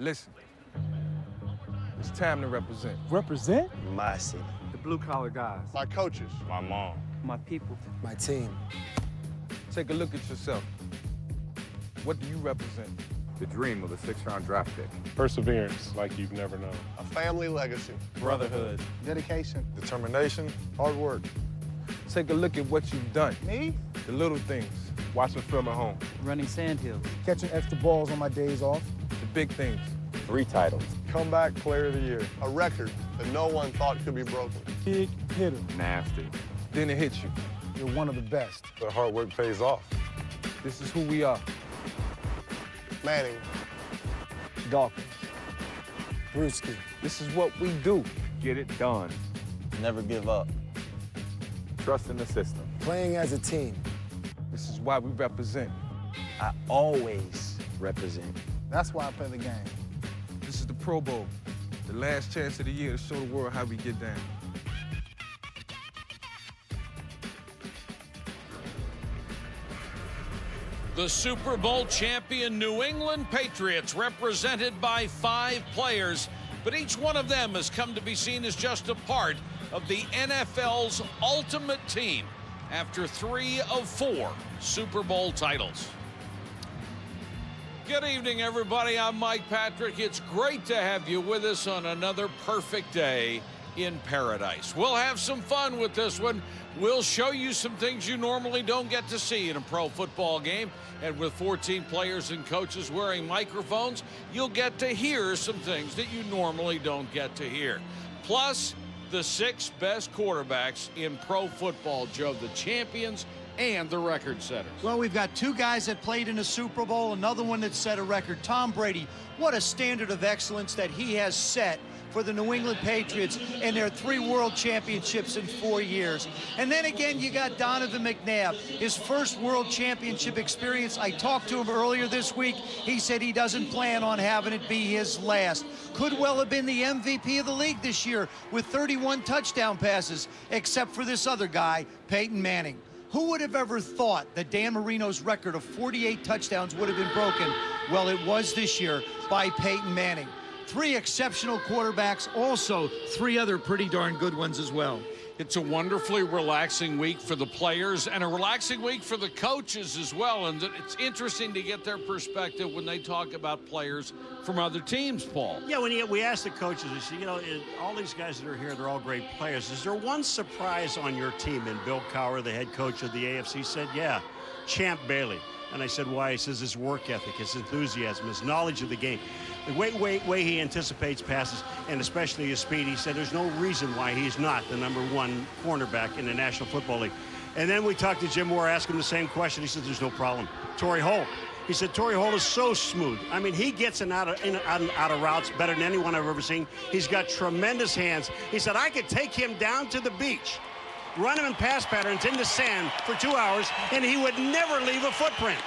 Listen, it's time to represent. Represent? My city. The blue-collar guys. My coaches. My mom. My people. My team. Take a look at yourself. What do you represent? The dream of a 6th-round draft pick. Perseverance like you've never known. A family legacy. Brotherhood. Dedication. Determination. Hard work. Take a look at what you've done. Me? The little things. Watching film at home. Running sandhills. Catching extra balls on my days off. The big things. 3 titles. Comeback player of the year. A record that no one thought could be broken. Big hitter. Nasty. Then it hits you. You're one of the best. The hard work pays off. This is who we are. Manning. Dawkins. Brewski. This is what we do. Get it done. Never give up. Trust in the system. Playing as a team. This is why we represent. I always represent. That's why I play the game. This is the Pro Bowl. The last chance of the year to show the world how we get down. The Super Bowl champion New England Patriots, represented by 5 players, but each one of them has come to be seen as just a part of the NFL's ultimate team after 3 of 4 Super Bowl titles. Good evening, everybody. I'm Mike Patrick. It's great to have you with us on another perfect day in paradise. We'll have some fun with this one. We'll show you some things you normally don't get to see in a pro football game. And with 14 players and coaches wearing microphones, you'll get to hear some things that you normally don't get to hear. Plus, the 6 best quarterbacks in pro football, Joe, the champions and the record setters. Well, we've got 2 guys that played in a Super Bowl, another one that set a record. Tom Brady, what a standard of excellence that he has set for the New England Patriots and their 3 world championships in 4 years. And then again, you got Donovan McNabb, his first world championship experience. I talked to him earlier this week. He said he doesn't plan on having it be his last. Could well have been the MVP of the league this year with 31 touchdown passes, except for this other guy, Peyton Manning. Who would have ever thought that Dan Marino's record of 48 touchdowns would have been broken? Well, it was this year by Peyton Manning. 3 exceptional quarterbacks, also 3 other pretty darn good ones as well. It's a wonderfully relaxing week for the players and a relaxing week for the coaches as well. And it's interesting to get their perspective when they talk about players from other teams, Paul. Yeah, we asked the coaches, we said, you know, all these guys that are here, they're all great players. Is there one surprise on your team? And Bill Cowher, the head coach of the AFC, said, yeah, Champ Bailey. And I said, why? He says his work ethic, his enthusiasm, his knowledge of the game, the way he anticipates passes, and especially his speed. He said there's no reason why he's not the #1 cornerback in the National Football League. And then we talked to Jim Moore, asked him the same question. He said there's no problem. Torrey Holt. He said Torrey Holt is so smooth. I mean, he gets in out of routes better than anyone I've ever seen. He's got tremendous hands. He said I could take him down to the beach, run him in pass patterns in the sand for 2 hours, and he would never leave a footprint.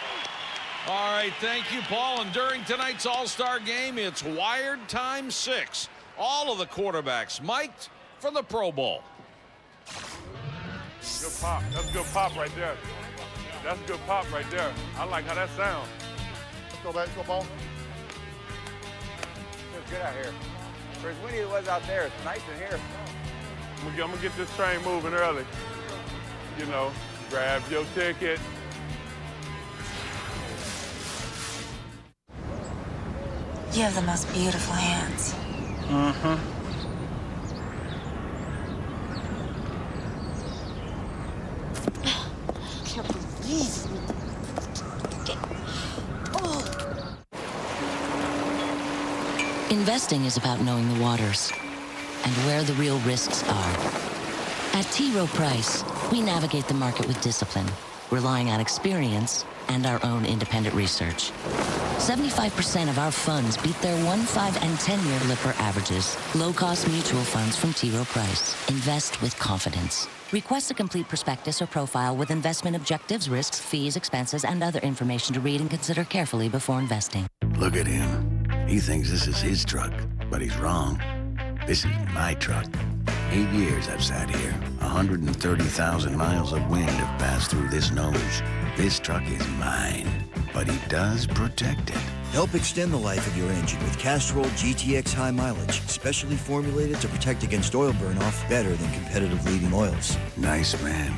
All right, thank you, Paul. And during tonight's All-Star game, it's wired times 6. All of the quarterbacks mic'd for the Pro Bowl. Good pop. That's good pop right there. That's good pop right there. I like how that sounds. Let's go back to the ball. Feels good out here. For as windy as it was out there, it's nice in here. I'm gonna get this train moving early. You know, grab your ticket. You have the most beautiful hands. Mm-hmm. I can't believe it. Oh. Investing is about knowing the waters and where the real risks are. At T. Rowe Price, we navigate the market with discipline, relying on experience and our own independent research. 75% of our funds beat their 1, 5, and 10-year Lipper averages. Low-cost mutual funds from T. Rowe Price. Invest with confidence. Request a complete prospectus or profile with investment objectives, risks, fees, expenses, and other information to read and consider carefully before investing. Look at him. He thinks this is his truck, but he's wrong. This is my truck. 8 years I've sat here. 130,000 miles of wind have passed through this nose. This truck is mine, but he does protect it. Help extend the life of your engine with Castrol GTX High Mileage, specially formulated to protect against oil burn-off better than competitive leading oils. Nice man.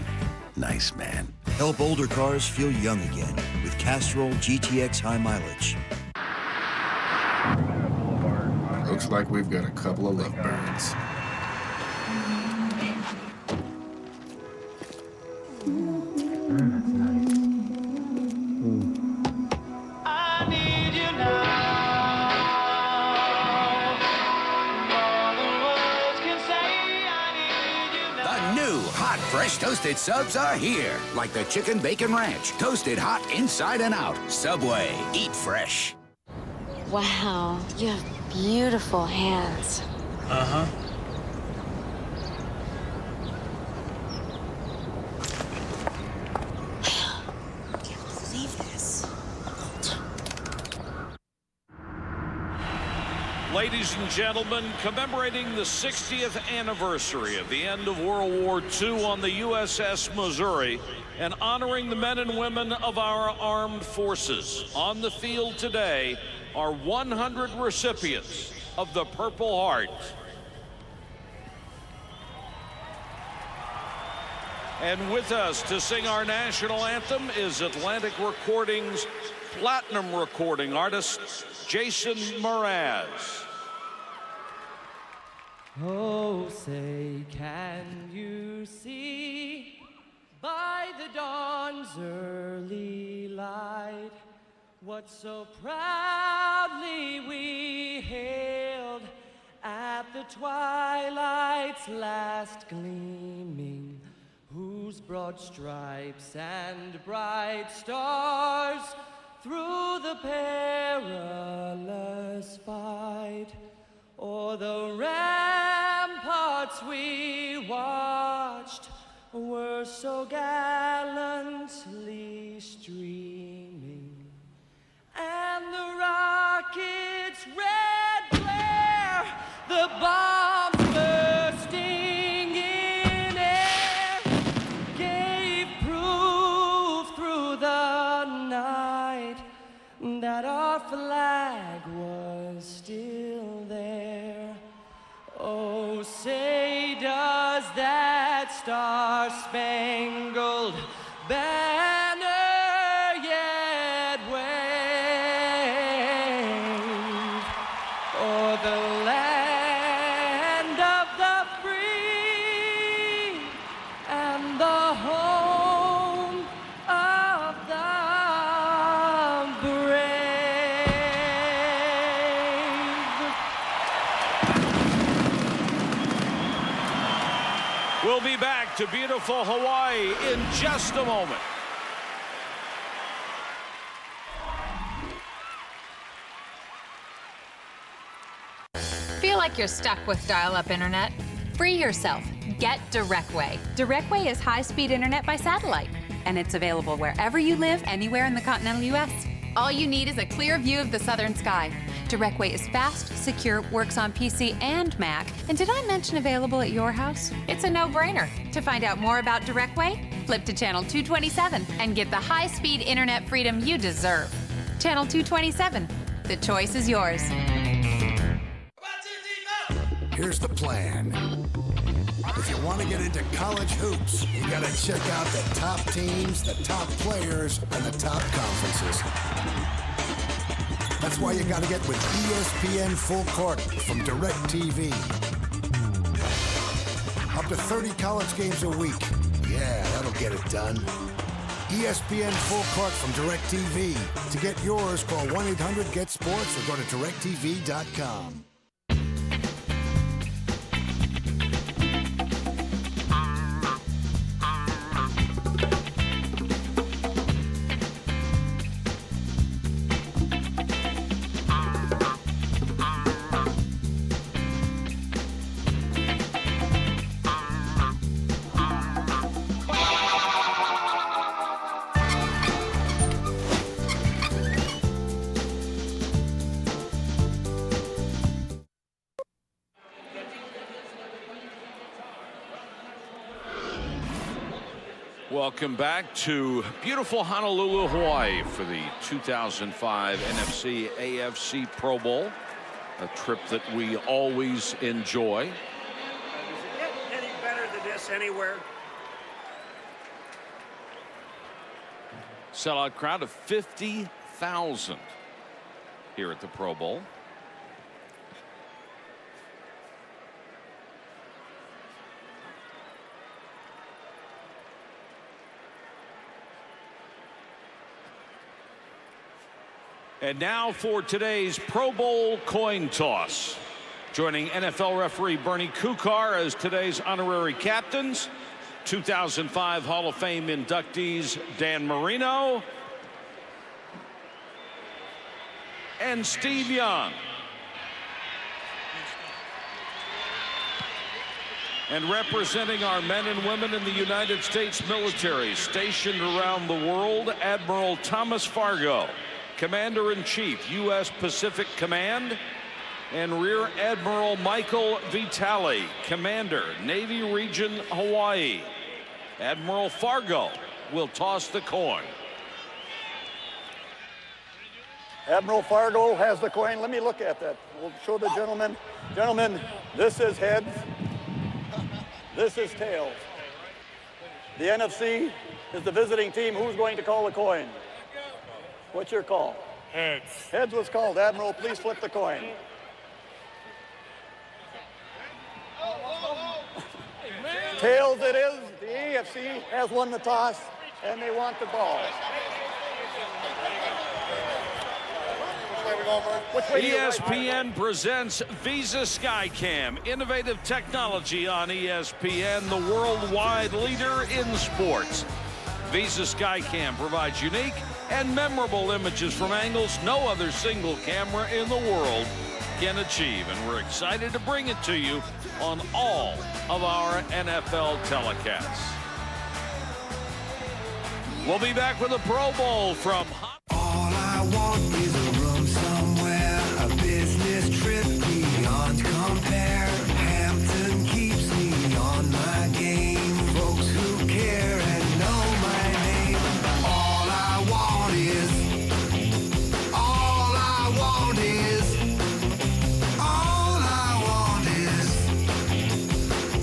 Nice man. Help older cars feel young again with Castrol GTX High Mileage. Looks like we've got a couple of lovebirds. Fresh toasted subs are here, like the Chicken Bacon Ranch. Toasted hot inside and out. Subway. Eat fresh. Wow, you have beautiful hands. Uh-huh. Can't believe this. Ladies and gentlemen, commemorating the 60th anniversary of the end of World War II on the USS Missouri and honoring the men and women of our armed forces. On the field today are 100 recipients of the Purple Heart. And with us to sing our national anthem is Atlantic Recordings platinum recording artist Jason Mraz. Oh, say, can you see by the dawn's early light what so proudly we hailed at the twilight's last gleaming, whose broad stripes and bright stars through the perilous fight o'er the ramparts we watched were so gallantly streaming, and the rocket's red glare, the bombs bursting in air, gave proof through the night that our flag was still there. Oh, say does that star-spangled banner yet wave o'er the land of the free and the home of the brave? We'll be back to beautiful Hawaii in just a moment. Feel like you're stuck with dial-up internet? Free yourself. Get DirectWay. DirectWay is high-speed internet by satellite, and it's available wherever you live, anywhere in the continental U.S. All you need is a clear view of the southern sky. DirectWay is fast, secure, works on PC and Mac. And did I mention available at your house? It's a no-brainer. To find out more about DirectWay, flip to channel 227 and get the high-speed internet freedom you deserve. Channel 227. The choice is yours. Here's the plan. If you want to get into college hoops, you got to check out the top teams, the top players, and the top conferences. That's why you got to get with ESPN Full Court from DirecTV. Up to 30 college games a week. Yeah, that'll get it done. ESPN Full Court from DirecTV. To get yours, call 1-800-GET-SPORTS or go to directtv.com. Welcome back to beautiful Honolulu, Hawaii for the 2005 NFC AFC Pro Bowl, a trip that we always enjoy. Does it get any better than this anywhere? Sellout crowd of 50,000 here at the Pro Bowl. And now for today's Pro Bowl coin toss. Joining NFL referee Bernie Kukar as today's honorary captains, 2005 Hall of Fame inductees Dan Marino and Steve Young. And representing our men and women in the United States military stationed around the world, Admiral Thomas Fargo, Commander-in-Chief, U.S. Pacific Command, and Rear Admiral Michael Vitale, Commander, Navy Region, Hawaii. Admiral Fargo will toss the coin. Admiral Fargo has the coin. Let me look at that. We'll show the gentleman. Gentlemen, this is heads. This is tails. The NFC is the visiting team. Who's going to call the coin? What's your call? Heads. Heads was called. Admiral, please flip the coin. Tails it is. The AFC has won the toss, and they want the ball. ESPN presents Visa Skycam, innovative technology on ESPN, the worldwide leader in sports. Visa Skycam provides unique and memorable images from angles no other single camera in the world can achieve, and we're excited to bring it to you on all of our NFL telecasts. We'll be back with a Pro Bowl from All I want is a room somewhere, a business trip beyond compare. Hampton keeps me on my game, folks who care and know my name. All I want is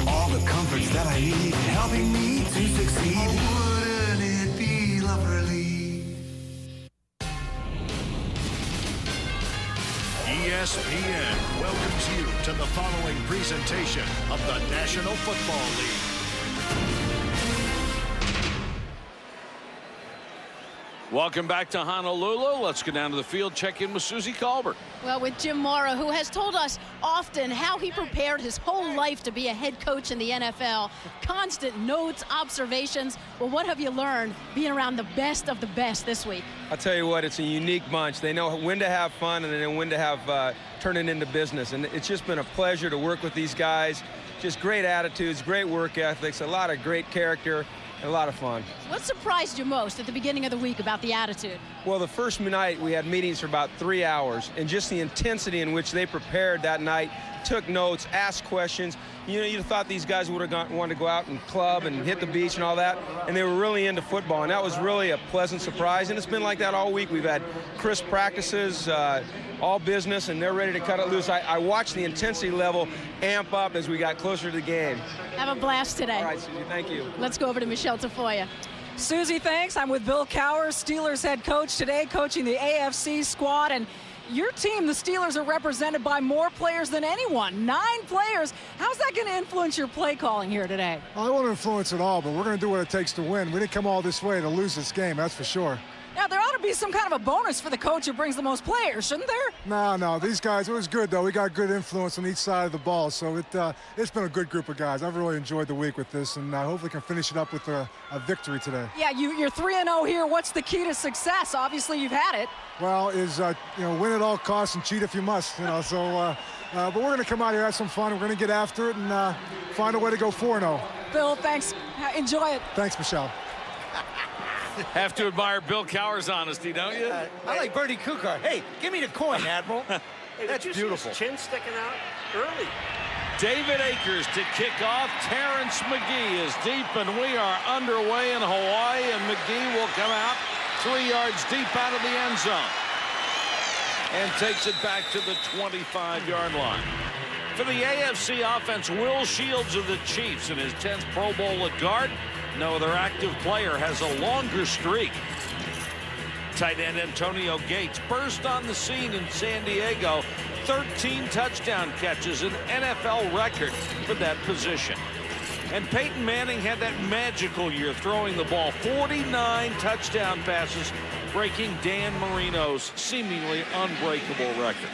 all the comforts that I need, helping me to succeed. Wouldn't it be lovely? ESPN welcomes you to the following presentation of the National Football League. Welcome back to Honolulu. Let's go down to the field, check in with Susie Colbert. Well, with Jim Mora, who has told us often how he prepared his whole life to be a head coach in the NFL. Constant notes, observations. Well, what have you learned being around the best of the best this week? I'll tell you what, it's a unique bunch. They know when to have fun and then when to have turn it into business. And it's just been a pleasure to work with these guys. Just great attitudes, great work ethics, a lot of great character. A lot of fun. What surprised you most at the beginning of the week about the attitude? Well, the first night we had meetings for about 3 hours, and just the intensity in which they prepared that night, took notes, asked questions. You know, you'd thought these guys would have wanted to go out and club and hit the beach and all that, and they were really into football, and that was really a pleasant surprise. And it's been like that all week. We've had crisp practices, all business, and they're ready to cut it loose. I watched the intensity level amp up as we got closer to the game. Have a blast today. All right, Susie, thank you. Let's go over to Michelle Tafoya. Susie, thanks. I'm with Bill Cowher, Steelers head coach today, coaching the AFC squad. And your team, the Steelers, are represented by more players than anyone. 9 players. How's that going to influence your play calling here today? I won't influence it all, but we're going to do what it takes to win. We didn't come all this way to lose this game, that's for sure. Now, there ought to be some kind of a bonus for the coach who brings the most players, shouldn't there? No, these guys, it was good, though. We got good influence on each side of the ball, so it's been a good group of guys. I've really enjoyed the week with this, and I hopefully can finish it up with a victory today. Yeah, you're 3-0 here. What's the key to success? Obviously, you've had it. Well, win at all costs and cheat if you must, so... but we're going to come out here, have some fun. We're going to get after it and find a way to go 4-0. Bill, thanks. Enjoy it. Thanks, Michelle. Have to admire Bill Cowher's honesty, don't you? I like Bernie Kukar. Hey, give me the coin, Admiral. Hey, That's did you beautiful. See his chin sticking out early. David Akers to kick off. Terrence McGee is deep, and we are underway in Hawaii, and McGee will come out 3 yards deep out of the end zone and takes it back to the 25-yard line. For the AFC offense, Will Shields of the Chiefs in his 10th Pro Bowl at guard. No other active player has a longer streak. Tight end Antonio Gates burst on the scene in San Diego. 13 touchdown catches, an NFL record for that position. And Peyton Manning had that magical year throwing the ball. 49 touchdown passes, breaking Dan Marino's seemingly unbreakable record.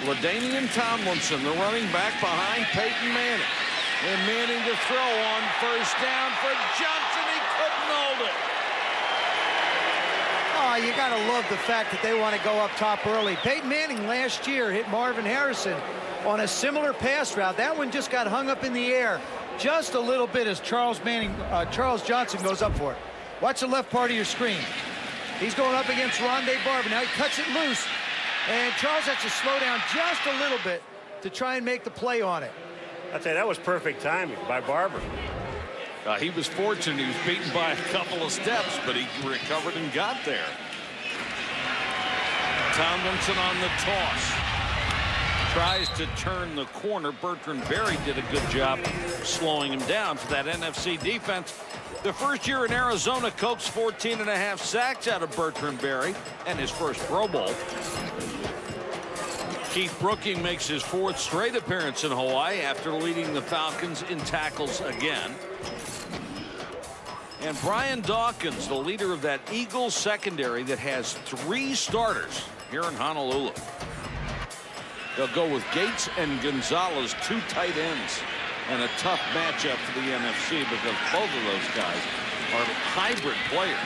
LaDainian Tomlinson, the running back behind Peyton Manning. And Manning to throw on first down for Johnson. He couldn't hold it. Oh, you got to love the fact that they want to go up top early. Peyton Manning last year hit Marvin Harrison on a similar pass route. That one just got hung up in the air just a little bit as Charles Johnson goes up for it. Watch the left part of your screen. He's going up against Rondé Barber. Now he cuts it loose, and Charles has to slow down just a little bit to try and make the play on it. I'd say that was perfect timing by Barber. He was fortunate. He was beaten by a couple of steps, but he recovered and got there. Tomlinson on the toss. Tries to turn the corner. Bertrand Berry did a good job slowing him down for that NFC defense. The first year in Arizona, coaxed 14.5 sacks out of Bertrand Berry and his first Pro Bowl. Keith Brooking makes his 4th straight appearance in Hawaii after leading the Falcons in tackles again. And Brian Dawkins, the leader of that Eagles secondary that has 3 starters here in Honolulu. They'll go with Gates and Gonzalez, 2 tight ends, and a tough matchup for the NFC because both of those guys are hybrid players.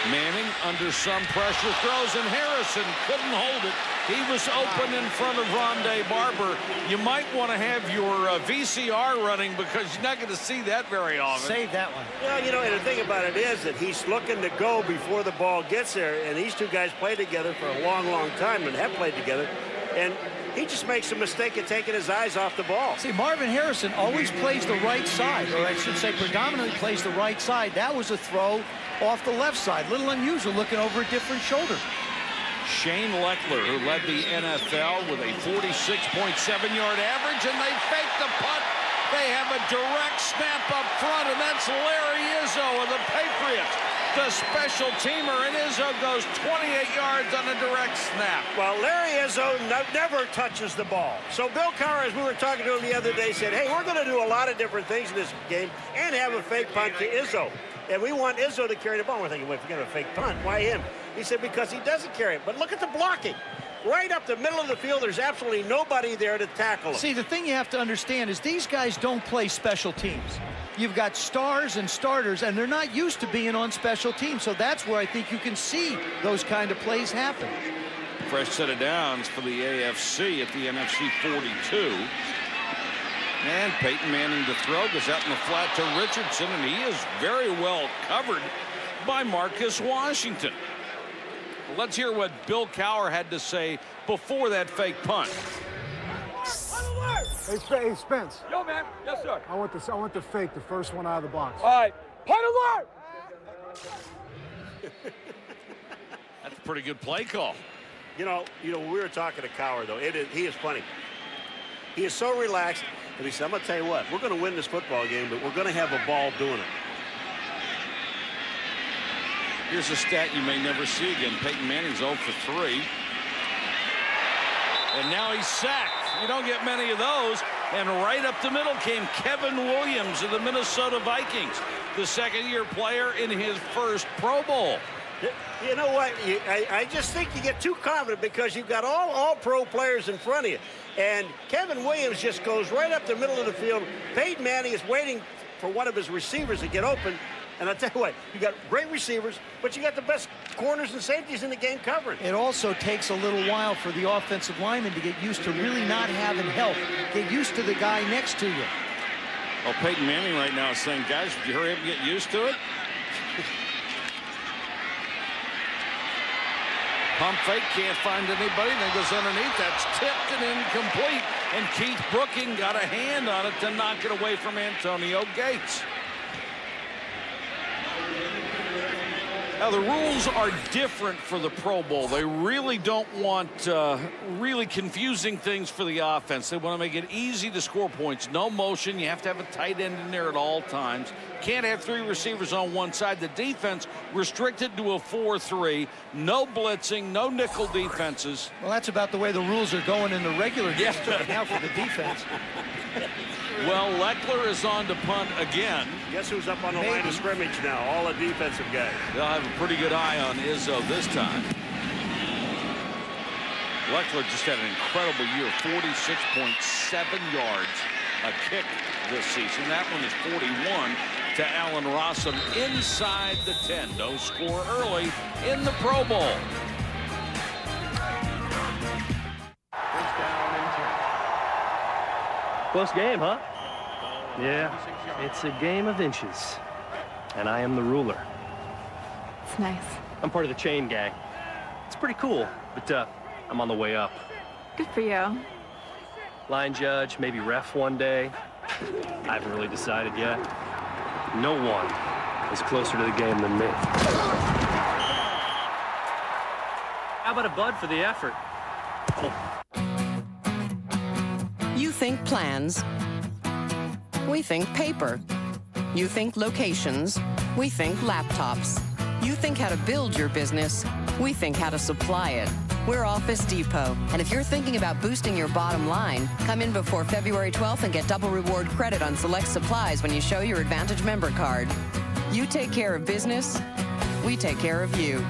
Manning under some pressure throws, and Harrison couldn't hold it. He was open in front of Rondé Barber. You might want to have your VCR running because you're not going to see that very often. Save that one. Well, you know, and the thing about it is that he's looking to go before the ball gets there, and these two guys play together for a long, long time and have played together, and he just makes a mistake of taking his eyes off the ball. See, Marvin Harrison always plays the right side, or I should say predominantly plays the right side. That was a throw off the left side. Little unusual, looking over a different shoulder. Shane Leckler, who led the NFL with a 46.7-yard average, and they fake the punt. They have a direct snap up front, and that's Larry Izzo of the Patriots, the special teamer, and Izzo goes 28 yards on a direct snap. Well, Larry Izzo never touches the ball. So Bill Cowher, as we were talking to him the other day, said, hey, we're going to do a lot of different things in this game and have a fake punt to Izzo. And we want Izzo to carry the ball. We're thinking, well, if you're going to fake punt, why him? He said, because he doesn't carry it. But look at the blocking. Right up the middle of the field, there's absolutely nobody there to tackle him. See, the thing you have to understand is these guys don't play special teams. You've got stars and starters, and they're not used to being on special teams. So that's where I think you can see those kind of plays happen. Fresh set of downs for the AFC at the NFC 42. And Peyton Manning to throw, goes out in the flat to Richardson, and he is very well covered by Marcus Washington. Let's hear what Bill Cowher had to say before that fake punt. Hey, Spence. Yo, man. Yes, sir. I want the fake, the first one out of the box. All right. Punt alert! That's a pretty good play call. You know, we were talking to Cowher, though. He is funny. He is so relaxed, and he said, I'm going to tell you what, we're going to win this football game, but we're going to have a ball doing it. Here's a stat you may never see again. Peyton Manning's 0 for 3. And now he's sacked. You don't get many of those. And right up the middle came Kevin Williams of the Minnesota Vikings, the second-year player in his first Pro Bowl. You know what? I just think you get too confident because you've got all pro players in front of you. And Kevin Williams just goes right up the middle of the field. Peyton Manning is waiting for one of his receivers to get open. And I'll tell you what, you got great receivers, but you got the best corners and safeties in the game covering. It also takes a little while for the offensive lineman to get used to really not having help. Get used to the guy next to you. Well, Peyton Manning right now is saying, guys, would you hurry up and get used to it? Pump fake, can't find anybody, then goes underneath. That's tipped and incomplete. And Keith Brooking got a hand on it to knock it away from Antonio Gates. Now, the rules are different for the Pro Bowl. They really don't want really confusing things for the offense. They want to make it easy to score points. No motion. You have to have a tight end in there at all times. Can't have 3 receivers on one side. The defense restricted to a 4-3. No blitzing, no nickel defenses. Well, that's about the way the rules are going in the regular games right now for the defense. Well, Leckler is on to punt again. Guess who's up on the line of scrimmage now? All the defensive guys. They'll have a pretty good eye on Izzo this time. Leckler just had an incredible year, 46.7 yards a kick this season. That one is 41 to Allen Rossum inside the 10. No score early in the Pro Bowl. Close game, huh? Yeah, it's a game of inches. And I am the ruler. It's nice. I'm part of the chain gang. It's pretty cool, but I'm on the way up. Good for you. Line judge, maybe ref one day. I haven't really decided yet. No one is closer to the game than me. How about a bud for the effort? You think plans. We think paper. You think locations. We think laptops. You think how to build your business. We think how to supply it. We're Office Depot. And if you're thinking about boosting your bottom line, come in before February 12th and get double reward credit on select supplies when you show your Advantage member card. You take care of business. We take care of you.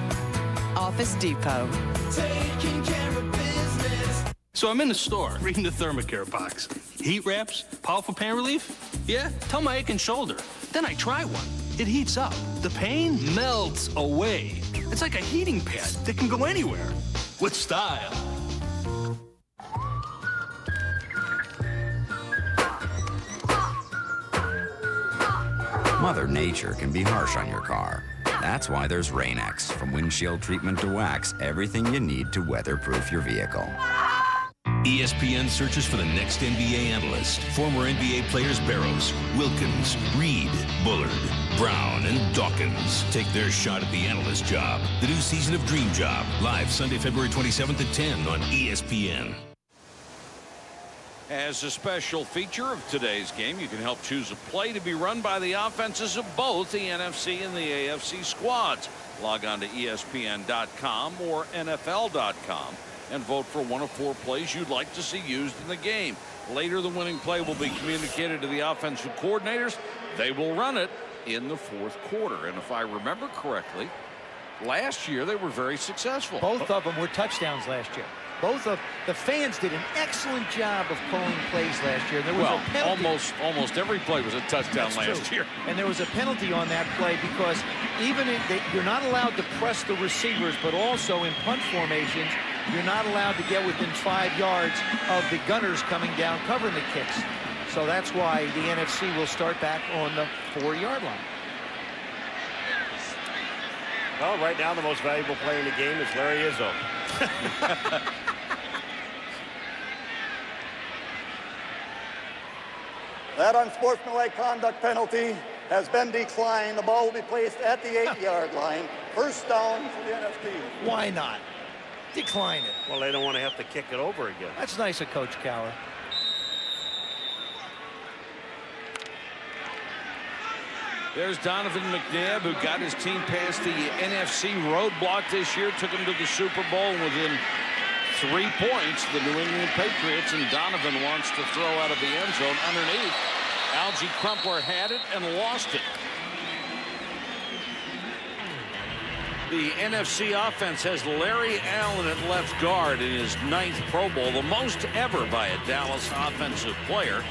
Office Depot. Taking care of business. So I'm in the store reading the Thermacare box. Heat wraps, powerful pain relief. Yeah, tell my aching shoulder. Then I try one. It heats up. The pain melts away. It's like a heating pad that can go anywhere with style. Mother Nature can be harsh on your car. That's why there's Rain-X. From windshield treatment to wax, everything you need to weatherproof your vehicle. ESPN searches for the next NBA analyst. Former NBA players Barrows, Wilkins, Reed, Bullard, Brown, and Dawkins take their shot at the analyst job. The new season of Dream Job, live Sunday, February 27th at 10 on ESPN. As a special feature of today's game, you can help choose a play to be run by the offenses of both the NFC and the AFC squads. Log on to ESPN.com or NFL.com. and vote for one of 4 plays you'd like to see used in the game. Later, the winning play will be communicated to the offensive coordinators. They will run it in the 4th quarter. And if I remember correctly, last year they were very successful. Both of them were touchdowns last year. Both of the fans did an excellent job of calling plays last year. There was a penalty. Almost every play was a touchdown last year. And there was a penalty on that play because even if you're not allowed to press the receivers, but also in punt formations, you're not allowed to get within 5 yards of the gunners coming down covering the kicks. So that's why the NFC will start back on the 4-yard line. Well, right now the most valuable player in the game is Larry Izzo. That unsportsmanlike conduct penalty has been declined. The ball will be placed at the 8-yard line. First down for the NFC. Why not? Decline it. Well, they don't want to have to kick it over again. That's nice of Coach Cowher. There's Donovan McNabb, who got his team past the NFC roadblock this year, took them to the Super Bowl within 3 points, the New England Patriots, and Donovan wants to throw out of the end zone underneath. Algie Crumpler had it and lost it. The NFC offense has Larry Allen at left guard in his 9th Pro Bowl, the most ever by a Dallas offensive player.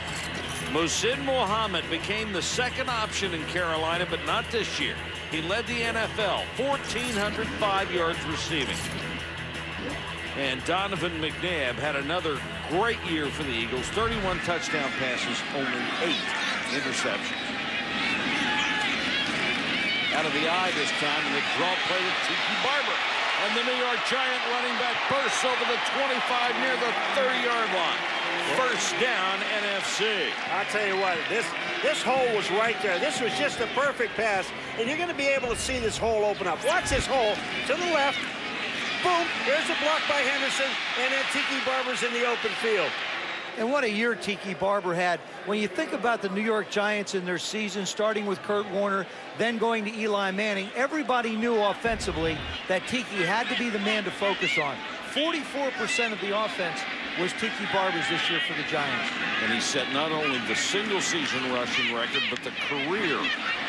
Muhsin Muhammad became the 2nd option in Carolina, but not this year. He led the NFL, 1,405 yards receiving. And Donovan McNabb had another great year for the Eagles, 31 touchdown passes, only 8 interceptions. Out of the eye this time, and the draw play to Tiki Barber. And the New York Giant running back bursts over the 25 near the 30-yard line. First down, NFC. I'll tell you what, this hole was right there. This was just a perfect pass, and you're going to be able to see this hole open up. Watch this hole to the left. Boom, there's a block by Henderson, and then Tiki Barber's in the open field. And what a year Tiki Barber had. When you think about the New York Giants in their season, starting with Kurt Warner, then going to Eli Manning, everybody knew offensively that Tiki had to be the man to focus on. 44% of the offense was Tiki Barber's this year for the Giants. And he set not only the single-season rushing record, but the career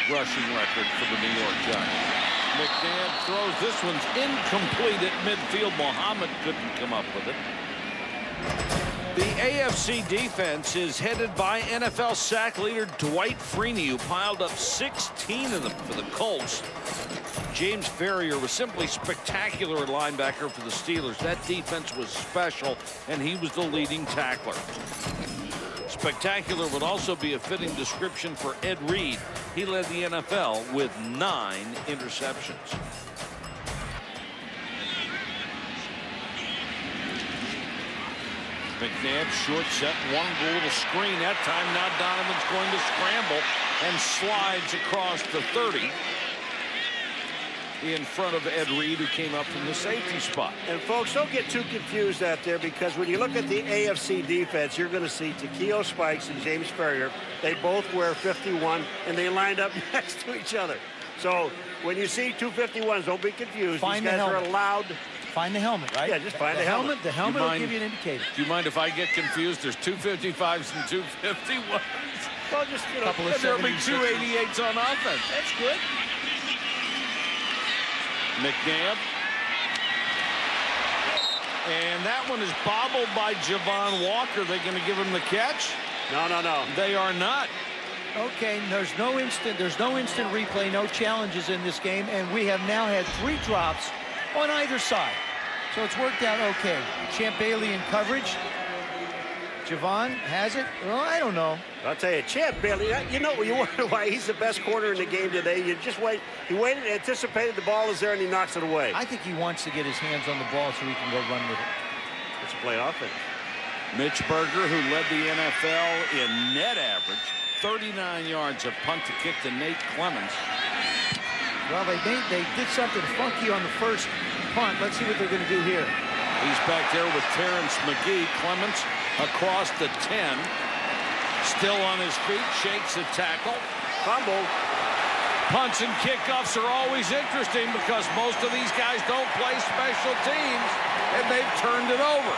rushing record for the New York Giants. McNabb throws. This one's incomplete at midfield. Muhammad couldn't come up with it. The AFC defense is headed by NFL sack leader Dwight Freeney, who piled up 16 of them for the Colts. James Ferrier was simply spectacular at linebacker for the Steelers. That defense was special, and he was the leading tackler. Spectacular would also be a fitting description for Ed Reed. He led the NFL with 9 interceptions. McNabb short set, one little screen that time. Now Donovan's going to scramble and slides across the 30 in front of Ed Reed, who came up from the safety spot. And folks, don't get too confused out there, because when you look at the AFC defense, you're going to see Takeo Spikes and James Ferrier. They both wear 51, and they lined up next to each other. So when you see two 51s, don't be confused. Find These guys are allowed. Find the helmet, right? Yeah, just find the helmet. The helmet will give you an indicator. Do you mind if I get confused? There's 255s and 251s. Well, just, you know, couple of there'll be 288s on offense. That's good. McNabb. And that one is bobbled by Javon Walker. They going to give him the catch? No, no, no. They are not. Okay, there's no instant replay, no challenges in this game, and we have now had 3 drops on either side. So it's worked out okay. Champ Bailey in coverage. Javon has it. Well, I don't know. I'll tell you, Champ Bailey, you know, you wonder why he's the best corner in the game today. You just wait. He waited, anticipated the ball is there, and he knocks it away. I think he wants to get his hands on the ball so he can go run with it. It's a play offense. Mitch Berger, who led the NFL in net average, 39 yards of punt to kick to Nate Clemens. Well, they did something funky on the first punt. Let's see what they're going to do here. He's back there with Terrence McGee. Clemens across the 10. Still on his feet, shakes the tackle. Fumble. Punts and kickoffs are always interesting because most of these guys don't play special teams, and they've turned it over.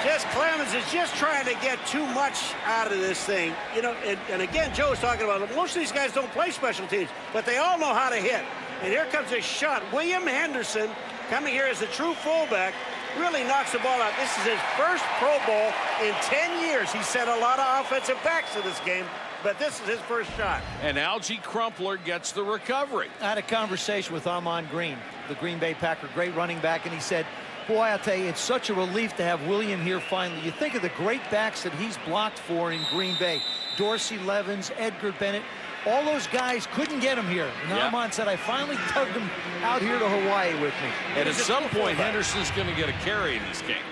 Just Clemens is just trying to get too much out of this thing. You know, and again, Joe was talking about it. Most of these guys don't play special teams, but they all know how to hit. And here comes a shot. William Henderson, coming here as a true fullback, really knocks the ball out. This is his first Pro Bowl in 10 years. He sent a lot of offensive backs to this game, but this is his first shot. And Algie Crumpler gets the recovery. I had a conversation with Amon Green, the Green Bay Packer, great running back, and he said, boy, I'll tell you, it's such a relief to have William here finally. You think of the great backs that he's blocked for in Green Bay. Dorsey Levens, Edgar Bennett. All those guys couldn't get him here. And Amon said, I finally tugged him out here to Hawaii with me. And at some point, Henderson's going to get a carry in this game.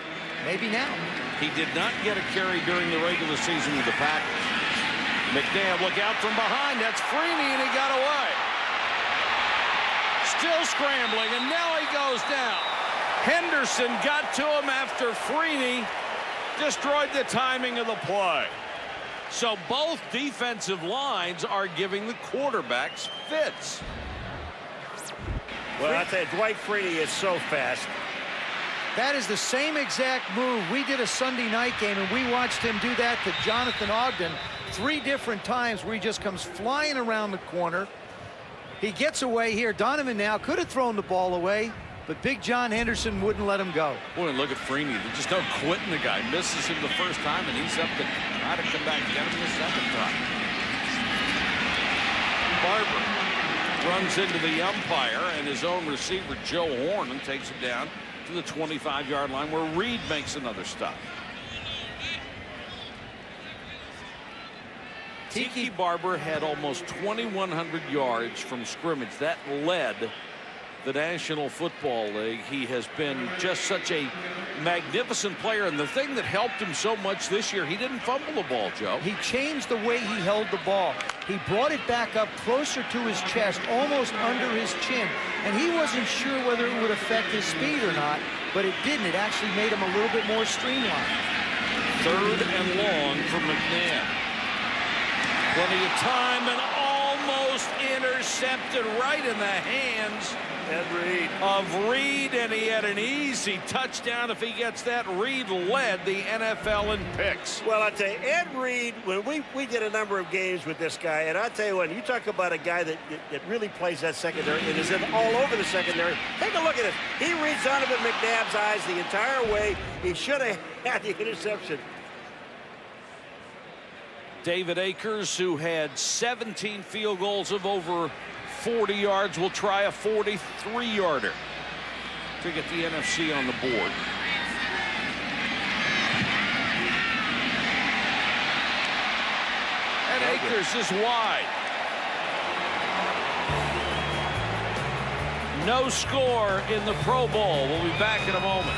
Maybe now. He did not get a carry during the regular season with the Packers. McNabb, look out from behind. That's Freeney, and he got away. Still scrambling, and now he goes down. Henderson got to him after Freeney destroyed the timing of the play. So both defensive lines are giving the quarterbacks fits. Well, I tell you, Dwight Freeney is so fast. That is the same exact move. We did a Sunday night game, and we watched him do that to Jonathan Ogden 3 different times where he just comes flying around the corner. He gets away here. Donovan now could have thrown the ball away, but Big John Henderson wouldn't let him go. Boy, look at Freeney. There's just no quitting the guy. Misses him the first time, and he's up to try to come back and get him the second time. Barber runs into the umpire and his own receiver, Joe Horn, and takes him down to the 25-yard line where Reed makes another stop. Tiki Barber had almost 2,100 yards from scrimmage. That led the National Football League. He has been just such a magnificent player, and the thing that helped him so much this year, he didn't fumble the ball, Joe. He changed the way he held the ball. He brought it back up closer to his chest, almost under his chin, and he wasn't sure whether it would affect his speed or not, but it didn't. It actually made him a little bit more streamlined. 3rd and long for McNabb. Plenty of time, and almost intercepted right in the hands of Reed, and he had an easy touchdown. If he gets that, Reed led the NFL in picks. Well, I tell you, Ed Reed, when we did a number of games with this guy, and I tell you what, you talk about a guy that really plays that secondary and is all over the secondary. Take a look at it. He reads Donovan McNabb's eyes the entire way. He should have had the interception. David Akers, who had 17 field goals of over 40 yards, will try a 43-yarder to get the NFC on the board. And Akers is wide. No score in the Pro Bowl. We'll be back in a moment.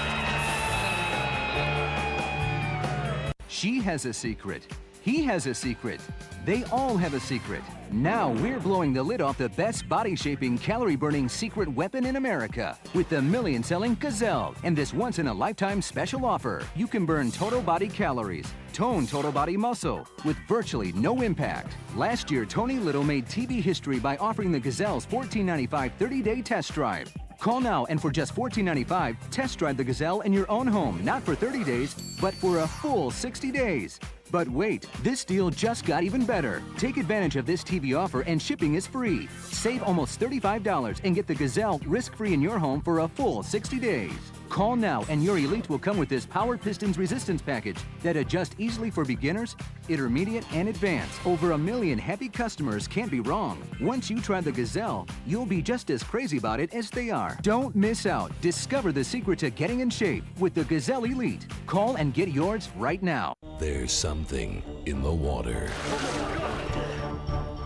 She has a secret. He has a secret. They all have a secret. Now we're blowing the lid off the best body-shaping, calorie-burning secret weapon in America with the million-selling Gazelle. And this once-in-a-lifetime special offer, you can burn total body calories, tone total body muscle with virtually no impact. Last year, Tony Little made TV history by offering the Gazelle's $14.95 30-day test drive. Call now and for just $14.95, test drive the Gazelle in your own home, not for 30 days, but for a full 60 days. But wait, this deal just got even better. Take advantage of this TV offer and shipping is free. Save almost $35 and get the Gazelle risk-free in your home for a full 60 days. Call now and your Elite will come with this Power Pistons Resistance Package that adjusts easily for beginners, intermediate, and advanced. Over 1 million happy customers can't be wrong. Once you try the Gazelle, you'll be just as crazy about it as they are. Don't miss out. Discover the secret to getting in shape with the Gazelle Elite. Call and get yours right now. There's something in the water.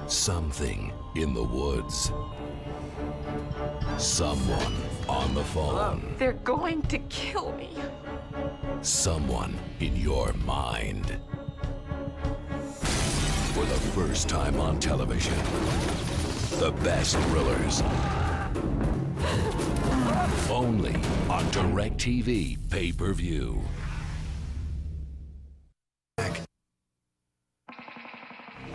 Something in the woods. Someone on the phone. They're going to kill me. Someone in your mind. For the first time on television, the best thrillers. Only on DirecTV pay-per-view.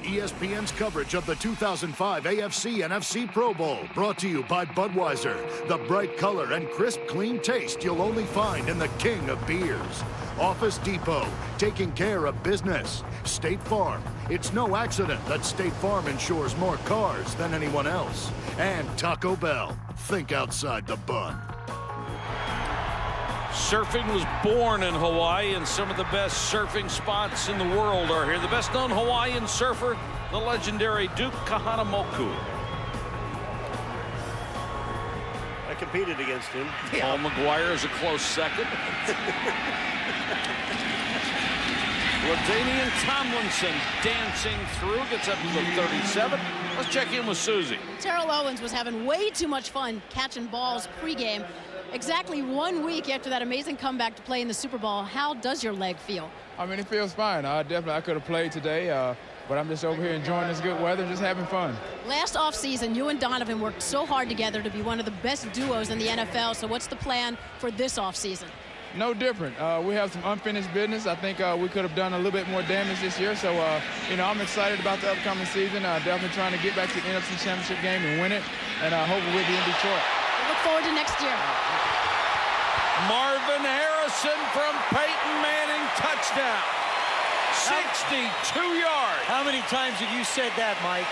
ESPN's coverage of the 2005 AFC NFC Pro Bowl, brought to you by Budweiser, the bright color and crisp, clean taste you'll only find in the king of beers. Office Depot, taking care of business. State Farm, it's no accident that State Farm insures more cars than anyone else. And Taco Bell, think outside the bun. Surfing was born in Hawaii, and some of the best surfing spots in the world are here. The best known Hawaiian surfer, the legendary Duke Kahanamoku. I competed against him. Paul McGuire is a close second. LaDainian Tomlinson dancing through, gets up to the 37. Let's check in with Susie. Terrell Owens was having way too much fun catching balls pregame. Exactly 1 week after that amazing comeback to play in the Super Bowl, how does your leg feel? I mean, it feels fine. I could have played today, but I'm just over here enjoying this good weather, just having fun. Last offseason, you and Donovan worked so hard together to be one of the best duos in the NFL. So what's the plan for this offseason? No different. We have some unfinished business. I think we could have done a little bit more damage this year. So, I'm excited about the upcoming season. Definitely trying to get back to the NFC Championship game and win it. And hopefully we'll be in Detroit. We look forward to next year. Marvin Harrison from Peyton Manning, touchdown. 62 yards. How many times have you said that, Mike?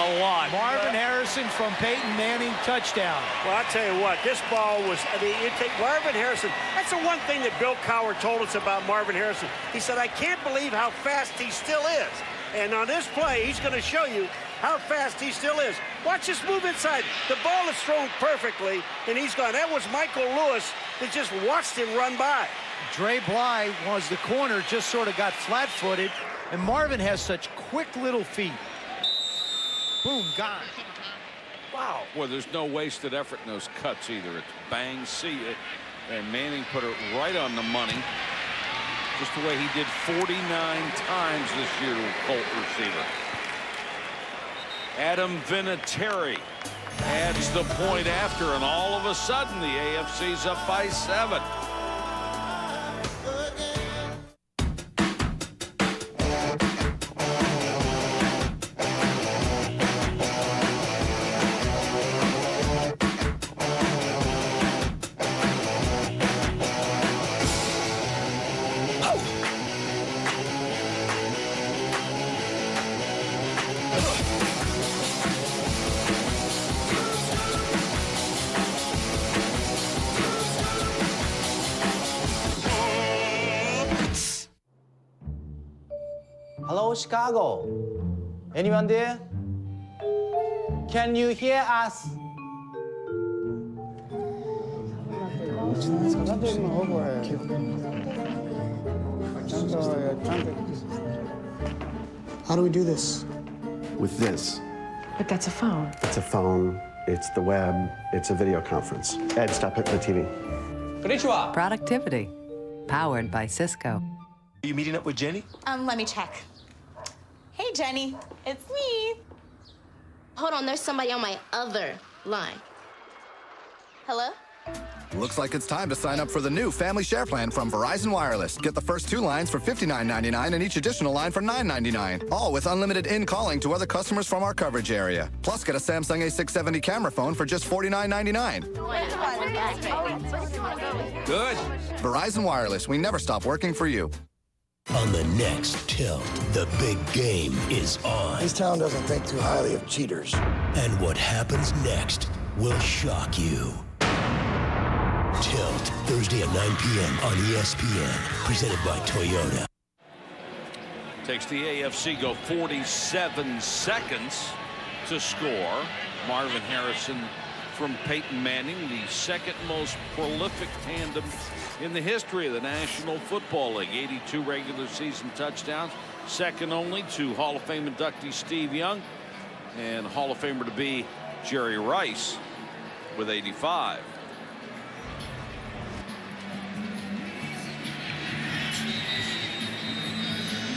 A lot. Marvin Harrison from Peyton Manning, touchdown. Well, I'll tell you what, this ball was, you take Marvin Harrison, that's the one thing that Bill Cowher told us about Marvin Harrison. He said, I can't believe how fast he still is. And on this play, he's going to show you how fast he still is. Watch this move inside. The ball is thrown perfectly, and he's gone. That was Michael Lewis that just watched him run by. Dre Bly was the corner, just sort of got flat-footed, and Marvin has such quick little feet. Boom, gone. Wow. Well, there's no wasted effort in those cuts either. It's bang, see it. And Manning put it right on the money. Just the way he did 49 times this year to a Colt receiver. Adam Vinatieri adds the point after, and all of a sudden the AFC's up by 7. Hello, Chicago. Anyone there? Can you hear us? How do we do this? With this. But that's a phone. It's a phone, it's the web, it's a video conference. Ed, stop hitting the TV. Konnichiwa. Productivity, powered by Cisco. Are you meeting up with Jenny? Let me check. Hey, Jenny, it's me. Hold on, there's somebody on my other line. Hello? Looks like it's time to sign up for the new Family Share Plan from Verizon Wireless. Get the first 2 lines for $59.99 and each additional line for $9.99. All with unlimited in-calling to other customers from our coverage area. Plus, get a Samsung A670 camera phone for just $49.99. Good. Verizon Wireless, we never stop working for you. On the next Tilt, the big game is on. This town doesn't think too highly of cheaters. And what happens next will shock you. Tilt, Thursday at 9 p.m. on ESPN, presented by Toyota. Takes the AFC go 47 seconds to score. Marvin Harrison from Peyton Manning, the second most prolific tandem in the history of the National Football League. 82 regular season touchdowns, second only to Hall of Fame inductee Steve Young and Hall of Famer to be Jerry Rice with 85.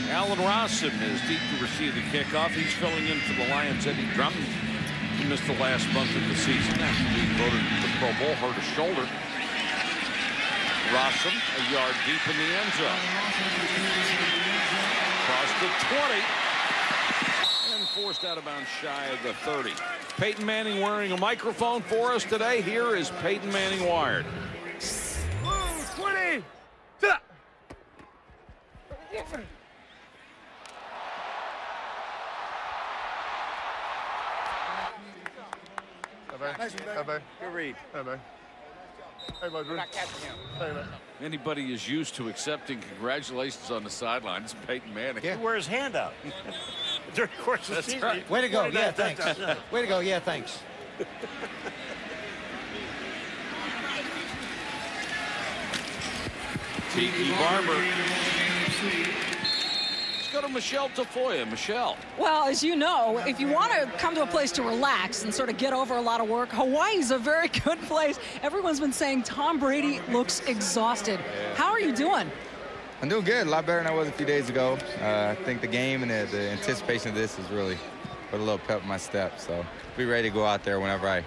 Allen Rossum is deep to receive the kickoff. He's filling in for the Lions' Eddie Drummond. He missed the last month of the season after being voted to the Pro Bowl, hurt a shoulder. Rossum a yard deep in the end zone. Across the 20. And forced out of bounds shy of the 30. Peyton Manning wearing a microphone for us today. Here is Peyton Manning wired. 20. Good read. Anybody is used to accepting congratulations on the sideline. It's Peyton Manning. He wears his hand out. During the course of the season. Right. Way to go. Yeah, thanks. Way to go. Yeah, thanks. Tiki Barber. Let's go to Michelle Tafoya. Michelle. Well, as you know, if you want to come to a place to relax and sort of get over a lot of work, Hawaii's a very good place. Everyone's been saying Tom Brady looks exhausted. How are you doing? I'm doing good, a lot better than I was a few days ago. I think the game and the anticipation of this has really put a little pep in my step. So be ready to go out there whenever I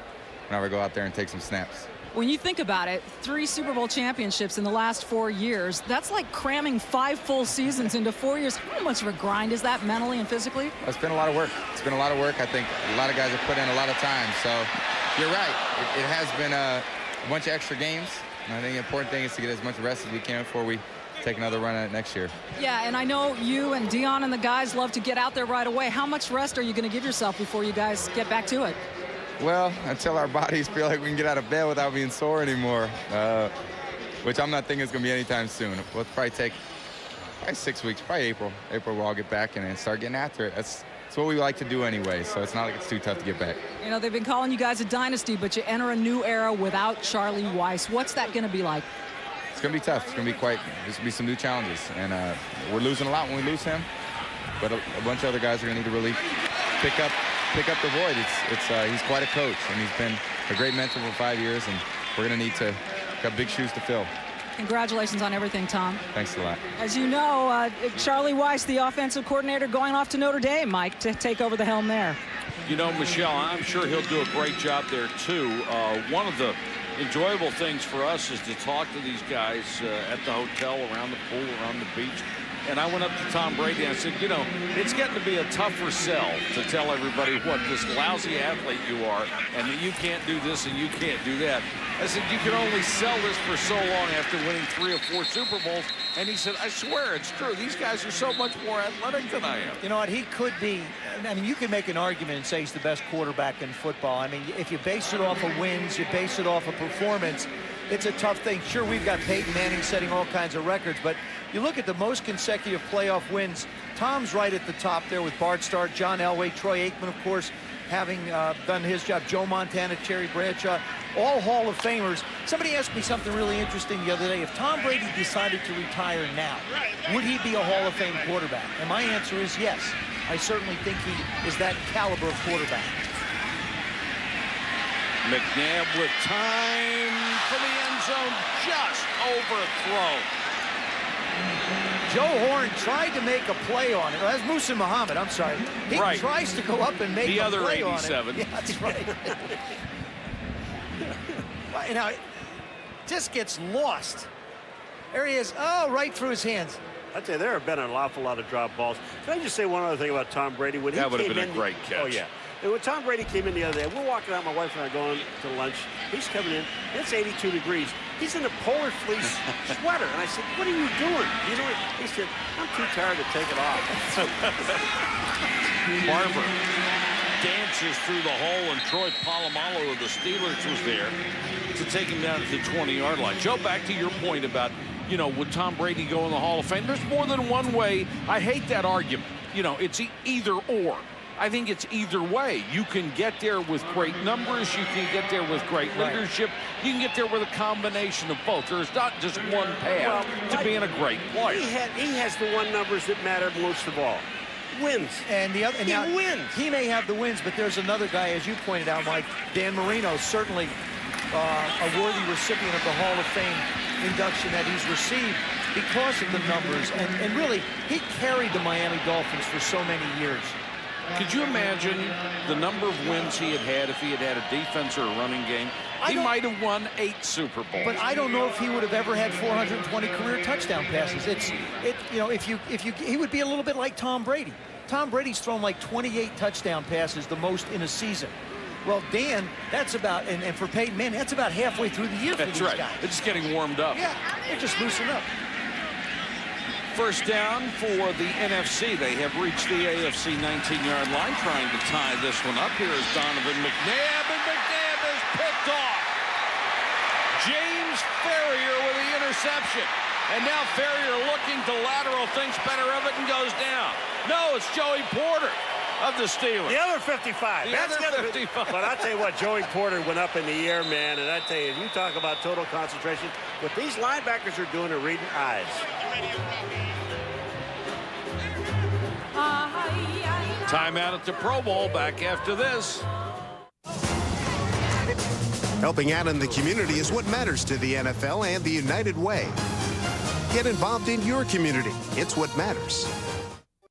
go out there and take some snaps. When you think about it, 3 Super Bowl championships in the last 4 years, that's like cramming 5 full seasons into 4 years. How much of a grind is that mentally and physically? It's been a lot of work. It's been a lot of work. I think a lot of guys have put in a lot of time. So you're right. It has been a bunch of extra games. And I think the important thing is to get as much rest as we can before we take another run at it next year. Yeah, and I know you and Dion and the guys love to get out there right away. How much rest are you going to give yourself before you guys get back to it? Well, until our bodies feel like we can get out of bed without being sore anymore, which I'm not thinking is going to be anytime soon. We'll probably take 6 weeks, probably April. April we'll all get back and start getting after it. That's what we like to do anyway, so it's not like it's too tough to get back. You know, they've been calling you guys a dynasty, but you enter a new era without Charlie Weiss. What's that going to be like? It's going to be tough. It's going to be there's going to be some new challenges, and we're losing a lot when we lose him, but a bunch of other guys are going to need to really pick up pick up the void. He's quite a coach, and he's been a great mentor for 5 years, and we're going to need to got big shoes to fill. Congratulations on everything, Tom. Thanks a lot. As you know, Charlie Weiss, the offensive coordinator, going off to Notre Dame, Mike, to take over the helm there. You know, Michelle, I'm sure he'll do a great job there, too. One of the enjoyable things for us is to talk to these guys at the hotel, around the pool, around the beach. And I went up to Tom Brady and I said, you know, it's getting to be a tougher sell to tell everybody what this lousy athlete you are and that you can't do this and you can't do that. I said, you can only sell this for so long after winning 3 or 4 Super Bowls. And he said, I swear it's true. These guys are so much more athletic than I am. You know what? He could be. I mean, you can make an argument and say he's the best quarterback in football. I mean, if you base it off of wins, you base it off of performance, it's a tough thing. Sure, we've got Peyton Manning setting all kinds of records, but you look at the most consecutive playoff wins, Tom's right at the top there with Bart Starr, John Elway, Troy Aikman, of course, having done his job, Joe Montana, Terry Bradshaw, all Hall of Famers. Somebody asked me something really interesting the other day. If Tom Brady decided to retire now, would he be a Hall of Fame quarterback? And my answer is yes. I certainly think he is that caliber of quarterback. McNabb with time for the end zone, just overthrown. Joe Horn tried to make a play on it. That's Musa Muhammad, I'm sorry. He tries to go up and make the a other play 87. on it. Yeah, that's right. You know, it just gets lost. There he is. Oh, right through his hands. I'd say there have been an awful lot of drop balls. Can I just say one other thing about Tom Brady? When that would have been a great catch. Oh, yeah. And when Tom Brady came in the other day, we're walking out, my wife and I going to lunch. He's coming in. It's 82 degrees. He's in a polar fleece sweater. And I said, what are you doing? You know, he said, I'm too tired to take it off. Barber dances through the hole, and Troy Polamalu of the Steelers was there to take him down to the 20-yard line. Joe, back to your point about, you know, would Tom Brady go in the Hall of Fame? There's more than one way. I hate that argument. You know, it's either or. I think it's either way. You can get there with great numbers. You can get there with great leadership. You can get there with a combination of both. There's not just one path to being a great player. He has the one numbers that matter most of all. Wins. And the other, and he wins. He may have the wins, but there's another guy, as you pointed out, Mike, Dan Marino, certainly a worthy recipient of the Hall of Fame induction that he's received because of the numbers. And really, he carried the Miami Dolphins for so many years. Could you imagine the number of wins he had had if he had had a defense or a running game? He might have won 8 Super Bowls. But I don't know if he would have ever had 420 career touchdown passes. You know, he would be a little bit like Tom Brady. Tom Brady's thrown like 28 touchdown passes, the most in a season. Well, Dan, that's about, and for Peyton Manning, that's about halfway through the year for these guys. They're just getting warmed up. Yeah, they're just loosening up. First down for the NFC. They have reached the AFC 19-yard line, trying to tie this one up. Here is Donovan McNabb, and McNabb is picked off. James Ferrier with the interception. And now Ferrier looking to lateral, thinks better of it, and goes down. No, it's Joey Porter of the Steelers. The other 55. That's the other 55. But I'll tell you what, Joey Porter went up in the air, man, and I tell you, you talk about total concentration. What these linebackers are doing are reading eyes. Timeout at the Pro Bowl. Back after this. Helping out in the community is what matters to the NFL and the United Way. Get involved in your community. It's what matters.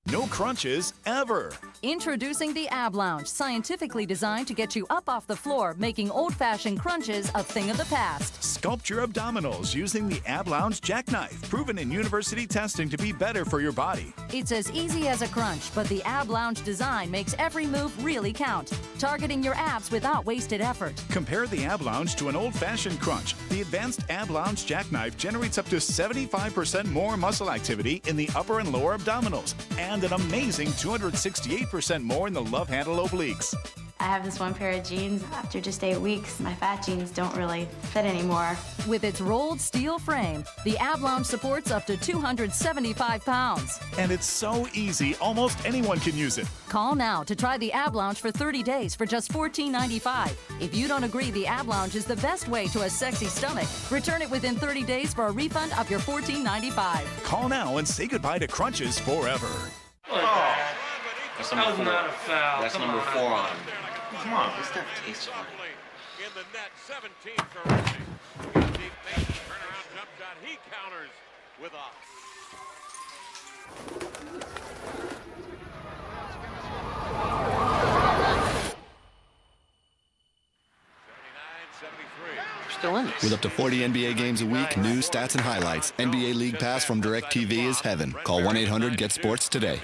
No crunches ever. Introducing the Ab Lounge, scientifically designed to get you up off the floor, making old-fashioned crunches a thing of the past. Sculpt your abdominals using the Ab Lounge jackknife, proven in university testing to be better for your body. It's as easy as a crunch, but the Ab Lounge design makes every move really count, targeting your abs without wasted effort. Compare the Ab Lounge to an old-fashioned crunch. The advanced Ab Lounge jackknife generates up to 75% more muscle activity in the upper and lower abdominals, and an amazing 268% more in the love handle obliques. I have this one pair of jeans. After just 8 weeks, my fat jeans don't really fit anymore. With its rolled steel frame, the Ab Lounge supports up to 275 pounds. And it's so easy, almost anyone can use it. Call now to try the Ab Lounge for 30 days for just $14.95. If you don't agree the Ab Lounge is the best way to a sexy stomach, return it within 30 days for a refund of your $14.95. Call now and say goodbye to crunches forever. That's That was not a foul. That's Come number on. 4 on him. Come on, this stuff tastes funny. In the net, 17 for Reggie. Deep paint, turnaround jump shot. He counters with a Still in this. With up to 40 NBA games a week, news, stats, and highlights, NBA League Pass from DirecTV is heaven. Call 1-800-GET-SPORTS today.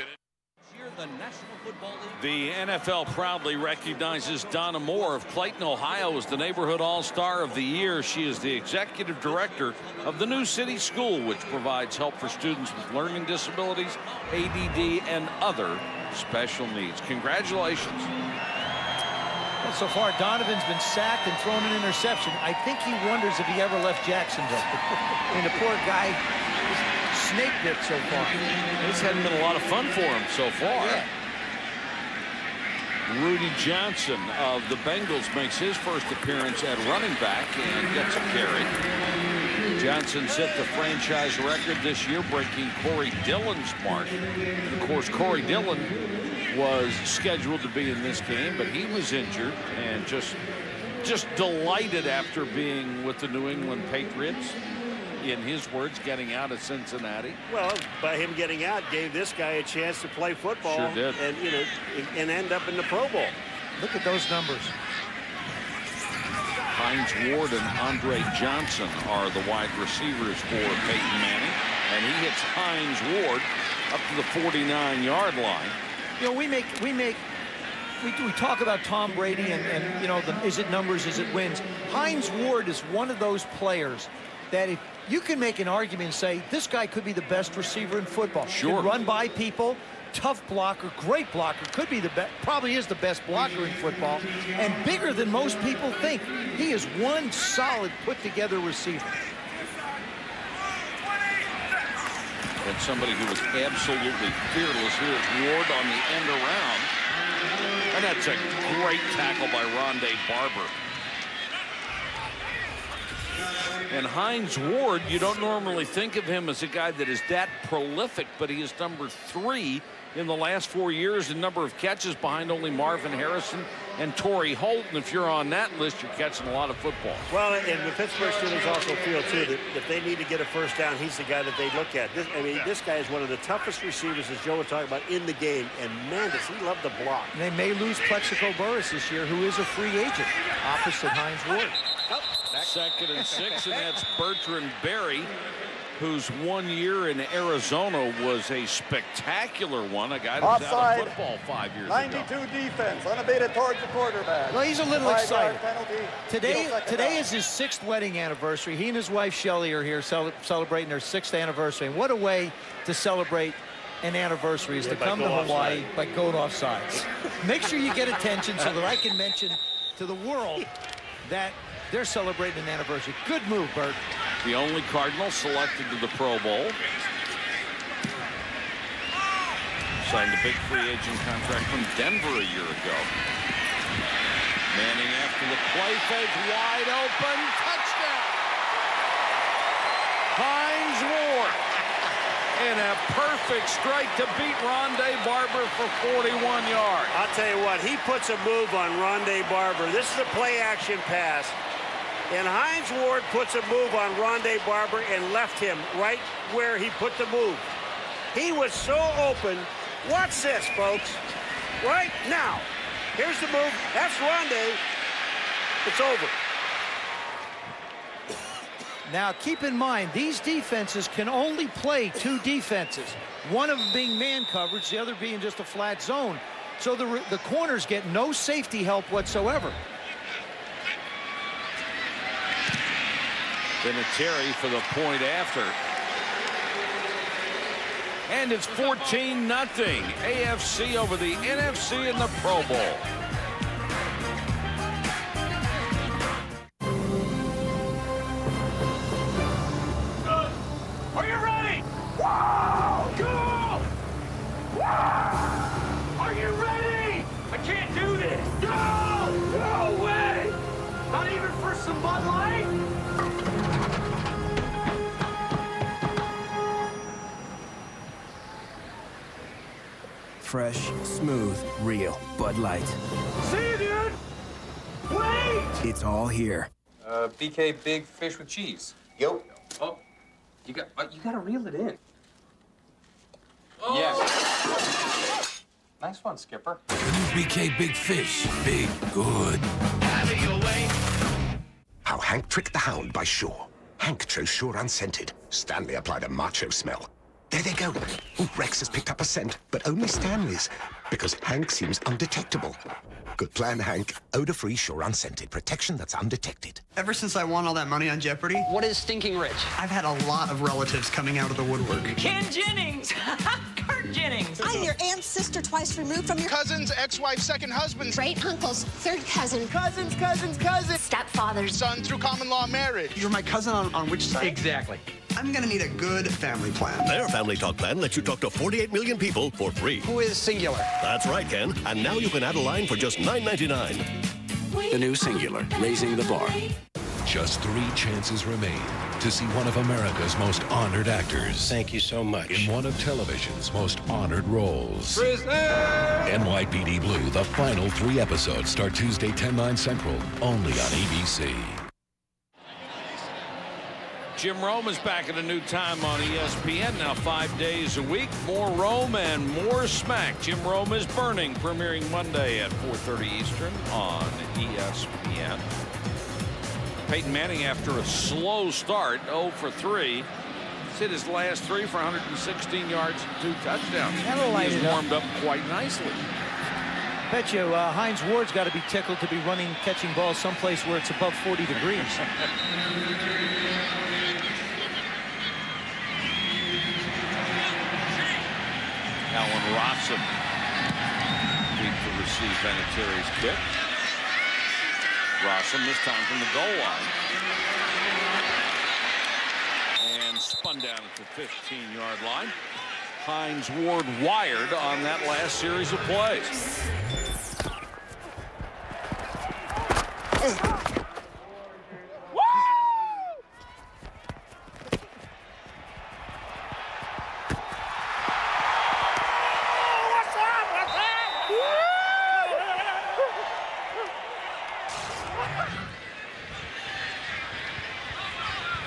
The NFL proudly recognizes Donna Moore of Clayton, Ohio as the Neighborhood All-Star of the Year. She is the executive director of the New City School, which provides help for students with learning disabilities, ADD, and other special needs. Congratulations. Well, so far, Donovan's been sacked and thrown an interception. I think he wonders if he ever left Jacksonville. I mean, the poor guy is snake bit so far. This hasn't been a lot of fun for him so far. Yeah. Rudy Johnson of the Bengals makes his first appearance at running back and gets a carry. Johnson set the franchise record this year, breaking Corey Dillon's mark. And of course, Corey Dillon was scheduled to be in this game, but he was injured and just delighted after being with the New England Patriots. In his words, getting out of Cincinnati. Well, by him getting out, gave this guy a chance to play football. Sure did. And, you know, and end up in the Pro Bowl. Look at those numbers. Hines Ward and Andre Johnson are the wide receivers for Peyton Manning. And he hits Hines Ward up to the 49-yard line. You know, we talk about Tom Brady and you know, is it numbers, is it wins? Hines Ward is one of those players that if you can make an argument and say this guy could be the best receiver in football. Sure. Can run by people, tough blocker, great blocker, could be the best, probably is the best blocker in football, and bigger than most people think. He is one solid put-together receiver. And somebody who was absolutely fearless. Here's Ward on the end around. And that's a great tackle by Rondé Barber. And Hines Ward, you don't normally think of him as a guy that is that prolific, but he is number 3 in the last 4 years in number of catches, behind only Marvin Harrison and Torrey Holt. And if you're on that list, you're catching a lot of football. Well, and the Pittsburgh Steelers also feel, too, that if they need to get a first down, he's the guy that they look at. This guy is one of the toughest receivers, as Joe was talking about, in the game. And, man, does he love to block. And they may lose Plexico Burress this year, who is a free agent, opposite Hines Ward. Second and 6, and that's Bertrand Berry, whose 1 year in Arizona was a spectacular one. A guy that was out of football 5 years ago. 92 defense, unabated towards the quarterback. Well, he's a little 5-yard excited. penalty. Today is his 6th wedding anniversary. He and his wife Shelley are here celebrating their 6th anniversary. And what a way to celebrate an anniversary is to come to Hawaii by going off sides. Make sure you get attention so that I can mention to the world that they're celebrating an anniversary. Good move, Bert. The only Cardinal selected to the Pro Bowl. Signed a big free agent contract from Denver a year ago. Manning after the play fake, wide open, touchdown. Hines Ward in a perfect strike to beat Rondé Barber for 41 yards. I'll tell you what, he puts a move on Rondé Barber. This is a play-action pass. And Hines Ward puts a move on Rondé Barber and left him right where he put the move. He was so open. Watch this, folks. Right now. Here's the move. That's Rondé. It's over. Now, keep in mind, these defenses can only play 2 defenses. One of them being man coverage, the other being just a flat zone. So the corners get no safety help whatsoever. Vinatieri for the point after. And it's 14-0. AFC over the NFC in the Pro Bowl. Are you ready? Wow! Go! Wow! Are you ready? I can't do this. Go! No way! Not even for some Bud Light? fresh, smooth, real Bud Light. See you, dude! Wait! It's all here. BK Big Fish with cheese. Yo. Oh, you gotta reel it in. Oh. Yeah. Nice one, Skipper. BK Big Fish. Big, good. How Hank Tricked the Hound by Shaw. Hank chose Shaw unscented. Stanley applied a macho smell. There they go. Ooh, Rex has picked up a scent, but only Stanley's, because Hank seems undetectable. Good plan, Hank. Odor-free Shaw unscented. Protection that's undetected. Ever since I won all that money on Jeopardy! What is stinking rich? I've had a lot of relatives coming out of the woodwork. Ken Jennings! Kurt Jennings! I'm your aunt's sister twice removed from your cousin's ex-wife's second husband. Great uncle's third cousin. Cousins. Stepfather's son through common law marriage. You're my cousin on which side? Exactly. I'm gonna need a good family plan. Their Family Talk plan lets you talk to 48 million people for free. Who is singular? That's right, Ken. And now you can add a line for just $9.99. The new Singular, raising the bar. Just 3 chances remain to see one of America's most honored actors. Thank you so much. In one of television's most honored roles. Prisoner! NYPD Blue, the final 3 episodes start Tuesday, 10/9 Central, only on ABC. Jim Rome is back at a new time on ESPN, now 5 days a week. More Rome and more smack. Jim Rome is Burning, premiering Monday at 4:30 Eastern on ESPN. Peyton Manning, after a slow start, 0 for 3. He's hit his last 3 for 116 yards and 2 touchdowns. He's warmed up quite nicely. Bet you Hines Ward's got to be tickled to be catching balls someplace where it's above 40 degrees. Alan Rossum deep to receive Vinatieri's kick. Rossum this time from the goal line. And spun down at the 15-yard line. Hines Ward wired on that last series of plays.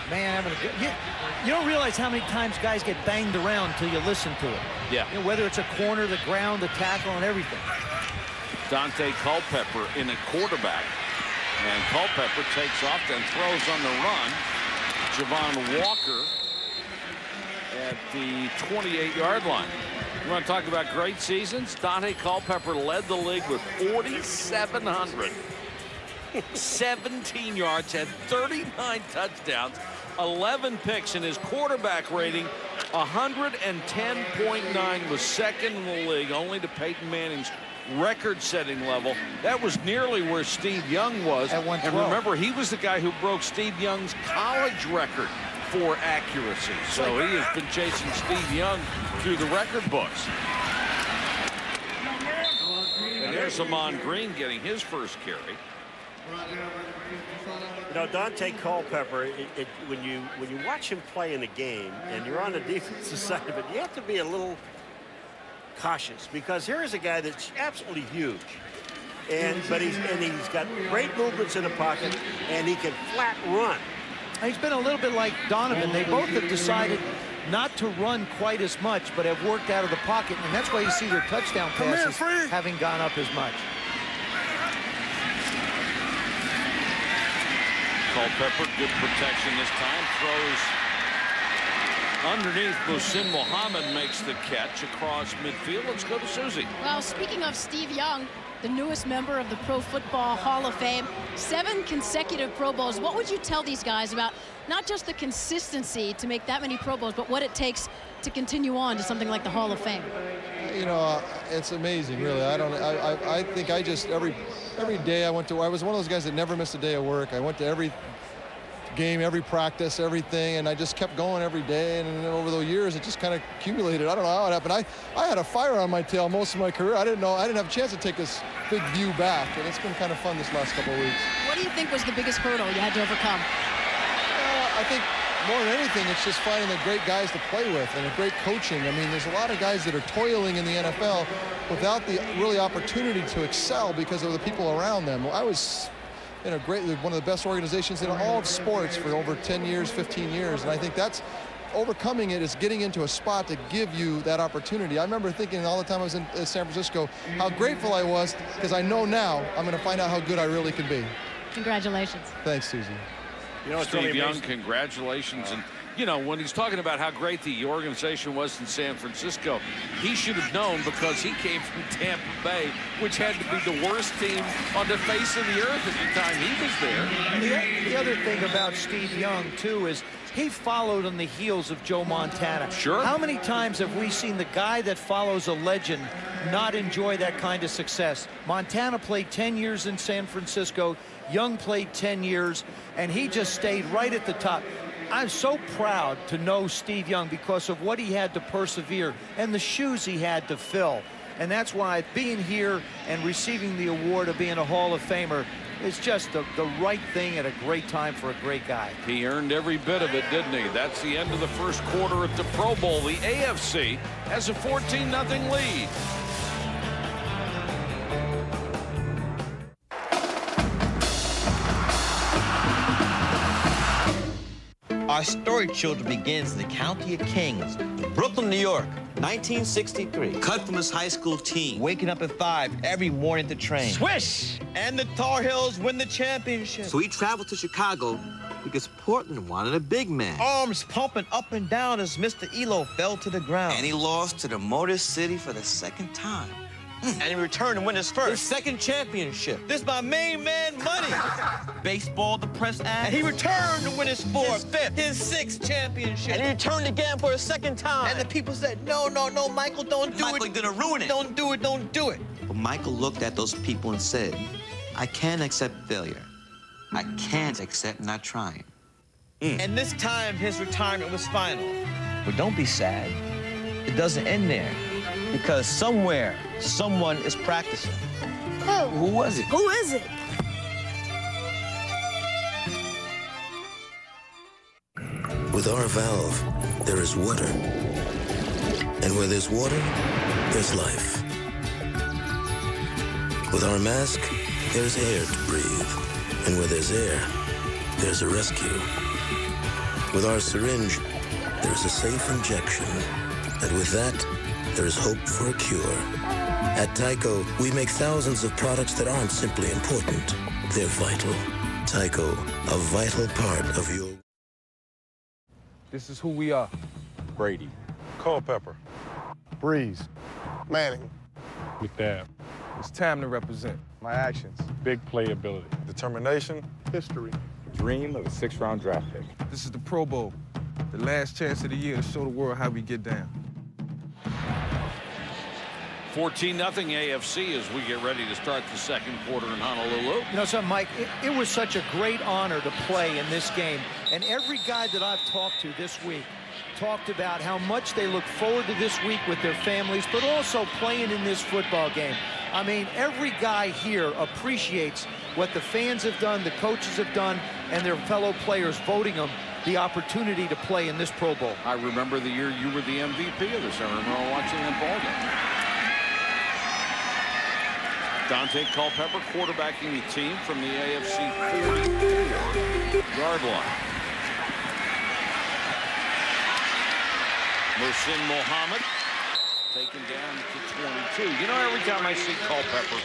Man, you don't realize how many times guys get banged around until you listen to it. Yeah. You know, whether it's a corner, the ground, the tackle, and everything. Dante Culpepper in at quarterback. And Culpepper takes off, then throws on the run. Javon Walker at the 28-yard line. You want to talk about great seasons? Dante Culpepper led the league with 4,700. 17 yards, had 39 touchdowns, 11 picks, and his quarterback rating 110.9 was second in the league, only to Peyton Manning's record-setting level. That was nearly where Steve Young was. At 112. And remember, he was the guy who broke Steve Young's college record for accuracy. So he has been chasing Steve Young through the record books. And there's Amon Green getting his first carry. You know, Dante Culpepper, when you watch him play in a game and you're on the defensive side of it, you have to be a little cautious, because here is a guy that's absolutely huge, but he's got great movements in the pocket, and he can flat run. He's been a little bit like Donovan. They both have decided not to run quite as much, but have worked out of the pocket, and that's why you see their touchdown passes having gone up as much. Culpepper, good protection this time, throws underneath. Muhsin Muhammad makes the catch across midfield. Let's go to Susie. Well, speaking of Steve Young, the newest member of the Pro Football Hall of Fame, 7 consecutive Pro Bowls. What would you tell these guys about not just the consistency to make that many Pro Bowls, but what it takes to continue on to something like the Hall of Fame? You know, it's amazing, really. I think I just every day I was one of those guys that never missed a day of work. I went to every game, every practice, everything, and I just kept going every day, and then over the years it just kind of accumulated. I don't know how it happened. I had a fire on my tail most of my career. I didn't have a chance to take this big view back, and it's been kind of fun this last couple of weeks. What do you think was the biggest hurdle you had to overcome? I think more than anything, it's just finding the great guys to play with and a great coaching. I mean, there's a lot of guys that are toiling in the NFL without the really opportunity to excel because of the people around them. I was in one of the best organizations in all of sports for over 10 years, 15 years, and I think that's overcoming it is getting into a spot to give you that opportunity. I remember thinking all the time I was in San Francisco how grateful I was, because I know now I'm going to find out how good I really can be. Congratulations. Thanks, Susie. You know, Steve Young, congratulations. And, you know, when he's talking about how great the organization was in San Francisco, he should have known because he came from Tampa Bay, which had to be the worst team on the face of the earth at the time he was there. The other thing about Steve Young, too, is he followed on the heels of Joe Montana. Sure. How many times have we seen the guy that follows a legend not enjoy that kind of success? Montana played 10 years in San Francisco. Young played 10 years, and he just stayed right at the top. I'm so proud to know Steve Young because of what he had to persevere and the shoes he had to fill. And that's why being here and receiving the award of being a Hall of Famer is just the right thing at a great time for a great guy. He earned every bit of it, didn't he? That's the end of the first quarter at the Pro Bowl. The AFC has a 14-0 lead. Our story, children, begins in the County of Kings, Brooklyn, New York, 1963. Cut from his high school team, waking up at 5 every morning to train. Swish! And the Tar Heels win the championship. So he traveled to Chicago because Portland wanted a big man. Arms pumping up and down as Mr. Elo fell to the ground. And he lost to the Motor City for the second time. And he returned to win his second championship. This is my main man, Money. Baseball, the press asked. And he returned to win his fifth, his sixth championship. And he returned again for a second time. And the people said, no, Michael, don't do it. Michael, you're gonna ruin it. Don't do it. But Michael looked at those people and said, I can't accept failure. I can't accept not trying. And this time, his retirement was final. But don't be sad. It doesn't end there. Because somewhere, someone is practicing. Who was it? Who is it? With our valve, there is water. And where there's water, there's life. With our mask, there's air to breathe. And where there's air, there's a rescue. With our syringe, there's a safe injection. And with that, there is hope for a cure. At Tyco, we make thousands of products that aren't simply important. They're vital. Tyco, a vital part of your... This is who we are. Brady. Culpepper. Breeze. Manning. McNabb. It's time to represent. My actions. Big playability. Determination. History. Dream of a 6th-round draft pick. This is the Pro Bowl. The last chance of the year to show the world how we get down. 14-0 AFC as we get ready to start the second quarter in Honolulu. You know something, Mike? It was such a great honor to play in this game. And every guy that I've talked to this week talked about how much they look forward to this week with their families, but also playing in this football game. I mean, every guy here appreciates what the fans have done, the coaches have done, and their fellow players voting them the opportunity to play in this Pro Bowl. I remember the year you were the MVP of this. I remember watching that ball game. Dante Culpepper quarterbacking the team from the AFC 44-yard line. Mohsin Mohammed taken down to 22. You know, every time I see Culpepper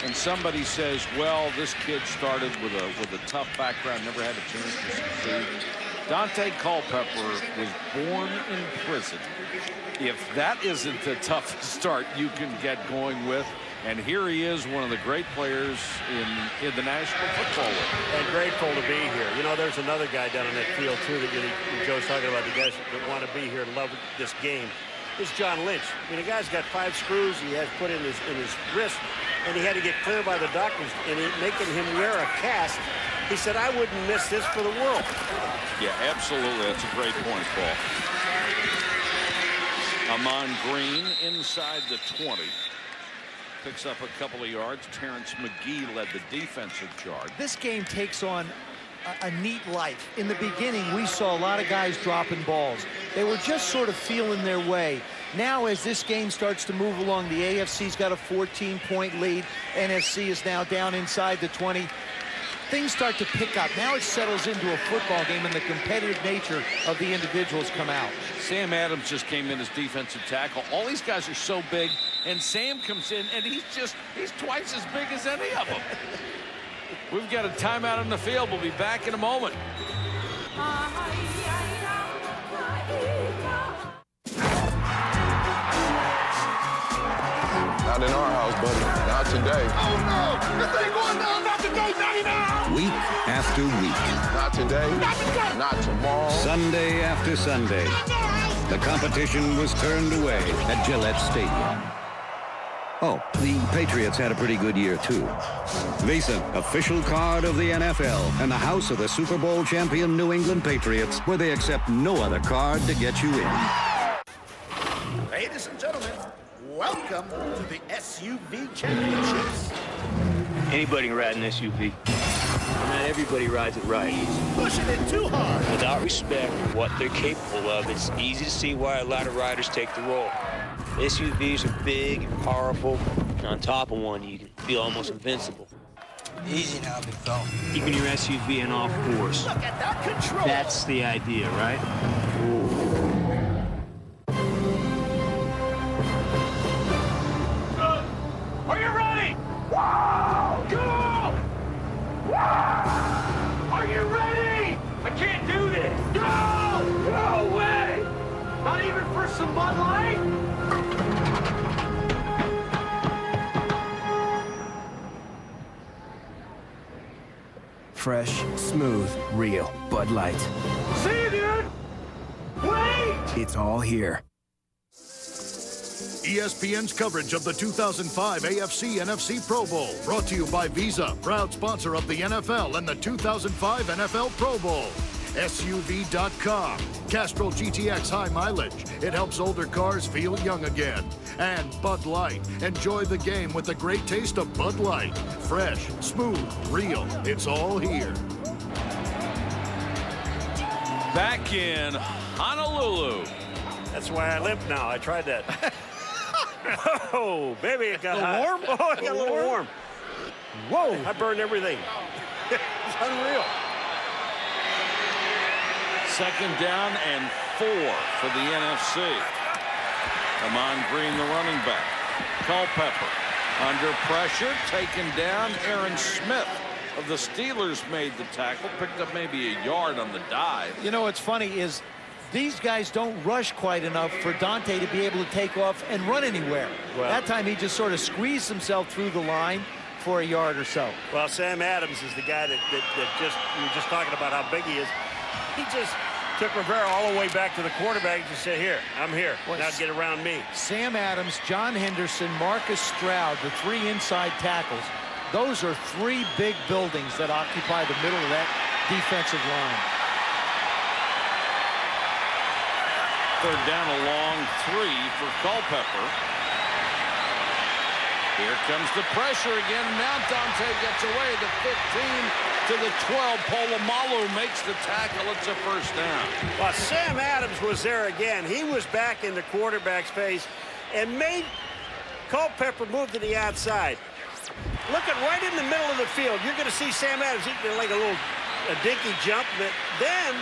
and somebody says, well, this kid started with a tough background, never had a chance to succeed. Dante Culpepper was born in prison. If that isn't the toughest start you can get going with, and here he is, one of the great players in the National Football League. And grateful to be here. You know, there's another guy down on that field, too, that Joe's talking about, the guys that want to be here and love this game. It's John Lynch. I mean, the guy's got 5 screws he has put in his wrist, and he had to get clear by the doctors, and making him wear a cast. He said, I wouldn't miss this for the world. Yeah, absolutely. That's a great point, Paul. Amon Green inside the 20. Picks up a couple of yards. Terrence McGee led the defensive charge. This game takes on a neat life. In the beginning, we saw a lot of guys dropping balls. They were just sort of feeling their way. Now, as this game starts to move along, the AFC's got a 14-point lead. NFC is now down inside the 20. Things start to pick up. Now it settles into a football game, and the competitive nature of the individuals come out. Sam Adams just came in as defensive tackle. All these guys are so big, and Sam comes in, and he's twice as big as any of them. We've got a timeout on the field. We'll be back in a moment. Not in our house, buddy. Not today. Oh, no! This ain't going down! Not today, not now! Week after week. Not today. Not today! Not tomorrow. Sunday after Sunday. The competition was turned away at Gillette Stadium. Oh, the Patriots had a pretty good year, too. Visa, official card of the NFL, and the house of the Super Bowl champion New England Patriots, where they accept no other card to get you in. Ladies and gentlemen, welcome to the SUV Championships. Anybody can ride an SUV. Not everybody rides it right. Pushing it too hard. Without respect for what they're capable of, it's easy to see why a lot of riders take the role. SUVs are big and powerful, and on top of one, you can feel almost invincible. Easy now, big fella. Keeping your SUV in off course. Look at that control. That's the idea, right? Are you ready? Wow! Go! Wow! Are you ready? I can't do this. Go! No way! Not even for some Bud Light? Fresh, smooth, real Bud Light. See you, dude! Wait! It's all here. ESPN's coverage of the 2005 AFC NFC Pro Bowl, brought to you by Visa, proud sponsor of the NFL and the 2005 NFL Pro Bowl. SUV.com, Castrol GTX high mileage. It helps older cars feel young again. And Bud Light. Enjoy the game with the great taste of Bud Light. Fresh, smooth, real. It's all here. Back in Honolulu. That's why I limp now. I tried that. Oh, baby, it got hot. Warm? Oh, it got a little warm. Whoa, I burned everything. It's unreal. Second down and 4 for the NFC. Amon Green, the running back. Culpepper under pressure, taken down. Aaron Smith of the Steelers made the tackle, picked up maybe a yard on the dive. You know what's funny is these guys don't rush quite enough for Dante to be able to take off and run anywhere. Well, that time he just sort of squeezed himself through the line for a yard or so. Well, Sam Adams is the guy that just, you were just talking about how big he is. He just took Rivera all the way back to the quarterback and just said, here, I'm here. Now get around me. Sam Adams, John Henderson, Marcus Stroud, the 3 inside tackles. Those are 3 big buildings that occupy the middle of that defensive line. Third down, a long 3 for Culpepper. Here comes the pressure again. Now Dante gets away. The 15 to the 12. Polamalu makes the tackle. It's a first down. Well, Sam Adams was there again. He was back in the quarterback's face and made Culpepper move to the outside. Looking right in the middle of the field, you're going to see Sam Adams eating like a dinky jump. But then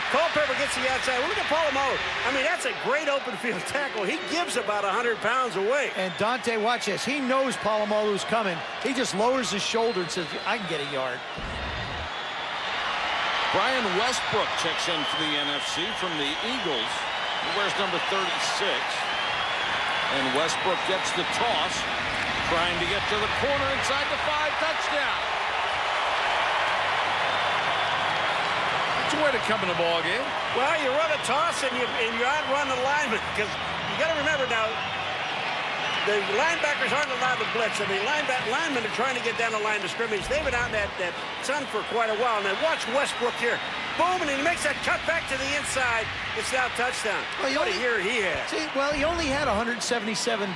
Culpepper gets the outside. Look at Polamalu. I mean, that's a great open field tackle. He gives about 100 pounds away. And Dante, watch this. He knows Polamalu's coming. He just lowers his shoulder and says, I can get a yard. Brian Westbrook checks in for the NFC from the Eagles. He wears number 36. And Westbrook gets the toss, trying to get to the corner inside the 5. Touchdown. It's a way to come in a ball game. Well, you run a toss and you outrun the lineman, because you got to remember now, the linebackers aren't allowed to blitz. I mean, linemen are trying to get down the line of scrimmage. They've been out in that sun for quite a while. Now watch Westbrook here. Boom, and he makes that cut back to the inside. It's now touchdown. Well, what a year he has. See, well, he only had 177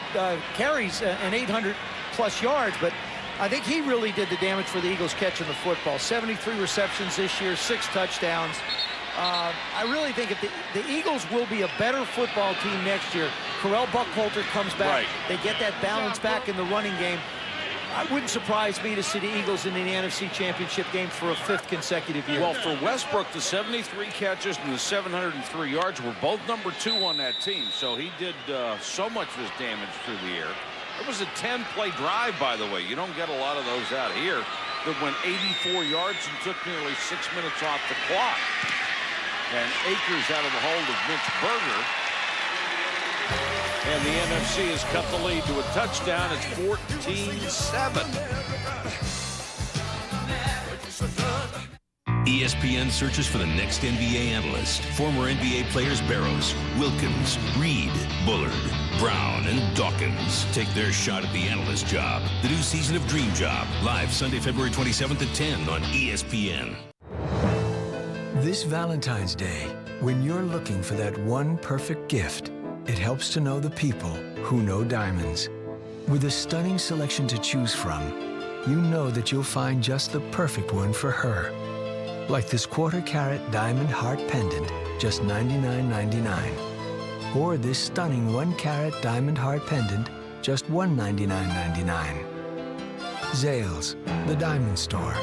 carries and 800-plus yards, but I think he really did the damage for the Eagles catching the football. 73 receptions this year, 6 touchdowns. I really think if the Eagles will be a better football team next year. Correll Buckhalter comes back. Right. They get that balance back in the running game. It wouldn't surprise me to see the Eagles in the NFC Championship game for a 5th consecutive year. Well, for Westbrook, the 73 catches and the 703 yards were both number 2 on that team. So he did so much of his damage through the air. It was a 10-play drive, by the way. You don't get a lot of those out here. That went 84 yards and took nearly 6 minutes off the clock. And Akers out of the hold of Mitch Berger. And the NFC has cut the lead to a touchdown. It's 14-7. ESPN searches for the next NBA analyst. Former NBA players Barrows, Wilkins, Reed, Bullard, Brown, and Dawkins take their shot at the analyst job. The new season of Dream Job, live Sunday, February 27th at 10 on ESPN. This Valentine's Day, when you're looking for that one perfect gift, it helps to know the people who know diamonds. With a stunning selection to choose from, you know that you'll find just the perfect one for her. Like this 1/4-carat diamond heart pendant, just $99.99. Or this stunning 1-carat diamond heart pendant, just $199.99. Zales, the diamond store.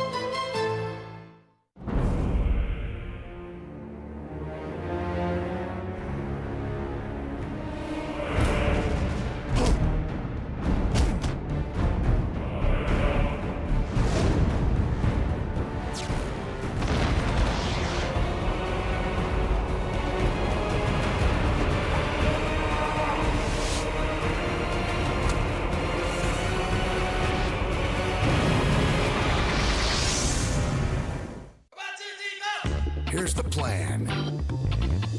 Here's the plan.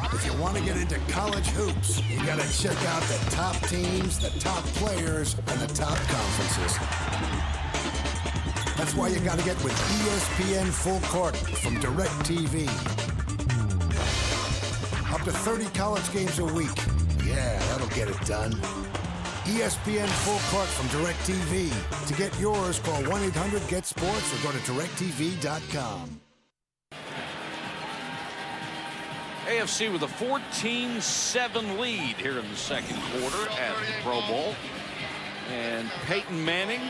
If you want to get into college hoops, you got to check out the top teams, the top players, and the top conferences. That's why you got to get with ESPN Full Court from DirecTV. Up to 30 college games a week. Yeah, that'll get it done. ESPN Full Court from DirecTV. To get yours, call 1-800-GET-SPORTS or go to directv.com. AFC with a 14-7 lead here in the second quarter at the Pro Bowl. And Peyton Manning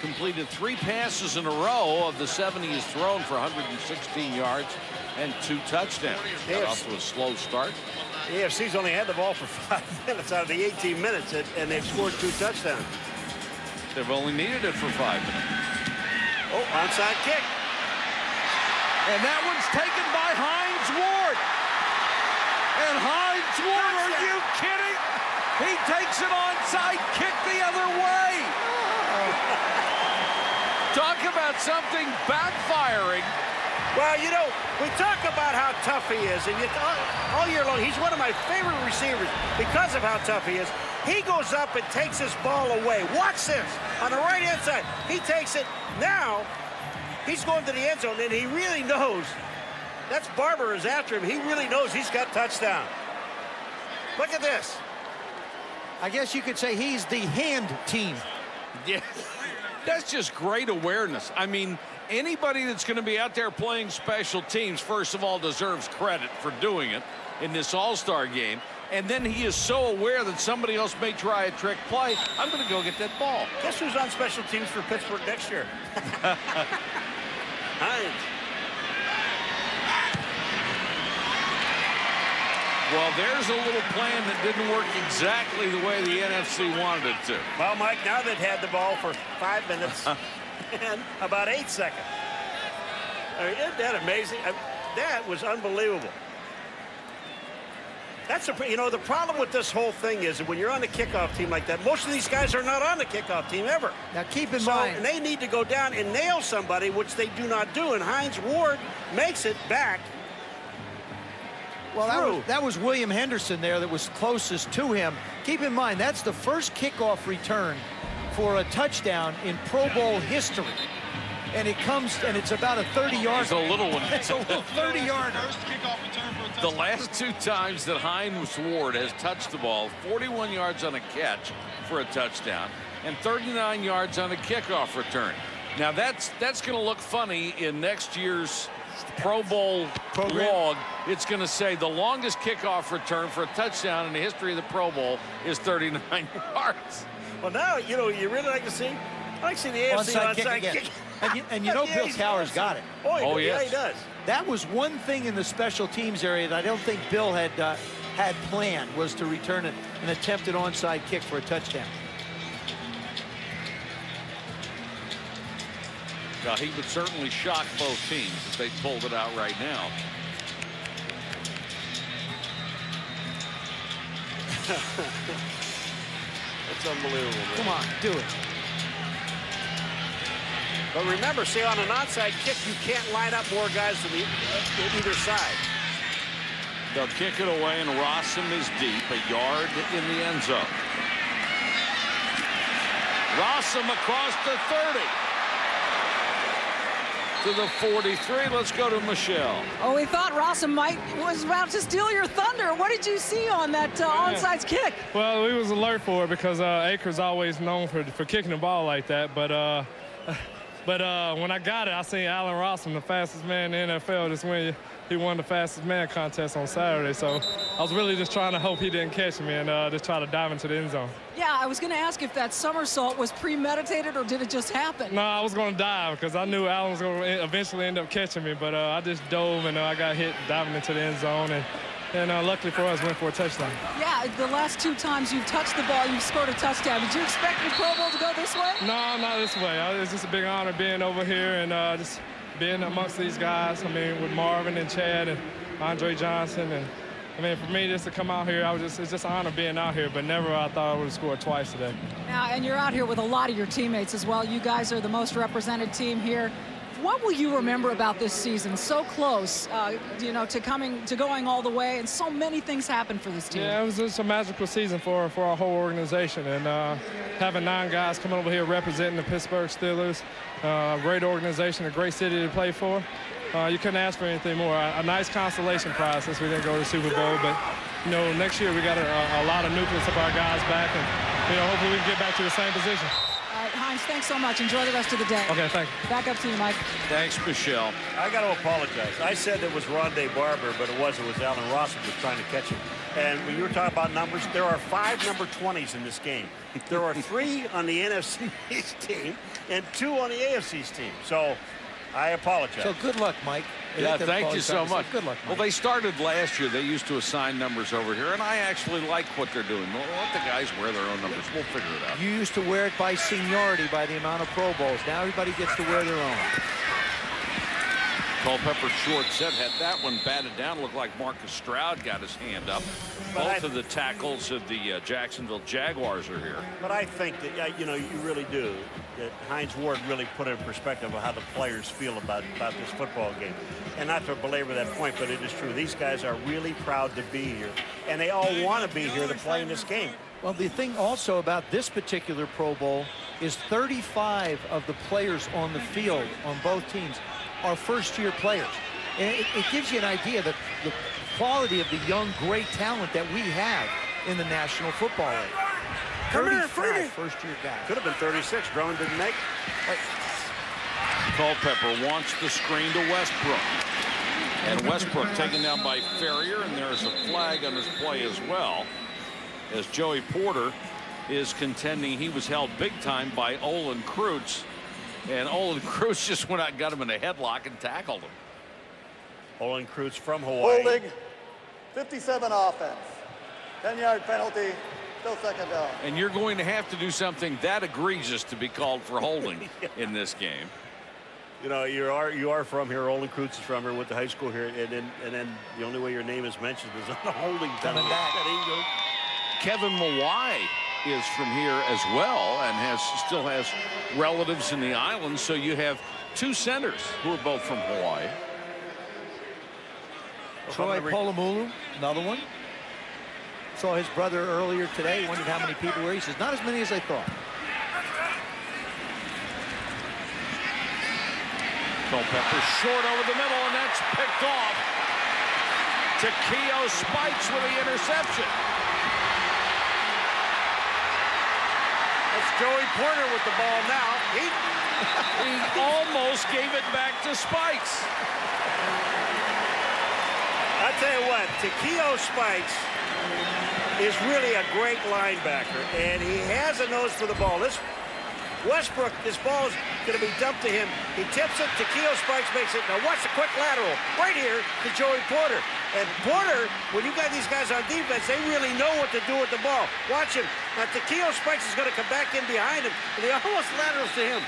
completed 3 passes in a row of the 7 he has thrown for 116 yards and 2 touchdowns. Got off to a slow start. The AFC's only had the ball for 5 minutes out of the 18 minutes, and they've scored 2 touchdowns. They've only needed it for 5 minutes. Oh, onside kick. And that one's taken by Hines Ward. And Hines Ward, are you kidding? He takes an onside kick the other way. Talk about something backfiring. Well, you know, we talk about how tough he is, and all year long, he's one of my favorite receivers because of how tough he is. He goes up and takes this ball away. Watch this. On the right-hand side, he takes it. Now, he's going to the end zone, and he really knows. That's Barber is after him. He really knows he's got touchdown. Look at this. I guess you could say he's the hand team. Yeah, that's just great awareness. I mean, anybody that's going to be out there playing special teams, first of all, deserves credit for doing it in this all-star game. And then he is so aware that somebody else may try a trick play. I'm going to go get that ball. Guess who's on special teams for Pittsburgh next year? Hines. Well, there's a little plan that didn't work exactly the way the NFC wanted it to. Well, Mike, now they've had the ball for 5 minutes and about 8 seconds. I mean, isn't that amazing? That was unbelievable. That's you know, the problem with this whole thing is that when you're on the kickoff team like that, most of these guys are not on the kickoff team ever. Now keep in mind, and they need to go down and nail somebody, which they do not do. And Hines Ward makes it back. Well, that was William Henderson there that was closest to him. Keep in mind, that's the first kickoff return for a touchdown in Pro Bowl history. And it comes, and it's about a 30-yarder. It's a little one. It's a little 30-yarder. The last 2 times that Hines Ward has touched the ball, 41 yards on a catch for a touchdown, and 39 yards on the kickoff return. Now that's going to look funny in next year's Pro Bowl log. It's going to say the longest kickoff return for a touchdown in the history of the Pro Bowl is 39 yards. Well, now, you know, you really like to see? I like to see the AFC onside kick. And you know Bill Cowher's got it. Oh, yes. Yeah, he does. That was one thing in the special teams area that I don't think Bill had planned, was to return an attempted onside kick for a touchdown. Now, he would certainly shock both teams if they pulled it out right now. It's unbelievable, man. Come on, do it. But remember, see, on an onside kick, you can't line up more guys to either side. They'll kick it away, and Rossum is deep, a yard in the end zone. Rossum across the 30. To the 43. Let's go to Michelle. Oh, we thought Rossum was about to steal your thunder. What did you see on that onside kick? Well, we was alert for it because Akers always known for kicking the ball like that. But when I got it, I seen Allen Rossum, the fastest man in the NFL, just win. He won the fastest man contest on Saturday. So I was really just trying to hope he didn't catch me and just try to dive into the end zone. Yeah, I was going to ask if that somersault was premeditated or did it just happen? No, I was going to dive because I knew Allen was going to eventually end up catching me. But I just dove and I got hit diving into the end zone. And luckily for us, went for a touchdown. Yeah, the last 2 times you've touched the ball, you've scored a touchdown. Did you expect the Pro Bowl to go this way? No, not this way. It's just a big honor being over here and just being amongst these guys. I mean, with Marvin and Chad and Andre Johnson. And I mean, for me, just to come out here, it's just an honor being out here, but never I thought I would have scored twice today. Now, and you're out here with a lot of your teammates as well. You guys are the most represented team here. What will you remember about this season? So close, you know, to going all the way, and so many things happened for this team. Yeah, it was just a magical season for our whole organization, and having 9 guys coming over here representing the Pittsburgh Steelers, a great organization, a great city to play for. You couldn't ask for anything more. A nice consolation prize since we didn't go to the Super Bowl, but you know, next year we got a lot of nucleus of our guys back, and you know, hopefully we can get back to the same position. Heinz, thanks so much. Enjoy the rest of the day. Okay, thank you. Back up to you, Mike. Thanks, Michelle. I got to apologize. I said it was Rondé Barber, but it was Allen Rossum was trying to catch him. And when you were talking about numbers, there are 5 number 20s in this game. There are 3 on the NFC's team and 2 on the AFC's team. So I apologize. So good luck, Mike. Yeah, thank you so much. Good luck, Mike. Well, they started last year. They used to assign numbers over here, and I actually like what they're doing. We'll let the guys wear their own numbers. We'll figure it out. You used to wear it by seniority, by the amount of Pro Bowls. Now everybody gets to wear their own. Culpepper short set had that one batted down. Looked like Marcus Stroud got his hand up. Both of the tackles of the Jacksonville Jaguars are here. But I think that, you know, you really do. That Hines Ward really put in perspective of how the players feel about this football game. And not to belabor that point, but it is true. These guys are really proud to be here. And they all want to be here to play in this game. Well, the thing also about this particular Pro Bowl is 35 of the players on the field on both teams are first-year players. And it gives you an idea that the quality of the young, great talent that we have in the National Football League. 35 first-year guys. Could have been 36. Drummond didn't make it. Culpepper wants the screen to Westbrook. And Westbrook taken down by Ferrier, and there's a flag on his play as well, as Joey Porter is contending he was held big time by Olin Kreutz. And Olin Kreutz just went out and got him in a headlock and tackled him. Olin Kreutz from Hawaii. Holding, 57 offense. 10-yard penalty, still second down. And you're going to have to do something that egregious to be called for holding in this game. You know, you are from here. Olin Kreutz is from here, went to high school here, and then the only way your name is mentioned is on the holding penalty. Kevin Mawai is from here as well and still has relatives in the islands. So you have 2 centers who are both from Hawaii. Troy Polamalu, another one. Saw his brother earlier today. Wondered how many people were. He says, not as many as I thought. Culpepper short over the middle, and that's picked off. Takeo Spikes with the interception. That's Joey Porter with the ball now. He almost gave it back to Spikes. I tell you what, Takeo Spikes is really a great linebacker, and he has a nose for the ball. This Westbrook, this ball is going to be dumped to him. He tips it. Takeo Spikes makes it. Now watch the quick lateral right here to Joey Porter. And Porter, when you got these guys on defense, they really know what to do with the ball. Watch him. Now Takeo Spikes is going to come back in behind him, and he almost laterals to him.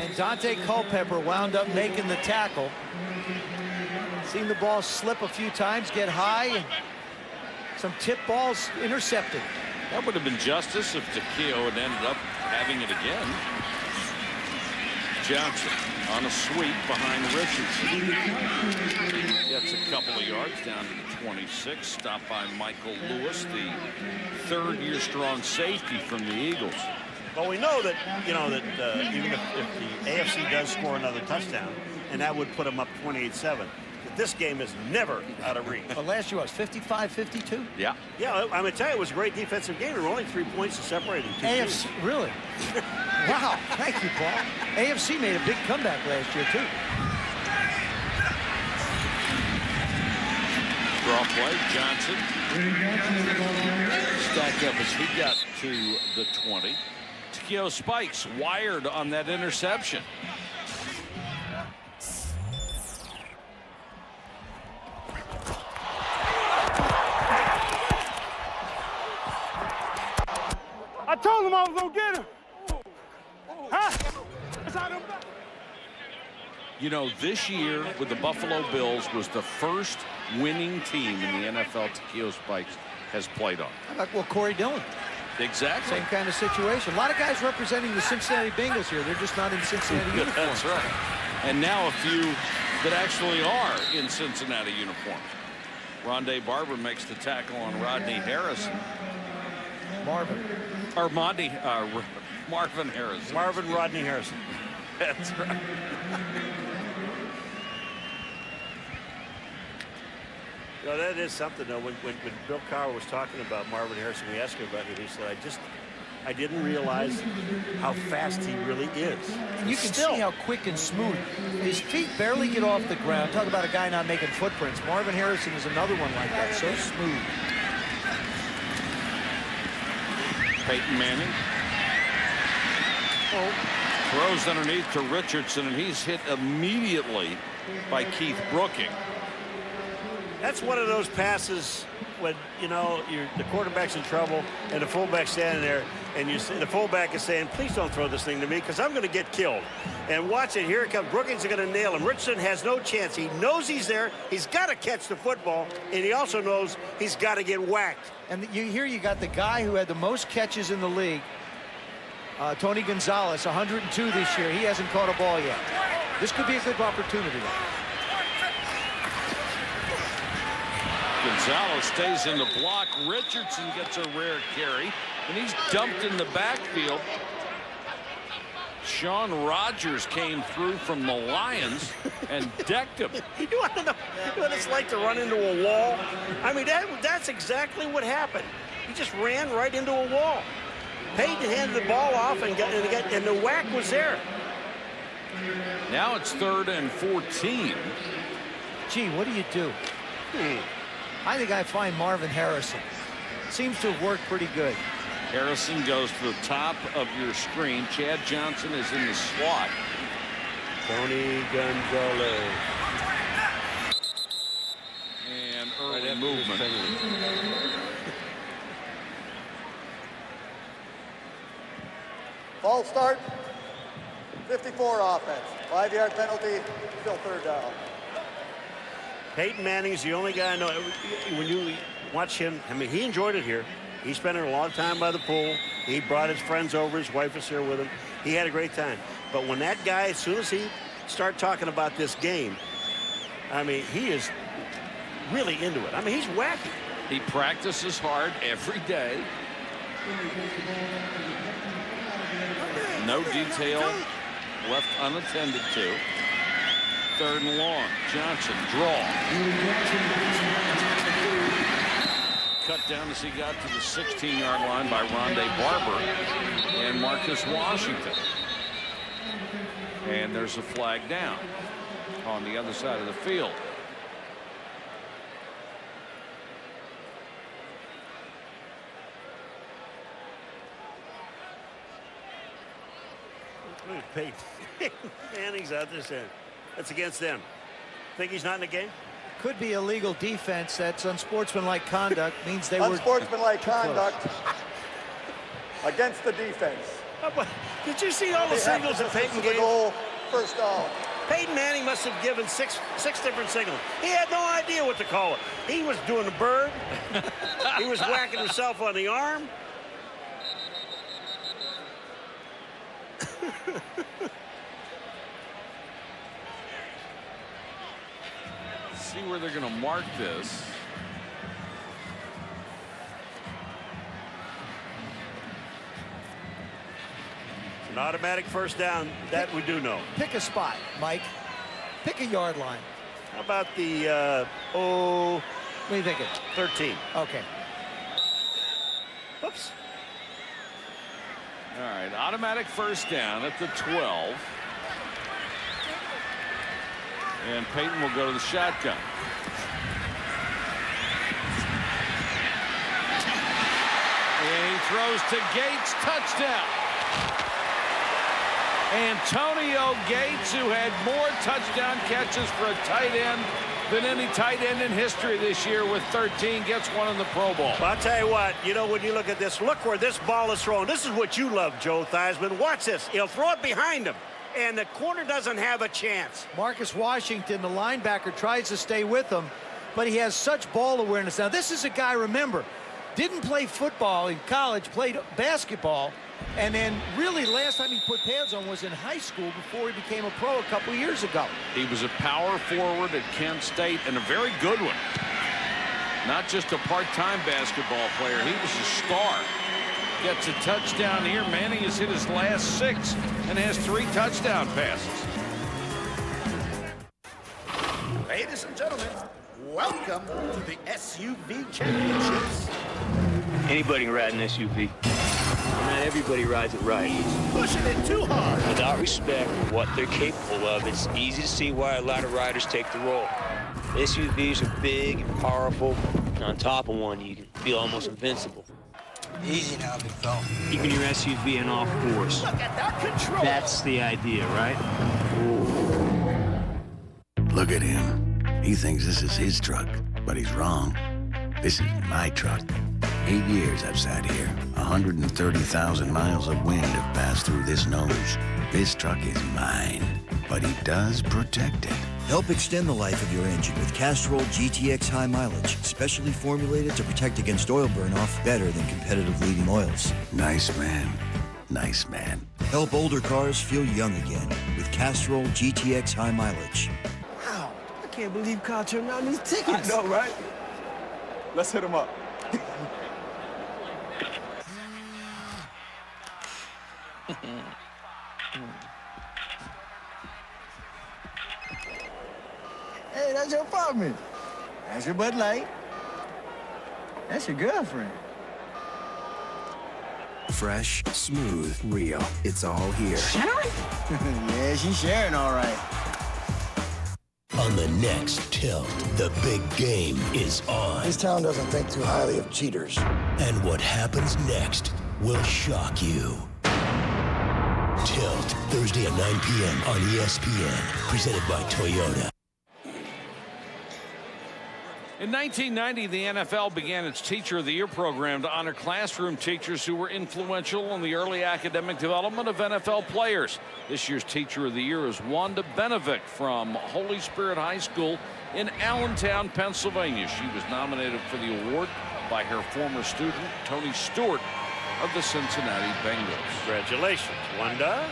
And Dante Culpepper wound up making the tackle. Seen the ball slip a few times, get high. Some tip balls intercepted. That would have been justice if Takeo had ended up having it again. Johnson on a sweep behind Richardson. Gets a couple of yards down to the 26. Stopped by Michael Lewis, the third-year strong safety from the Eagles. Well, we know that, you know, that even if the AFC does score another touchdown, and that would put them up 28-7. This game is never out of reach. Well, last year was 55-52. Yeah. Yeah, I'm going to tell you, it was a great defensive game. There were only 3 points to separate them. AFC, really? Wow, thank you, Paul. AFC made a big comeback last year, too. Draw play, Johnson. Stacked up as he got to the 20. Takeo Spikes wired on that interception. I told him I was gonna get him. Huh? You know, this year with the Buffalo Bills was the first winning team in the NFL Takeo Spikes has played on. How about, well, Corey Dillon? Exactly. Same kind of situation. A lot of guys representing the Cincinnati Bengals here. They're just not in Cincinnati uniforms. That's right. And now a few that actually are in Cincinnati uniforms. Rondé Barber makes the tackle on Rodney Harrison. Marvin Harrison. Marvin Rodney Harrison. That's right. You know, that is something, though. When Bill Cowher was talking about Marvin Harrison, we asked him about it. He said, I didn't realize how fast he really is. And you can see how quick and smooth. His feet barely get off the ground. Talk about a guy not making footprints. Marvin Harrison is another one like that. So smooth. Peyton Manning. Throws underneath to Richardson, and he's hit immediately by Keith Brooking. That's one of those passes when, you know, the quarterback's in trouble and the fullback's standing there, and the fullback is saying, please don't throw this thing to me because I'm going to get killed. And watch it. Here it comes. Brookings is going to nail him. Richardson has no chance. He knows he's there. He's got to catch the football, and he also knows he's got to get whacked. And you got the guy who had the most catches in the league, Tony Gonzalez, 102 this year. He hasn't caught a ball yet. This could be a good opportunity. Gonzalez stays in the block. Richardson gets a rare carry, and he's dumped in the backfield. Sean Rogers came through from the Lions and decked him. You want to know what it's like to run into a wall? I mean, that's exactly what happened. He just ran right into a wall. Peyton handed the ball off, and the whack was there. Now it's 3rd and 14. Gee, what do you do? I think I find Marvin Harrison. Seems to have worked pretty good. Harrison goes to the top of your screen. Chad Johnson is in the slot. Tony Gonzalez. And early movement. False start. 54 offense. 5-yard penalty. Still 3rd down. Peyton Manning's the only guy I know. When you watch him, I mean, he enjoyed it here. He spent a long time by the pool. He brought his friends over. His wife was here with him. He had a great time. But when that guy, as soon as he started talking about this game, I mean, he is really into it. I mean, he's wacky. He practices hard every day. No detail left unattended to. 3rd and long. Johnson draw. cut down as he got to the 16-yard line by Rondé Barber and Marcus Washington. And there's a flag down on the other side of the field. Peyton Manning's out there saying that's against them. Think he's not in the game? Could be illegal defense. That's unsportsmanlike conduct. Means they were unsportsmanlike conduct against the defense. Did you see all the signals that Peyton gave? Goal, first down. Peyton Manning must have given six different signals. He had no idea what to call it. He was doing a bird. He was whacking himself on the arm. See where they're going to mark this. It's an automatic first down. That we do know. Pick a spot, Mike. Pick a yard line. How about the, what are you thinking? 13. Okay. Whoops. All right, automatic first down at the 12. And Peyton will go to the shotgun. And he throws to Gates, touchdown. Antonio Gates, who had more touchdown catches for a tight end than any tight end in history this year with 13, gets one in the Pro Bowl. Well, I'll tell you what, you know, when you look at this, look where this ball is thrown. This is what you love, Joe Theismann. Watch this. He'll throw it behind him, and the corner doesn't have a chance. Marcus Washington, the linebacker, tries to stay with him, but he has such ball awareness. Now, this is a guy, remember, didn't play football in college, played basketball, and then really last time he put pads on was in high school before he became a pro a couple years ago. He was a power forward at Kent State and a very good one. Not just a part-time basketball player. He was a star. Gets a touchdown here. Manning has hit his last 6 and has 3 touchdown passes. Ladies and gentlemen, welcome to the SUV Championships. Anybody can ride an SUV. Not everybody rides it right. Pushing it too hard. Without respect for what they're capable of, it's easy to see why a lot of riders take the role. SUVs are big and powerful, and on top of one, you can feel almost invincible. Easy now, big fella. Keeping your SUV in off course. Look at that control. That's the idea, right? Look at him. He thinks this is his truck, but he's wrong. This is my truck. 8 years I've sat here. 130,000 miles of wind have passed through this nose. This truck is mine, but he does protect it. Help extend the life of your engine with Castrol GTX High Mileage, specially formulated to protect against oil burn-off better than competitive leading oils. Nice man. Nice man. Help older cars feel young again with Castrol GTX High Mileage. Wow, I can't believe Kyle turned around these tickets. I know, right? Let's hit him up. Hey, that's your apartment. That's your Bud Light. That's your girlfriend. Fresh, smooth, real. It's all here. Sharon? Yeah, she's Sharon, all right. On the next Tilt, the big game is on. This town doesn't think too highly of cheaters. And what happens next will shock you. Tilt, Thursday at 9 p.m. on ESPN, presented by Toyota. In 1990, the NFL began its Teacher of the Year program to honor classroom teachers who were influential in the early academic development of NFL players. This year's Teacher of the Year is Wanda Benovic from Holy Spirit High School in Allentown, Pennsylvania. She was nominated for the award by her former student, Tony Stewart of the Cincinnati Bengals. Congratulations, Wanda.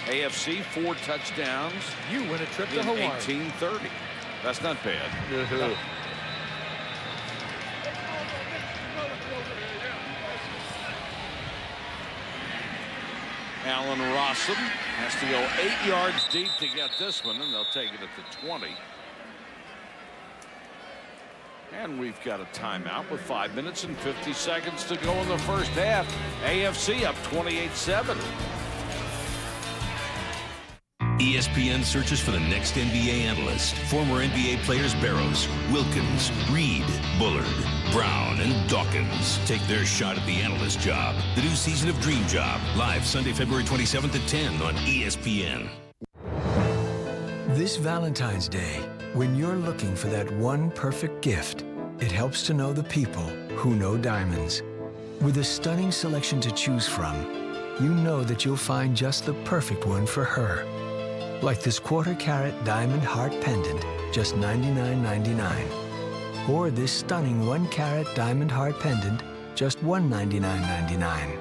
AFC, 4 touchdowns. You win a trip to in Hawaii. 1830. That's not bad. No. Allen Rossum has to go 8 yards deep to get this one, and they'll take it at the 20. And we've got a timeout with 5 minutes and 50 seconds to go in the first half. AFC up 28-7. ESPN searches for the next NBA analyst. Former NBA players Barrows, Wilkins, Reed, Bullard, Brown, and Dawkins take their shot at the analyst job. The new season of Dream Job, live Sunday, February 27th at 10 on ESPN. This Valentine's Day, when you're looking for that one perfect gift, it helps to know the people who know diamonds. With a stunning selection to choose from, you know that you'll find just the perfect one for her. Like this quarter-carat diamond heart pendant, just $99.99. Or this stunning 1-carat diamond heart pendant, just $199.99.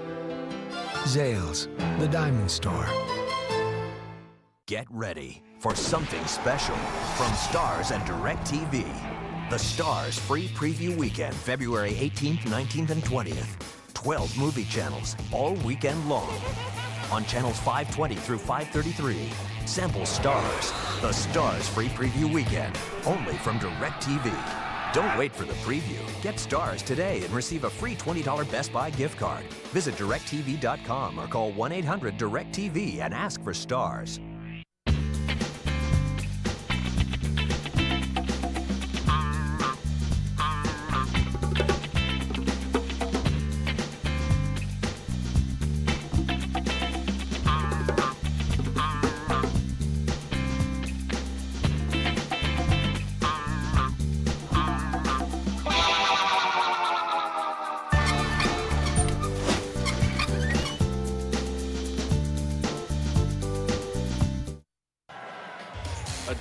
Zales, the diamond store. Get ready for something special from Stars and DirecTV. The Stars Free Preview Weekend, February 18th, 19th, and 20th. 12 movie channels all weekend long. On channels 520 through 533. Sample Stars. The Stars Free Preview Weekend. Only from DirecTV. Don't wait for the preview. Get Stars today and receive a free $20 Best Buy gift card. Visit DirecTV.com or call 1-800-DirecTV and ask for Stars.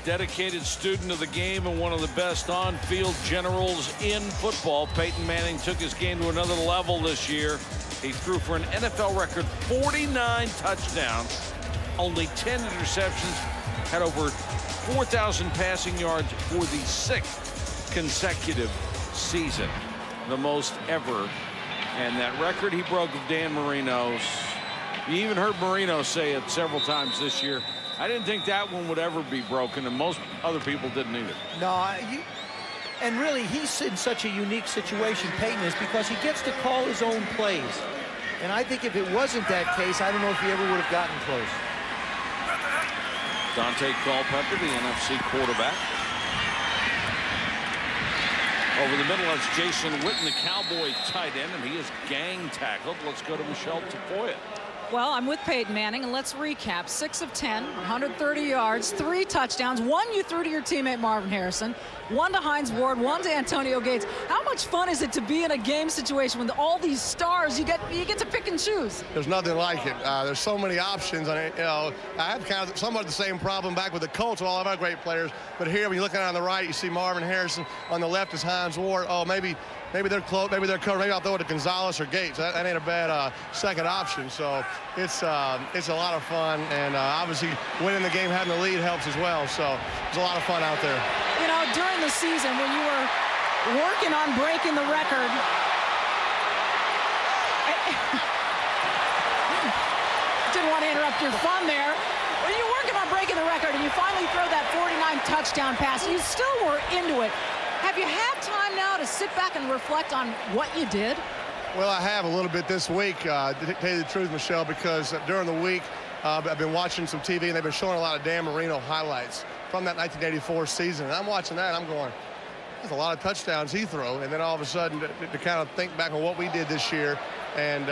Dedicated student of the game and one of the best on-field generals in football. Peyton Manning took his game to another level this year. He threw for an NFL record 49 touchdowns, only 10 interceptions, had over 4,000 passing yards for the 6th consecutive season, the most ever. And that record he broke of Dan Marino's, you even heard Marino say it several times this year. I didn't think that one would ever be broken, and most other people didn't either. No, and really, he's in such a unique situation, Peyton is, because he gets to call his own plays. And I think if it wasn't that case, I don't know if he ever would have gotten close. Dante Culpepper, the NFC quarterback. Over the middle, that's Jason Witten, the Cowboy tight end, and he is gang tackled. Let's go to Michelle Tafoya. Well, I'm with Peyton Manning, and let's recap. 6 of 10, 130 yards, 3 touchdowns. 1 you threw to your teammate Marvin Harrison, 1 to Hines Ward, 1 to Antonio Gates. How much fun is it to be in a game situation with all these stars? You get to pick and choose. There's nothing like it. There's so many options. I have kind of somewhat the same problem back with the Colts with all of our great players. But here, when you look on the right, you see Marvin Harrison. On the left is Hines Ward. Oh, maybe they're close. Maybe they're covered. Maybe I'll throw it to Gonzalez or Gates. That ain't a bad second option. So it's a lot of fun, and obviously winning the game, having the lead helps as well. So it's a lot of fun out there. You know, during the season when you were working on breaking the record, didn't want to interrupt your fun there. When you're working on breaking the record and you finally throw that 49 touchdown pass, you still were into it. Have you had time now to sit back and reflect on what you did? Well, I have a little bit this week, to tell you the truth, Michelle, because during the week, I've been watching some TV, and they've been showing a lot of Dan Marino highlights from that 1984 season. And I'm watching that, and I'm going, there's a lot of touchdowns he threw. And then all of a sudden, to kind of think back on what we did this year, and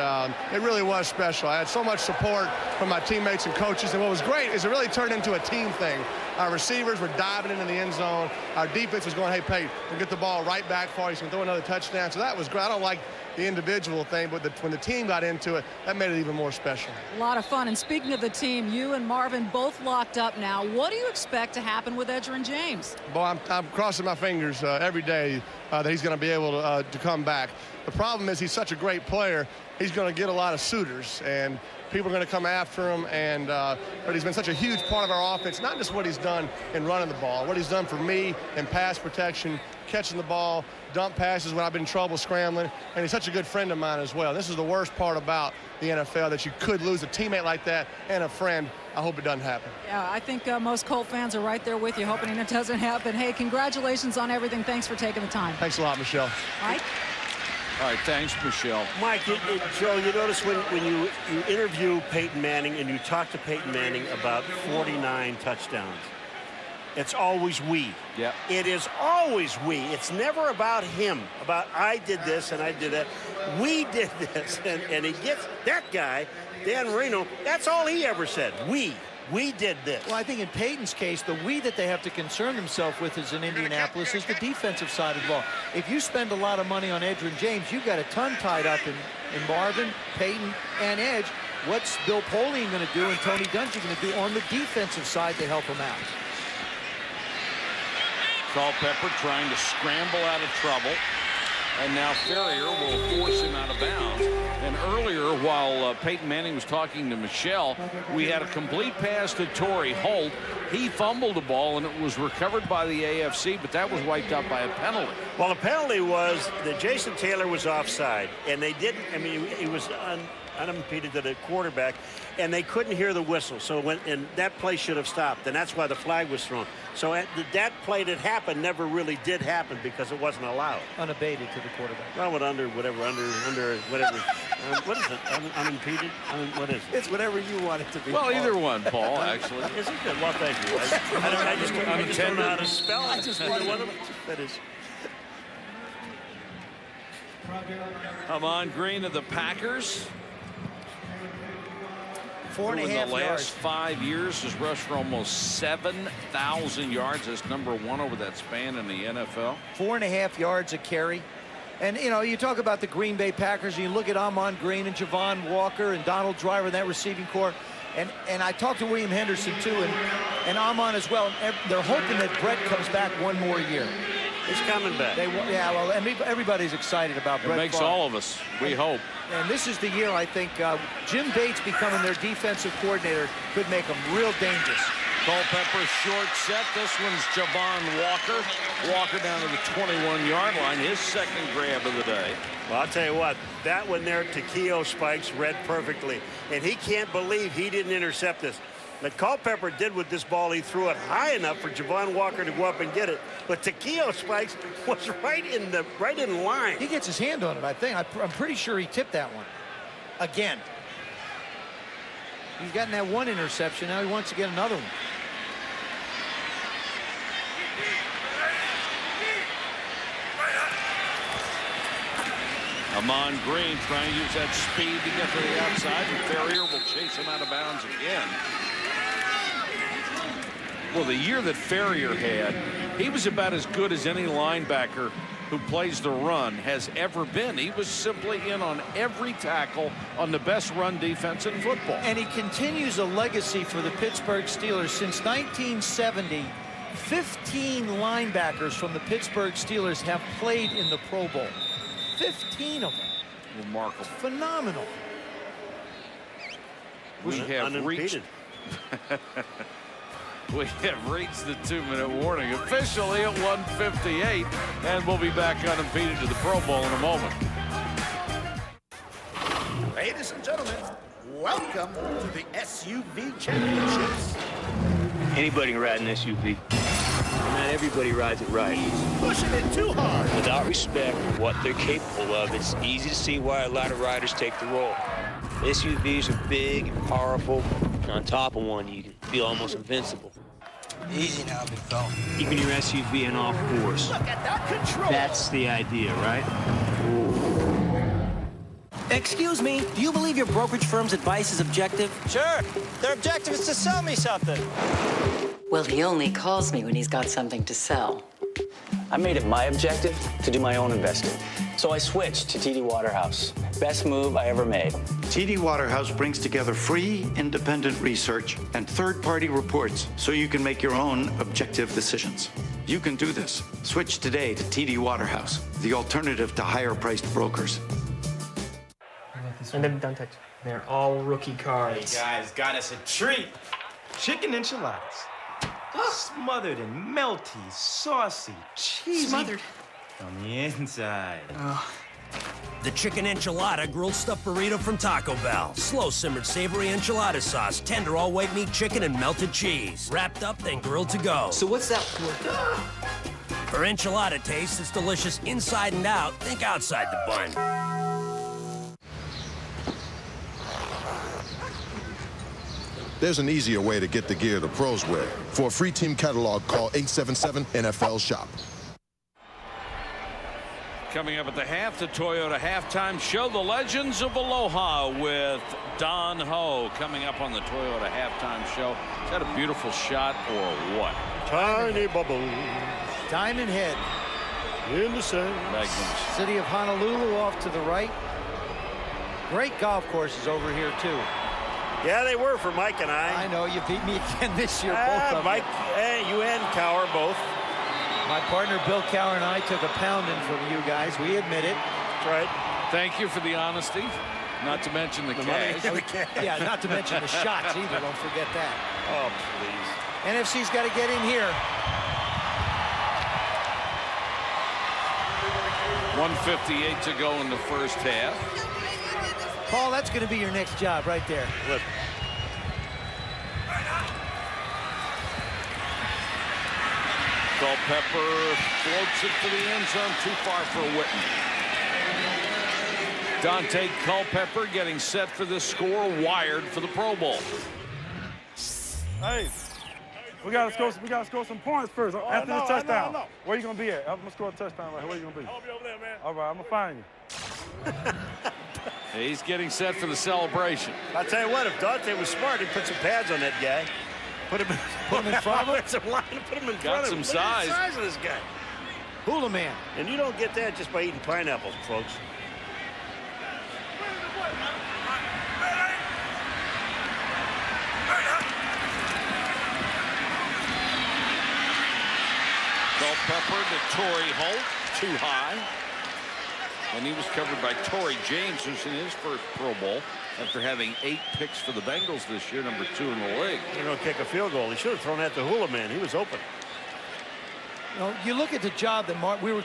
it really was special. I had so much support from my teammates and coaches, and what was great is it really turned into a team thing. Our receivers were diving into the end zone. Our defense was going, hey, Pate, we'll get the ball right back for you. He's going to throw another touchdown. So that was great. I don't like the individual thing, but when the team got into it, that made it even more special. A lot of fun. And speaking of the team, you and Marvin both locked up now. What do you expect to happen with Edgerrin James? Boy, I'm crossing my fingers every day that he's going to be able to come back. The problem is he's such a great player. He's going to get a lot of suitors, and people are going to come after him. But he's been such a huge part of our offense, not just what he's done in running the ball, what he's done for me in pass protection, catching the ball, dump passes when I've been in trouble scrambling, and he's such a good friend of mine as well. This is the worst part about the NFL, that you could lose a teammate like that and a friend. I hope it doesn't happen. Yeah, I think most Colt fans are right there with you, hoping it doesn't happen. Hey, congratulations on everything. Thanks for taking the time. Thanks a lot, Michelle. Mike? All right, thanks, Michelle. Mike, Joe, you notice when you interview Peyton Manning and you talk to Peyton Manning about 49 touchdowns, it's always we. Yeah. It is always we. It's never about him, about I did this and I did that. We did this. And he gets that guy, Dan Marino, that's all he ever said. We did this. Well, I think in Peyton's case, the we that they have to concern themselves with is in Indianapolis is the defensive side of the ball. If you spend a lot of money on Edgerrin James, you've got a ton tied up in Marvin, Peyton, and Edge. What's Bill Polian going to do and Tony Dungy going to do on the defensive side to help him out? Culpepper trying to scramble out of trouble. And now Ferrier will force him out of bounds. And earlier, while Peyton Manning was talking to Michelle, we had a complete pass to Torrey Holt. He fumbled the ball, and it was recovered by the AFC, but that was wiped out by a penalty. Well, the penalty was that Jason Taylor was offside, and they didn't, I mean, he was unimpeded to the quarterback, and they couldn't hear the whistle. So and that play should have stopped, and that's why the flag was thrown. So that play that happened never really did happen because it wasn't allowed. Unabated to the quarterback. Well, under whatever. What is it? Unimpeded? What is it? It's whatever you want it to be. Well, either one, Paul, actually. Is it good? Well, thank you. I just don't know how to spell. I just wanted to finish. Amon Green of the Packers. 4.5 in the last yards. 5 years has rushed for almost 7,000 yards. That's #1 over that span in the NFL. 4.5 yards a carry. And, you know, you talk about the Green Bay Packers, and you look at Amon Green and Javon Walker and Donald Driver in that receiving corps. And I talked to William Henderson, too, and Amon as well. And they're hoping that Brett comes back one more year. He's coming back. Yeah, well, everybody's excited about Brett. It makes Favre. all of us. We hope. And this is the year, I think, Jim Bates becoming their defensive coordinator could make them real dangerous. Culpepper short set. This one's Javon Walker. Walker down to the 21-yard line. His second grab of the day. Well, I'll tell you what, that one there, Takeo Spikes read perfectly. And he can't believe he didn't intercept this. But Culpepper did with this ball. He threw it high enough for Javon Walker to go up and get it. But Takeo Spikes was right in line. He gets his hand on it, I think. I'm pretty sure he tipped that one. Again. He's gotten that one interception. Now he wants to get another one. Amon Green trying to use that speed to get to the outside, and Ferrier will chase him out of bounds again. Well, the year that Ferrier had, he was about as good as any linebacker who plays the run has ever been. He was simply in on every tackle on the best run defense in football. And he continues a legacy for the Pittsburgh Steelers. Since 1970, 15 linebackers from the Pittsburgh Steelers have played in the Pro Bowl. 15 of them. Remarkable. Phenomenal. We have reached the 2-minute warning officially at 1:58, and we'll be back unimpeded to the Pro Bowl in a moment. Ladies and gentlemen, welcome to the SUV Championships. Anybody can ride an SUV. Not everybody rides it right. Pushing it too hard. Without respect for what they're capable of, it's easy to see why a lot of riders take the role. SUVs are big and powerful. On top of one, you can feel almost invincible. Easy now, big fella. Keeping your SUV in off course. Look at that control. That's the idea, right? Excuse me, do you believe your brokerage firm's advice is objective? Sure. Their objective is to sell me something. Well, he only calls me when he's got something to sell. I made it my objective to do my own investing. So I switched to TD Waterhouse. Best move I ever made. TD Waterhouse brings together free, independent research and third-party reports so you can make your own objective decisions. You can do this. Switch today to TD Waterhouse, the alternative to higher-priced brokers. And then don't touch. They're all rookie cards. Hey guys, got us a treat. Chicken enchiladas. Smothered and melty, saucy, cheesy. Smothered. On the inside. The chicken enchilada grilled stuffed burrito from Taco Bell. Slow simmered savory enchilada sauce, tender all white meat chicken and melted cheese. Wrapped up, then grilled to go. So what's that for? For enchilada taste, it's delicious inside and out. Think outside the bun. There's an easier way to get the gear the pros wear. For a free team catalog, call 877-NFL-SHOP. Coming up at the half, the Toyota halftime show, the Legends of Aloha with Don Ho coming up on the Toyota halftime show. Is that a beautiful shot or what? Tiny bubble. Diamond Head. In the sand. Magnificent. City of Honolulu off to the right. Great golf courses over here, too. Yeah, they were for Mike and I. I know, you beat me again this year, both of Mike, you and Cower both. My partner Bill Cower and I took a pounding from you guys. We admit it. That's right. Thank you for the honesty. Not to mention the cash. Yeah, not to mention the shots either. Don't forget that. Oh, please. NFC's got to get in here. 1:58 to go in the first half. Paul, that's going to be your next job right there. Look. Culpepper floats it to the end zone, too far for Witten. Dante Culpepper getting set for this score, wired for the Pro Bowl. Hey, we gotta score some points first after the touchdown. Where you gonna be at? I'm gonna score a touchdown right here. Where you gonna be? I'll be over there, man. All right, I'm gonna find you. He's getting set for the celebration. I'll tell you what, if Dante was smart, he'd put some pads on that guy. Put him in front of him. Put him in front of him. Got some size. Look at the size of this guy. Hula man. And you don't get that just by eating pineapples, folks. Culpepper to Torrey Holt, too high. And he was covered by Torrey James, who's in his first Pro Bowl after having 8 picks for the Bengals this year, number 2 in the league. They're going to kick a field goal. He should have thrown that to Hula Man. He was open. You know, you look at the job that we were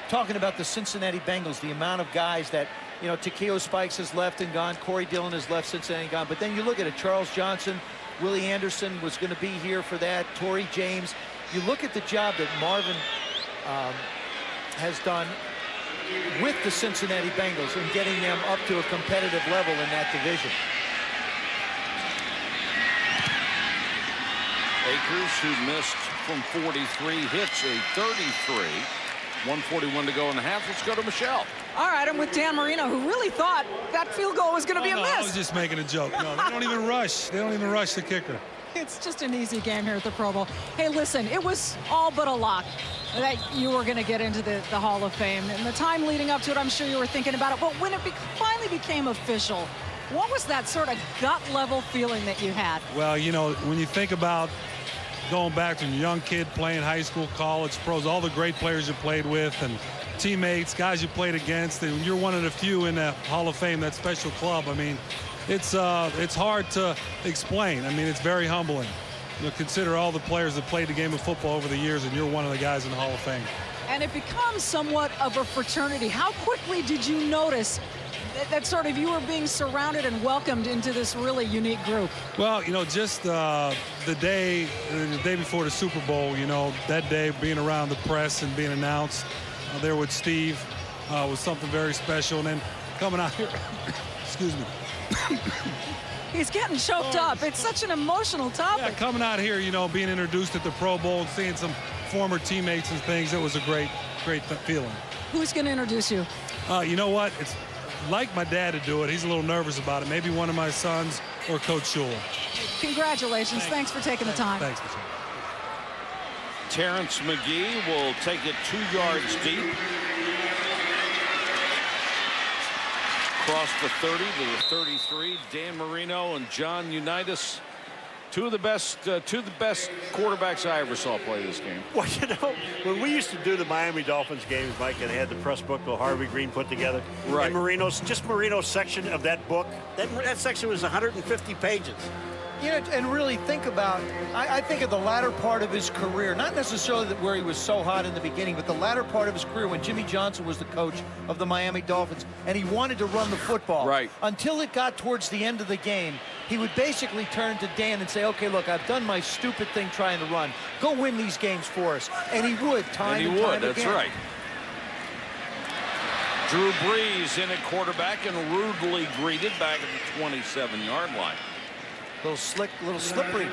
talking about the Cincinnati Bengals, the amount of guys that, you know, Takeo Spikes has left and gone, Corey Dillon has left Cincinnati and gone. But then you look at it, Charles Johnson, Willie Anderson was going to be here for that, Torrey James. You look at the job that Marvin has done with the Cincinnati Bengals and getting them up to a competitive level in that division. Akers, who missed from 43, hits a 33. 1:41 to go in the half. Let's go to Michelle. All right, I'm with Dan Marino, who really thought that field goal was going to be a miss. I was just making a joke. No, they don't even rush. They don't even rush the kicker. It's just an easy game here at the Pro Bowl. Hey, listen, it was all but a lock that you were going to get into the Hall of Fame. And the time leading up to it, I'm sure you were thinking about it. But when it finally became official, what was that sort of gut-level feeling that you had? Well, you know, when you think about going back from a young kid playing high school, college, pros, all the great players you played with and teammates, guys you played against, and you're one of the few in the Hall of Fame, that special club. I mean, it's hard to explain. I mean, it's very humbling. You know, consider all the players that played the game of football over the years, and you're one of the guys in the Hall of Fame. And it becomes somewhat of a fraternity. How quickly did you notice that sort of you were being surrounded and welcomed into this really unique group? Well, you know, just the day before the Super Bowl, you know, that day being around the press and being announced there with Steve was something very special. And then coming out here, excuse me. He's getting choked up. It's such an emotional topic. Yeah, coming out here, you know, being introduced at the Pro Bowl and seeing some former teammates and things, it was a great feeling. Who's going to introduce you? You know what? It's like my dad to do it. He's a little nervous about it. Maybe one of my sons or Coach Shula. Congratulations. Thanks for taking the time. Thanks, Michelle. Terrence McGee will take it 2 yards deep. Across the 30 to the 33. Dan Marino and John Unitas, two of the best quarterbacks I ever saw play this game. Well, you know, when we used to do the Miami Dolphins games, Mike, and they had the press book that Harvey Green put together, right? And Marino's section of that book, that section was 150 pages. You know, and really think about, I think of the latter part of his career, not necessarily where he was so hot in the beginning, but the latter part of his career when Jimmy Johnson was the coach of the Miami Dolphins, and he wanted to run the football. Right. Until it got towards the end of the game, he would basically turn to Dan and say, okay, look, I've done my stupid thing trying to run. Go win these games for us. And he would, time and time that's again. right. Drew Brees in at quarterback and rudely greeted back at the 27-yard line. Little slippery.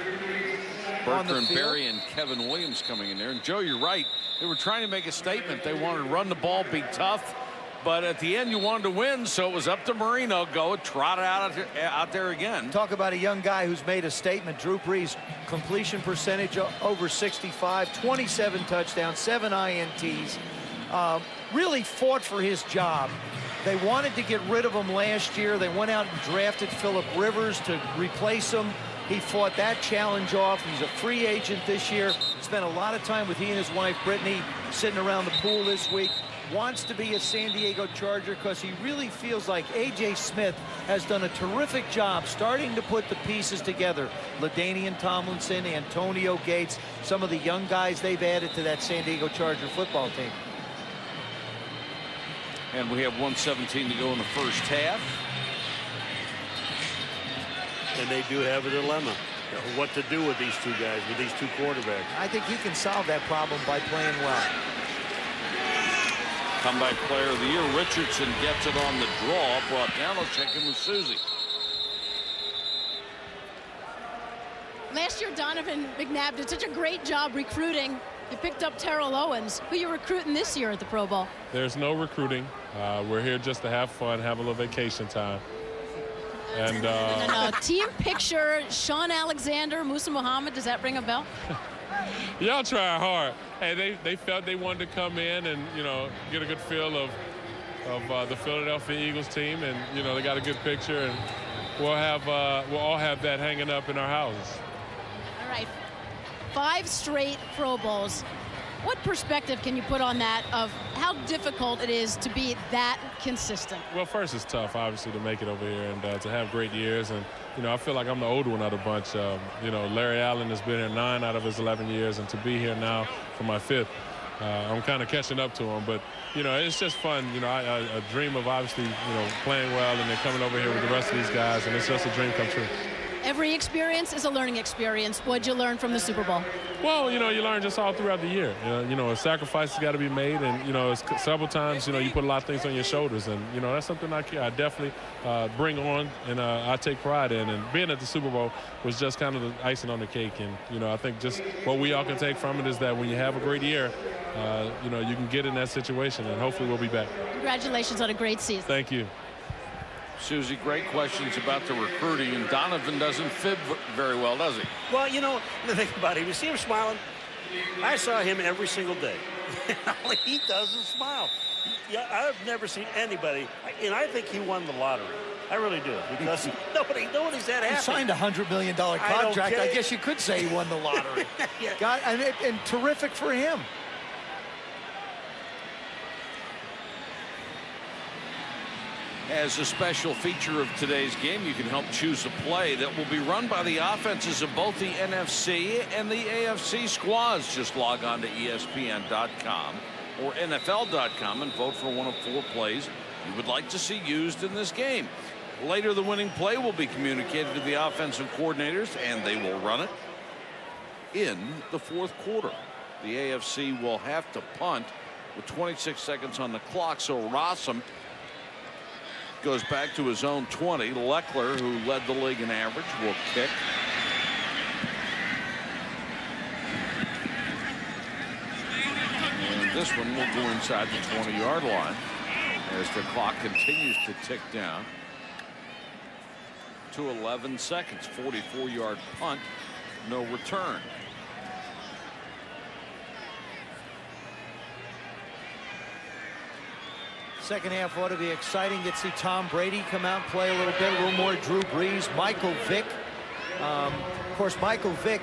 Burker and Berry and Kevin Williams coming in there. And Joe, you're right. They were trying to make a statement. They wanted to run the ball, be tough. But at the end, you wanted to win, so it was up to Marino. Go trot it out there again. Talk about a young guy who's made a statement. Drew Brees, completion percentage over 65, 27 touchdowns, 7 INTs. Really fought for his job. They wanted to get rid of him last year. They went out and drafted Phillip Rivers to replace him. He fought that challenge off. He's a free agent this year. Spent a lot of time with he and his wife, Brittany, sitting around the pool this week. Wants to be a San Diego Charger because he really feels like A.J. Smith has done a terrific job starting to put the pieces together. LaDainian Tomlinson, Antonio Gates, some of the young guys they've added to that San Diego Charger football team. And we have 1:17 to go in the first half. And they do have a dilemma. What to do with these two guys, with these two quarterbacks. I think he can solve that problem by playing well. Comeback player of the year, Richardson gets it on the draw. Brought down. Let's check in with Susie. Last year, Donovan McNabb did such a great job recruiting. You picked up Terrell Owens. Who are you recruiting this year at the Pro Bowl? There's no recruiting. We're here just to have fun, have a little vacation time. And team picture, Sean Alexander, Musa Muhammad, does that ring a bell? Y'all try hard. Hey, they felt they wanted to come in and, you know, get a good feel of the Philadelphia Eagles team, and, you know, they got a good picture, and we'll all have that hanging up in our houses. All right. 5 straight Pro Bowls. What perspective can you put on that of how difficult it is to be that consistent? Well, first, it's tough, obviously, to make it over here and to have great years. And, you know, I feel like I'm the older one of the bunch. You know, Larry Allen has been here 9 out of his 11 years, and to be here now for my 5th, I'm kind of catching up to him. But, you know, it's just fun. You know, I dream of, obviously, you know, playing well and then coming over here with the rest of these guys, and it's just a dream come true. Every experience is a learning experience. What'd you learn from the Super Bowl? Well, you know, you learn just all throughout the year. You know, a sacrifice has got to be made, and, you know, several times, you know, you put a lot of things on your shoulders, and, you know, that's something I definitely bring on, and I take pride in. And being at the Super Bowl was just kind of the icing on the cake. And, you know, I think just what we all can take from it is that when you have a great year, you know, you can get in that situation, and hopefully we'll be back. Congratulations on a great season. Thank you. Susie, great questions about the recruiting, and Donovan doesn't fib very well, does he? Well, you know, the thing about it, you see him smiling? I saw him every single day. All he does is smile. Yeah, I've never seen anybody, and I think he won the lottery. I really do, because nobody's that happy. He signed a $100 million contract. I guess you could say he won the lottery. Yeah. God, and terrific for him. As a special feature of today's game, you can help choose a play that will be run by the offenses of both the NFC and the AFC squads. Just log on to ESPN.com or NFL.com and vote for one of 4 plays you would like to see used in this game. Later, the winning play will be communicated to the offensive coordinators, and they will run it in the 4th quarter. The AFC will have to punt with 26 seconds on the clock, so Rossum goes back to his own 20. Leckler, who led the league in average, will kick. And this one will go inside the 20-yard line as the clock continues to tick down to 11 seconds. 44-yard punt, no return. Second half ought to be exciting. Get to see Tom Brady come out and play a little more Drew Brees, Michael Vick. Of course, Michael Vick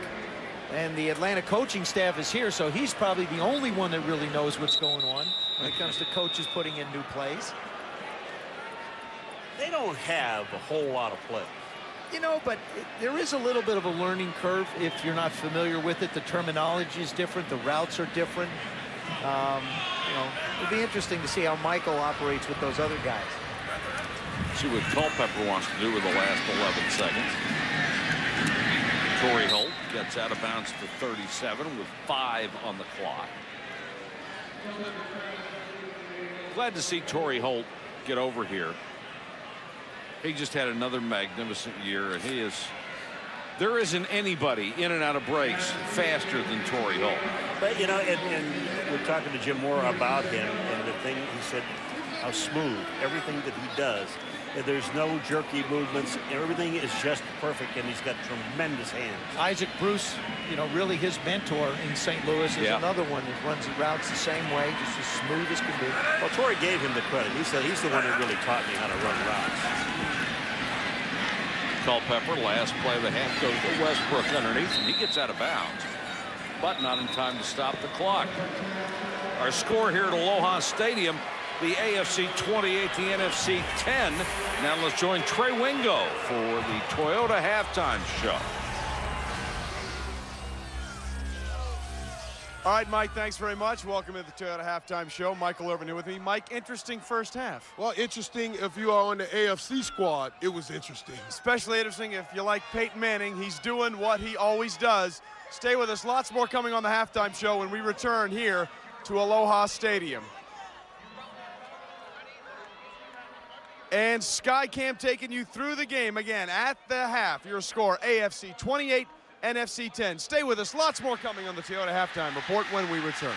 and the Atlanta coaching staff is here, so he's probably the only one that really knows what's going on when it comes to coaches putting in new plays. They don't have a whole lot of plays. You know, but there is a little bit of a learning curve if you're not familiar with it. The terminology is different. The routes are different. You know, it'll be interesting to see how Michael operates with those other guys. See what Culpepper wants to do with the last 11 seconds. Torrey Holt gets out of bounds for 37 with 5 on the clock. Glad to see Torrey Holt get over here. He just had another magnificent year, and there isn't anybody in and out of breaks faster than Torrey Holt. But, you know, and we're talking to Jim Mora about him, and the thing he said, how smooth, everything that he does. And there's no jerky movements. Everything is just perfect, and he's got tremendous hands. Isaac Bruce, you know, really his mentor in St. Louis is another one that runs the routes the same way, just as smooth as can be. Well, Torrey gave him the credit. He said he's the one that really taught me how to run routes. Culpepper, last play of the half, goes to Westbrook underneath, and he gets out of bounds, but not in time to stop the clock. Our score here at Aloha Stadium, the AFC 28, the NFC 10. Now let's join Trey Wingo for the Toyota halftime show. All right, Mike, thanks very much. Welcome to the Toyota halftime show. Michael Irvin here with me. Mike, interesting first half. Well, interesting if you are on the AFC squad, it was interesting. Especially interesting if you like Peyton Manning. He's doing what he always does. Stay with us. Lots more coming on the halftime show when we return here to Aloha Stadium. And Skycam taking you through the game again at the half. Your score, AFC 28, NFC 10. Stay with us. Lots more coming on the Toyota Halftime Report when we return.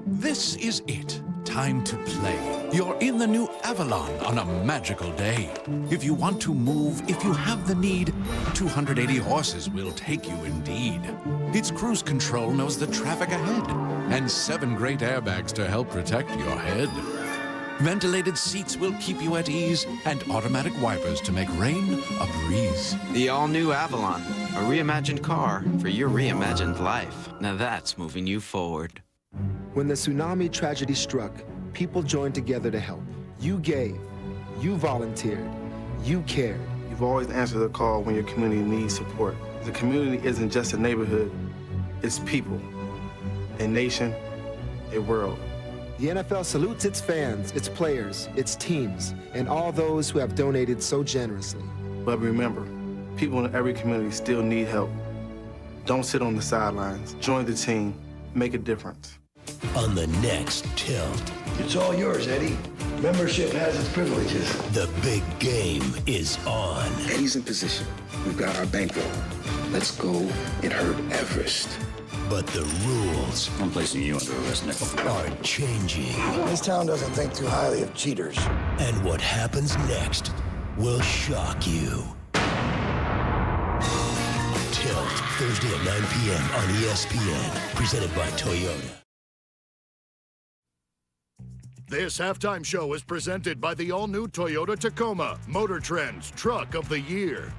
This is it. Time to play. You're in the new Avalon on a magical day. If you want to move, if you have the need, 280 horses will take you indeed. Its cruise control knows the traffic ahead, and 7 great airbags to help protect your head. Ventilated seats will keep you at ease, and automatic wipers to make rain a breeze. The all-new Avalon, a reimagined car for your reimagined life. Now that's moving you forward. When the tsunami tragedy struck, people joined together to help. You gave, you volunteered, you cared. You've always answered the call when your community needs support. The community isn't just a neighborhood, it's people, a nation, a world. The NFL salutes its fans, its players, its teams, and all those who have donated so generously. But remember, people in every community still need help. Don't sit on the sidelines. Join the team. Make a difference. On the next Tilt. It's all yours, Eddie. Membership has its privileges. The big game is on. Eddie's in position. We've got our bankroll. Let's go and hurt Everest. But the rules... I'm placing you under arrest, Nickel. ...are changing. This town doesn't think too highly of cheaters. And what happens next will shock you. Tilt, Thursday at 9 p.m. on ESPN. Presented by Toyota. This halftime show is presented by the all-new Toyota Tacoma, Motor Trend's Truck of the Year.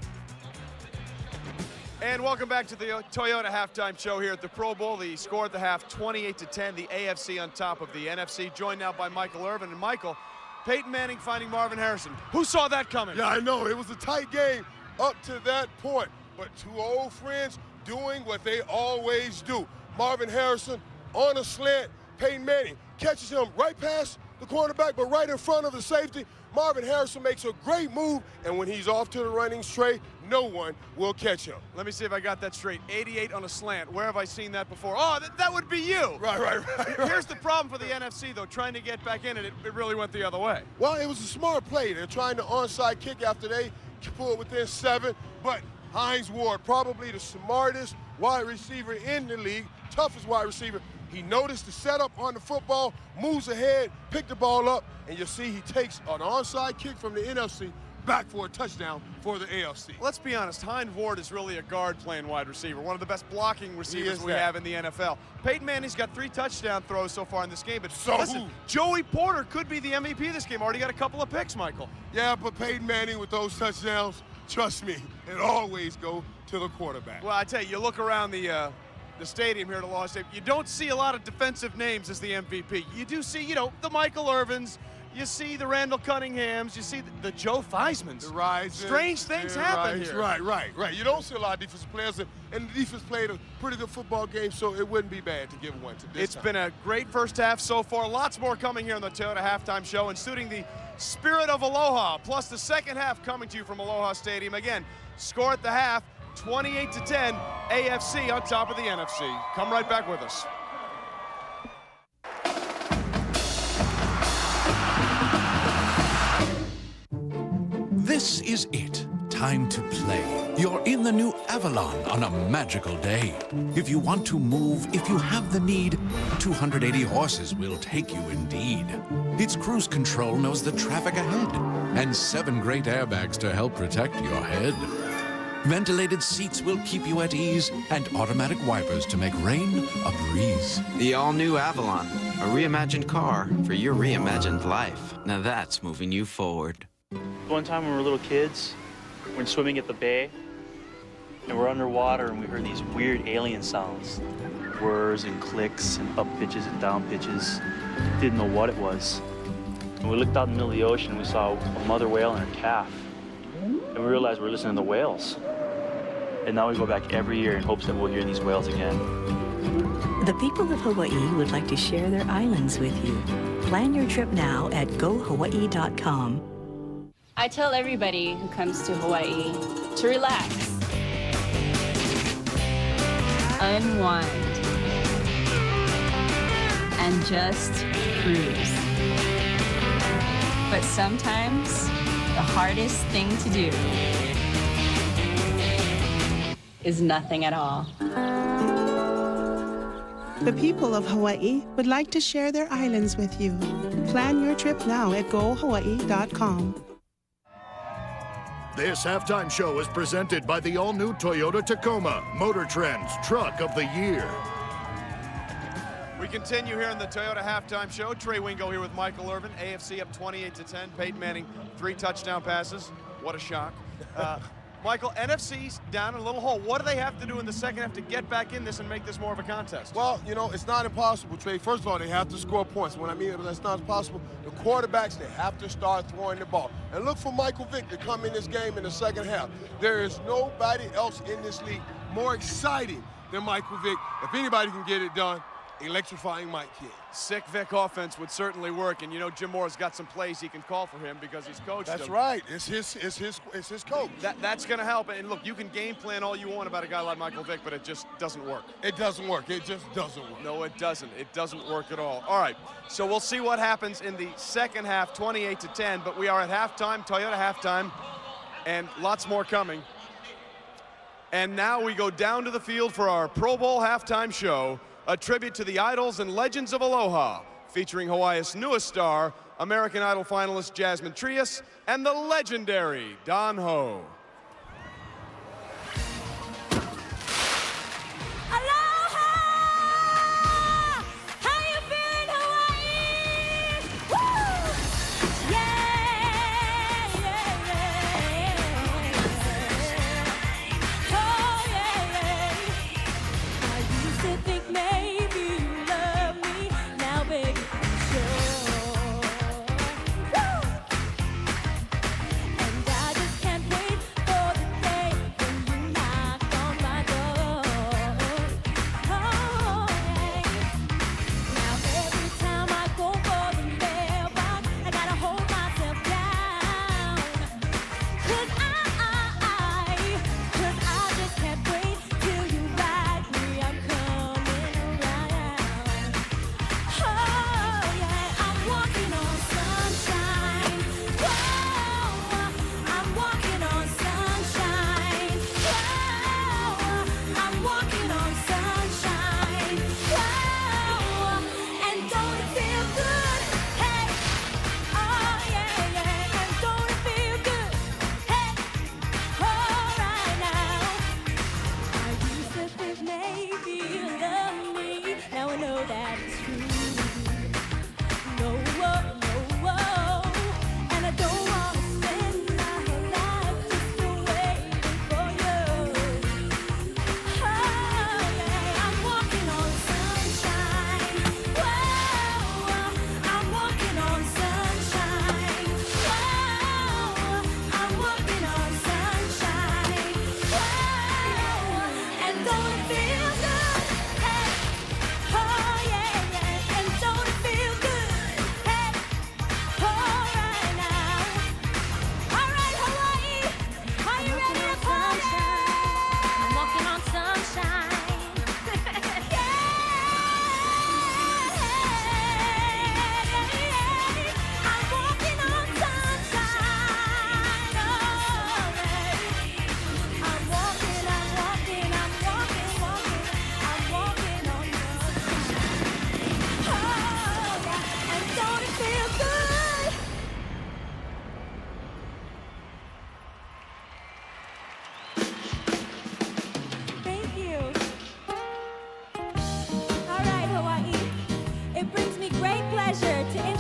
And welcome back to the Toyota halftime show here at the Pro Bowl. The score at the half, 28-10, the AFC on top of the NFC. Joined now by Michael Irvin. And Michael, Peyton Manning finding Marvin Harrison. Who saw that coming? Yeah, I know. It was a tight game up to that point. But two old friends doing what they always do. Marvin Harrison on a slant. Peyton Manning catches him right past the quarterback, but right in front of the safety. Marvin Harrison makes a great move, and when he's off to the running straight, no one will catch him. Let me see if I got that straight. 88 on a slant. Where have I seen that before? Oh, that would be you. Right. Here's the problem for the NFC, though, trying to get back in, and it really went the other way. Well, it was a smart play. They're trying to onside kick after they pulled within 7, but Hines Ward, probably the smartest wide receiver in the league, toughest wide receiver. He noticed the setup on the football, moves ahead, picked the ball up, and you'll see he takes an onside kick from the NFC back for a touchdown for the AFC. Let's be honest, Hines Ward is really a guard playing wide receiver, one of the best blocking receivers we have in the NFL. Peyton Manning's got 3 touchdown throws so far in this game, but listen, Joey Porter could be the MVP of this game. Already got a couple of picks, Michael. Yeah, but Peyton Manning with those touchdowns, trust me, it always go to the quarterback. Well, I tell you, you look around the the stadium here at Aloha Stadium, you don't see a lot of defensive names as the MVP. You do see, you know, the Michael Irvins, you see the Randall Cunninghams, you see the Joe Theismanns. The Risens. Strange things happen here. Right. You don't see a lot of defensive players, and the defense played a pretty good football game, so it wouldn't be bad to give one to this It's time. been a great first half so far. Lots more coming here on the Toyota Halftime Show, and suiting the spirit of Aloha, plus the second half coming to you from Aloha Stadium. Again, score at the half, 28-10, AFC on top of the NFC. Come right back with us. This is it. Time to play. You're in the new Avalon on a magical day. If you want to move, if you have the need, 280 horses will take you indeed. Its cruise control knows the traffic ahead, and 7 great airbags to help protect your head. Ventilated seats will keep you at ease, and automatic wipers to make rain a breeze. The all-new Avalon, a reimagined car for your reimagined life. Now that's moving you forward. One time when we were little kids, we were swimming at the bay, and we're underwater, and we heard these weird alien sounds. Whirs and clicks and up pitches and down pitches. Didn't know what it was. And we looked out in the middle of the ocean, and we saw a mother whale and her calf. And we realized we're listening to whales. And now we go back every year in hopes that we'll hear these whales again. The people of Hawaii would like to share their islands with you. Plan your trip now at gohawaii.com. I tell everybody who comes to Hawaii to relax, unwind, and just cruise. But sometimes, the hardest thing to do is nothing at all. The people of Hawaii would like to share their islands with you. Plan your trip now at gohawaii.com. This halftime show is presented by the all-new Toyota Tacoma, Motor Trend's Truck of the Year. We continue here in the Toyota Halftime Show. Trey Wingo here with Michael Irvin. AFC up 28-10. Peyton Manning, 3 touchdown passes. What a shock. Michael, NFC's down in a little hole. What do they have to do in the second half to get back in this and make this more of a contest? Well, you know, it's not impossible, Trey. First of all, they have to score points. When I mean that's not impossible, the quarterbacks, they have to start throwing the ball. And look for Michael Vick to come in this game in the second half. There is nobody else in this league more exciting than Michael Vick. If anybody can get it done, electrifying Mike Kidd. Sick Vick offense would certainly work, and you know Jim Moore's got some plays he can call for him because he's coached him. That's right. It's his coach. That's going to help. And look, you can game plan all you want about a guy like Michael Vick, but it just doesn't work. It doesn't work. It just doesn't work. No, it doesn't. It doesn't work at all. All right, so we'll see what happens in the second half, 28-10, but we are at halftime, Toyota halftime, and lots more coming. And now we go down to the field for our Pro Bowl halftime show, a tribute to the idols and legends of Aloha, featuring Hawaii's newest star, American Idol finalist Jasmine Trias, and the legendary Don Ho. And I just can't wait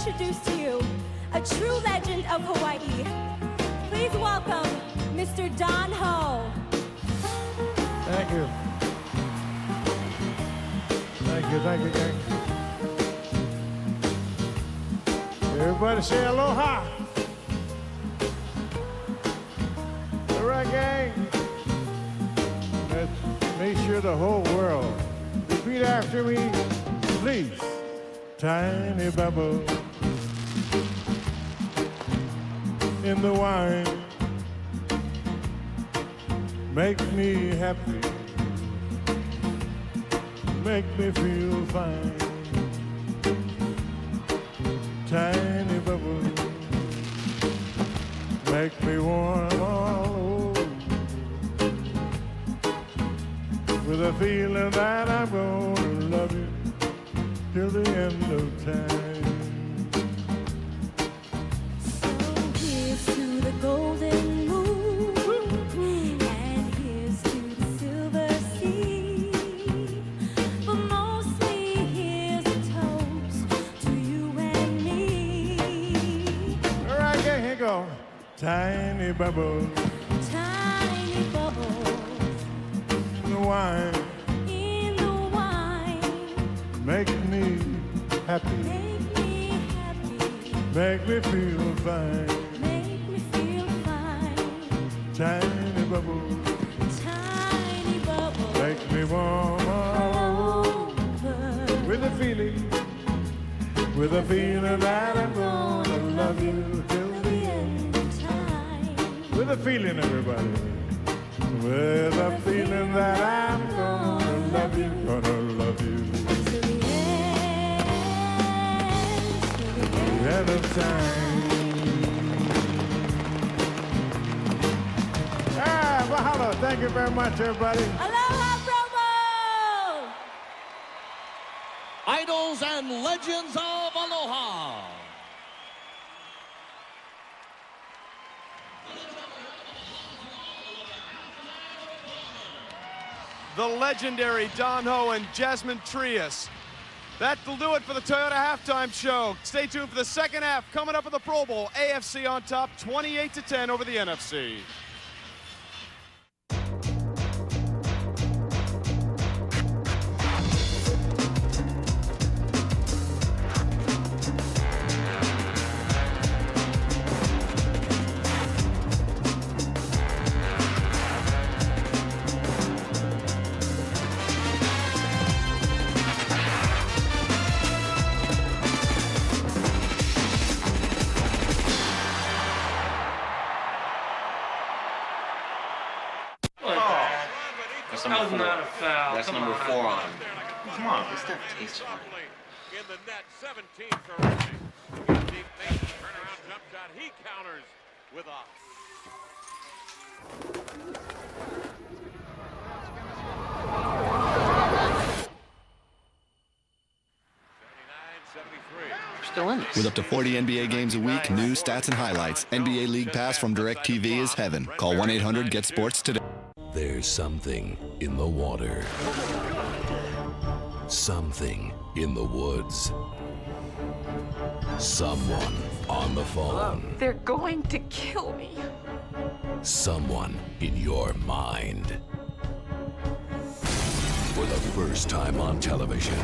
introduce to you a true legend of Hawaii. Please welcome Mr. Don Ho. Thank you. Thank you, thank you, thank you. Everybody say aloha. All right, gang. Let's make sure the whole world repeat after me, please. Tiny bubble in the wine make me happy, make me feel fine. Tiny bubble make me warm all over with a feeling that I'm gonna love you till the end of time. So here's to the golden moon, and here's to the silver sea. But mostly here's a toast to you and me. All right, gang, here go. Tiny bubbles, Tiny bubbles in the wine, make me happy, make me feel fine. Tiny bubbles, make me warm all over with a feeling that I'm gonna love you till the end of time. With a feeling, everybody, with a feeling that I'm gonna love you, end of time. Mahalo. Thank you very much, everybody. Aloha, Provo! Idols and legends of Aloha. The legendary Don Ho and Jasmine Trias. That'll do it for the Toyota Halftime Show. Stay tuned for the second half coming up in the Pro Bowl. AFC on top, 28-10 over the NFC. That was not a foul. That's number 4 on. Come on, this stuff tastes funny. In the net, 17 for Ramsey. Deep face, turnaround jump shot. He counters with a... Still in this. With up to 40 NBA games a week, news, stats, and highlights, NBA League Pass from DirecTV is heaven. Call 1-800-GET-SPORTS today. There's something in the water. Something in the woods. Someone on the phone. They're going to kill me. Someone in your mind. For the first time on television,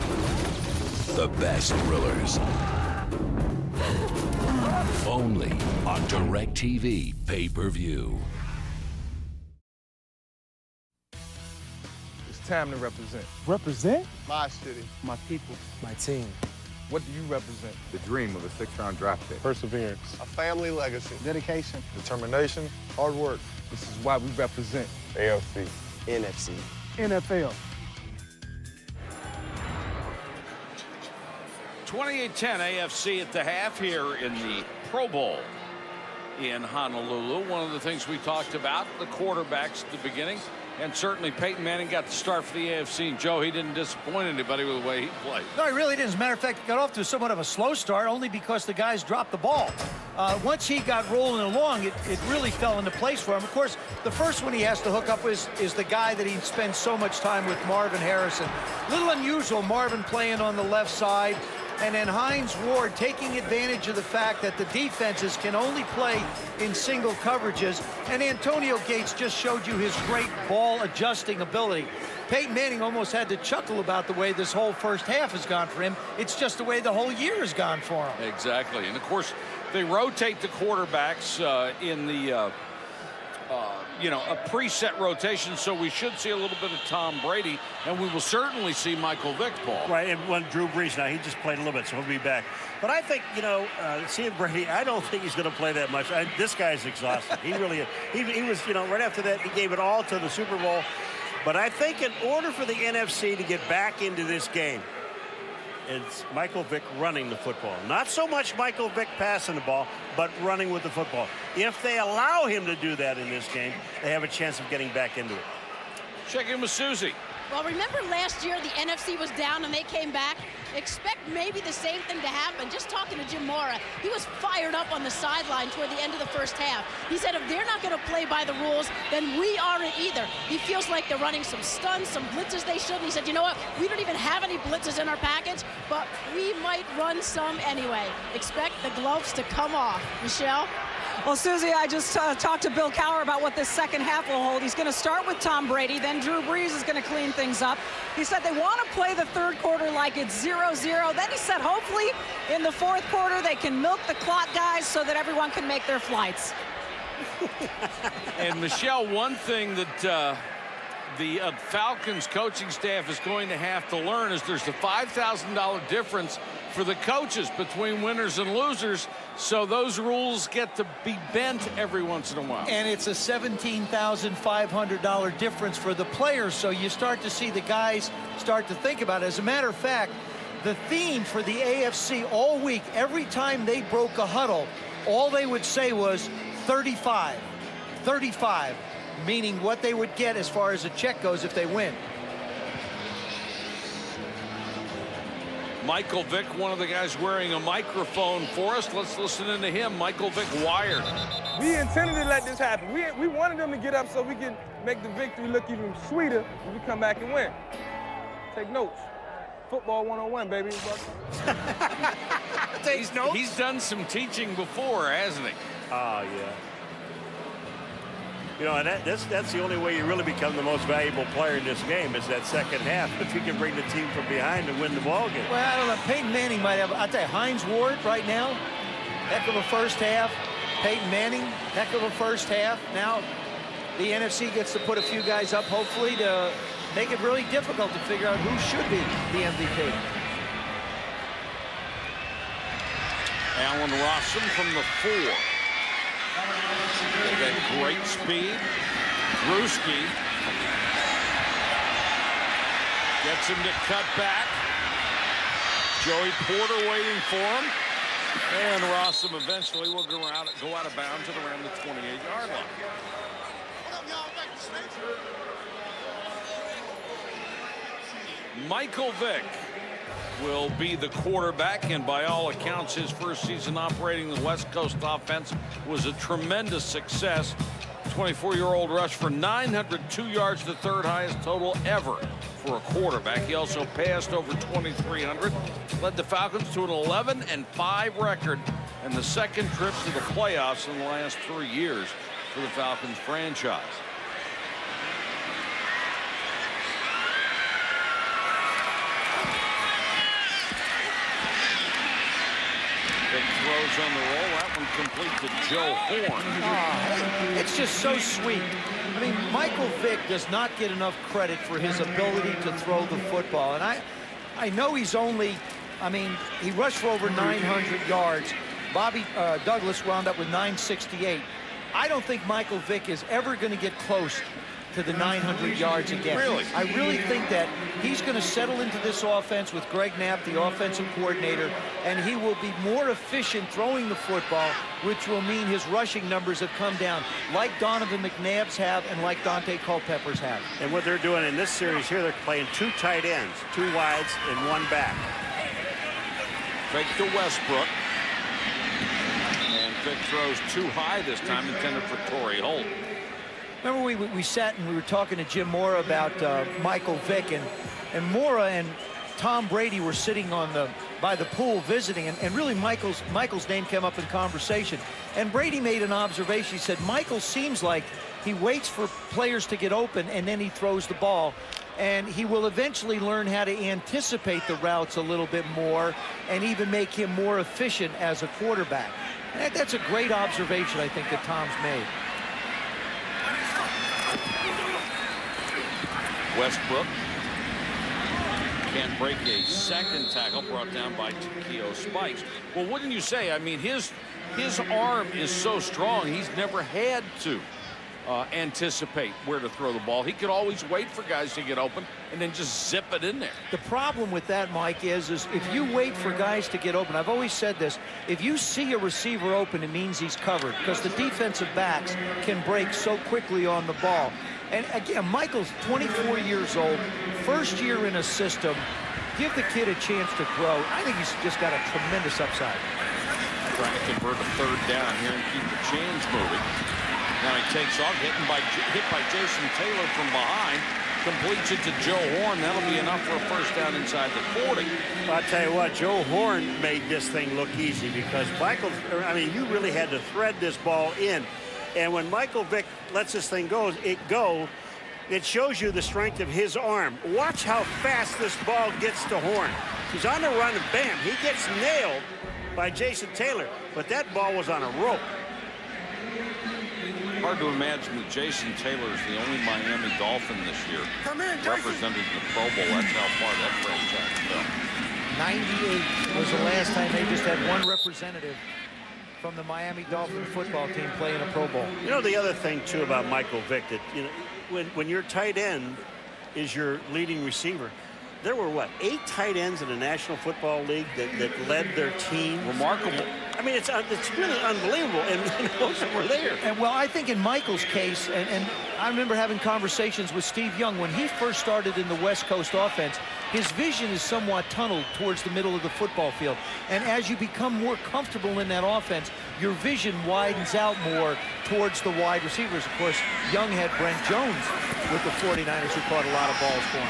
the best thrillers. Only on DirecTV pay-per-view. It's time to represent. Represent? My city, my people, My team. What do you represent? The dream of a 6th-round draft pick. Perseverance. A family legacy. Dedication. Determination. Hard work. This is why we represent. AFC. NFC. NFL. 28-10 AFC at the half here in the Pro Bowl in Honolulu. One of the things we talked about, the quarterbacks at the beginning, and certainly Peyton Manning got the start for the AFC. And Joe, he didn't disappoint anybody with the way he played. No, he really didn't. As a matter of fact, he got off to somewhat of a slow start only because the guys dropped the ball. Once he got rolling along, it really fell into place for him. Of course, the first one he has to hook up with is the guy that he spends so much time with, Marvin Harrison. A little unusual, Marvin playing on the left side. And then Hines Ward taking advantage of the fact that the defenses can only play in single coverages. And Antonio Gates just showed you his great ball adjusting ability. Peyton Manning almost had to chuckle about the way this whole first half has gone for him. It's just the way the whole year has gone for him. Exactly. And, of course, they rotate the quarterbacks in the a preset rotation, so we should see a little bit of Tom Brady, and we will certainly see Michael Vick ball. Right, and when Drew Brees, now he just played a little bit, so he'll be back. But I think, seeing Brady, I don't think he's going to play that much. This guy's exhausted. He really is. He was, right after that, he gave it all to the Super Bowl. But I think in order for the NFC to get back into this game, it's Michael Vick running the football. Not so much Michael Vick passing the ball, but running with the football. If they allow him to do that in this game, they have a chance of getting back into it. Check in with Susie. Well, remember last year the NFC was down and they came back? Expect maybe the same thing to happen. Just talking to Jim Mora, he was fired up on the sideline toward the end of the first half. He said if they're not going to play by the rules, then we aren't either. He feels like they're running some stunts, some blitzes they shouldn't. He said, you know what, we don't even have any blitzes in our package, but we might run some anyway. Expect the gloves to come off. Michelle? Well, Susie, I just talked to Bill Cowher about what this second half will hold. He's going to start with Tom Brady, then Drew Brees is going to clean things up. He said they want to play the third quarter like it's 0-0. Then he said hopefully in the fourth quarter they can milk the clock, guys, so that everyone can make their flights. And, Michelle, one thing that the Falcons coaching staff is going to have to learn is there's the $5,000 difference for the coaches between winners and losers, so those rules get to be bent every once in a while. And it's a $17,500 difference for the players, so you start to see the guys start to think about it. As a matter of fact, the theme for the AFC all week, every time they broke a huddle, all they would say was 35, 35, meaning what they would get as far as a check goes if they win. Michael Vick, one of the guys wearing a microphone for us. Let's listen into him. Michael Vick wired. We intended to let this happen. We wanted them to get up so we could make the victory look even sweeter when we come back and win. Take notes. Football 101, baby. Take notes? He's done some teaching before, hasn't he? Oh, yeah. And that's the only way you really become the most valuable player in this game is that second half, if you can bring the team from behind and win the ball game. Well, I don't know. Peyton Manning might have, I'll tell you, Hines Ward right now, heck of a first half. Peyton Manning, heck of a first half. Now the NFC gets to put a few guys up, hopefully, to make it really difficult to figure out who should be the MVP. Allen Rossum from the 4. That great speed. Brewski gets him to cut back. Joey Porter waiting for him. And Rossum eventually will go out of bounds at around the 28-yard line. Michael Vick will be the quarterback, and by all accounts his first season operating the West Coast offense was a tremendous success. 24-year-old rushed for 902 yards, the third highest total ever for a quarterback. He also passed over 2,300, led the Falcons to an 11-5 record and the second trip to the playoffs in the last 3 years for the Falcons franchise. Big throws on the roll. That one complete to Joe Horn. It's just so sweet. I mean, Michael Vick does not get enough credit for his ability to throw the football. And I know he's only, he rushed for over 900 yards. Bobby Douglas wound up with 968. I don't think Michael Vick is ever going to get close to the 900 yards again. Really? I really think that he's going to settle into this offense with Greg Knapp, the offensive coordinator, and he will be more efficient throwing the football, which will mean his rushing numbers have come down, like Donovan McNabb's have and like Dante Culpepper's have. And what they're doing in this series here, they're playing 2 tight ends, 2 wides, and 1 back. Fake to Westbrook. And Vick throws too high this time, intended for Torrey Holt. Remember we sat and we were talking to Jim Mora about Michael Vick, and Mora and Tom Brady were sitting by the pool visiting, and really Michael's name came up in conversation. And Brady made an observation. He said, Michael seems like he waits for players to get open, and then he throws the ball. And he will eventually learn how to anticipate the routes a little bit more and even make him more efficient as a quarterback. That's a great observation, I think, that Tom's made. Westbrook can't break a second tackle, brought down by Takeo Spikes. Well, wouldn't you say? I mean, his arm is so strong, he's never had to anticipate where to throw the ball. He could always wait for guys to get open and then just zip it in there. The problem with that, Mike, is if you wait for guys to get open, I've always said this, if you see a receiver open, it means he's covered, because the defensive backs can break so quickly on the ball. And again, Michael's 24 years old, first year in a system. Give the kid a chance to grow. I think he's just got a tremendous upside. Trying to convert a third down here and keep the chains moving. Now he takes off, hit by Jason Taylor from behind. Completes it to Joe Horn. That'll be enough for a first down inside the 40. I'll tell you what, Joe Horn made this thing look easy, because you really had to thread this ball in. And when Michael Vick lets this thing go, it shows you the strength of his arm. Watch how fast this ball gets to Horn. He's on the run, and bam, he gets nailed by Jason Taylor. But that ball was on a rope. Hard to imagine that Jason Taylor is the only Miami Dolphin this year represented in the Pro Bowl. That's how far that franchise fell. 98 was the last time they just had one representative from the Miami Dolphin football team playing a Pro Bowl. You know, the other thing, too, about Michael Vick, that, you know, when your tight end is your leading receiver, there were, what, 8 tight ends in the National Football League that led their team. Remarkable. I mean, it's really unbelievable, and most of them were there. And, well, I think in Michael's case, and I remember having conversations with Steve Young when he first started in the West Coast offense, his vision is somewhat tunneled towards the middle of the football field. And as you become more comfortable in that offense, your vision widens out more towards the wide receivers. Of course, Young had Brent Jones with the 49ers, who caught a lot of balls for him.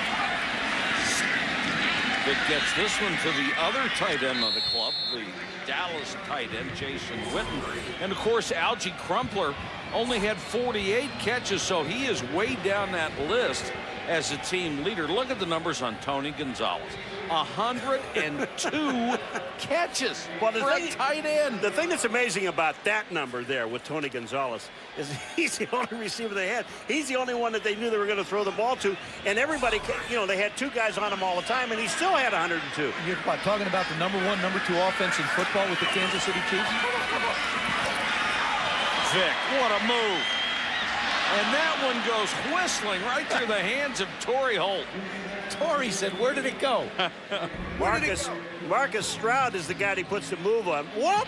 Vick gets this one to the other tight end of the club, the Dallas tight end, Jason Witten. And, of course, Algie Crumpler only had 48 catches, so he is way down that list as a team leader. Look at the numbers on Tony Gonzalez. 102 catches for a tight end. The thing that's amazing about that number there with Tony Gonzalez is he's the only receiver they had. He's the only one that they knew they were going to throw the ball to. And everybody, you know, they had 2 guys on him all the time, and he still had 102. You're talking about the number 1, number 2 offense in football with the Kansas City Chiefs? Vick, what a move. And that one goes whistling right through the hands of Torrey Holt. Torrey said, where did it go? Marcus Stroud is the guy he puts the move on. Whoop!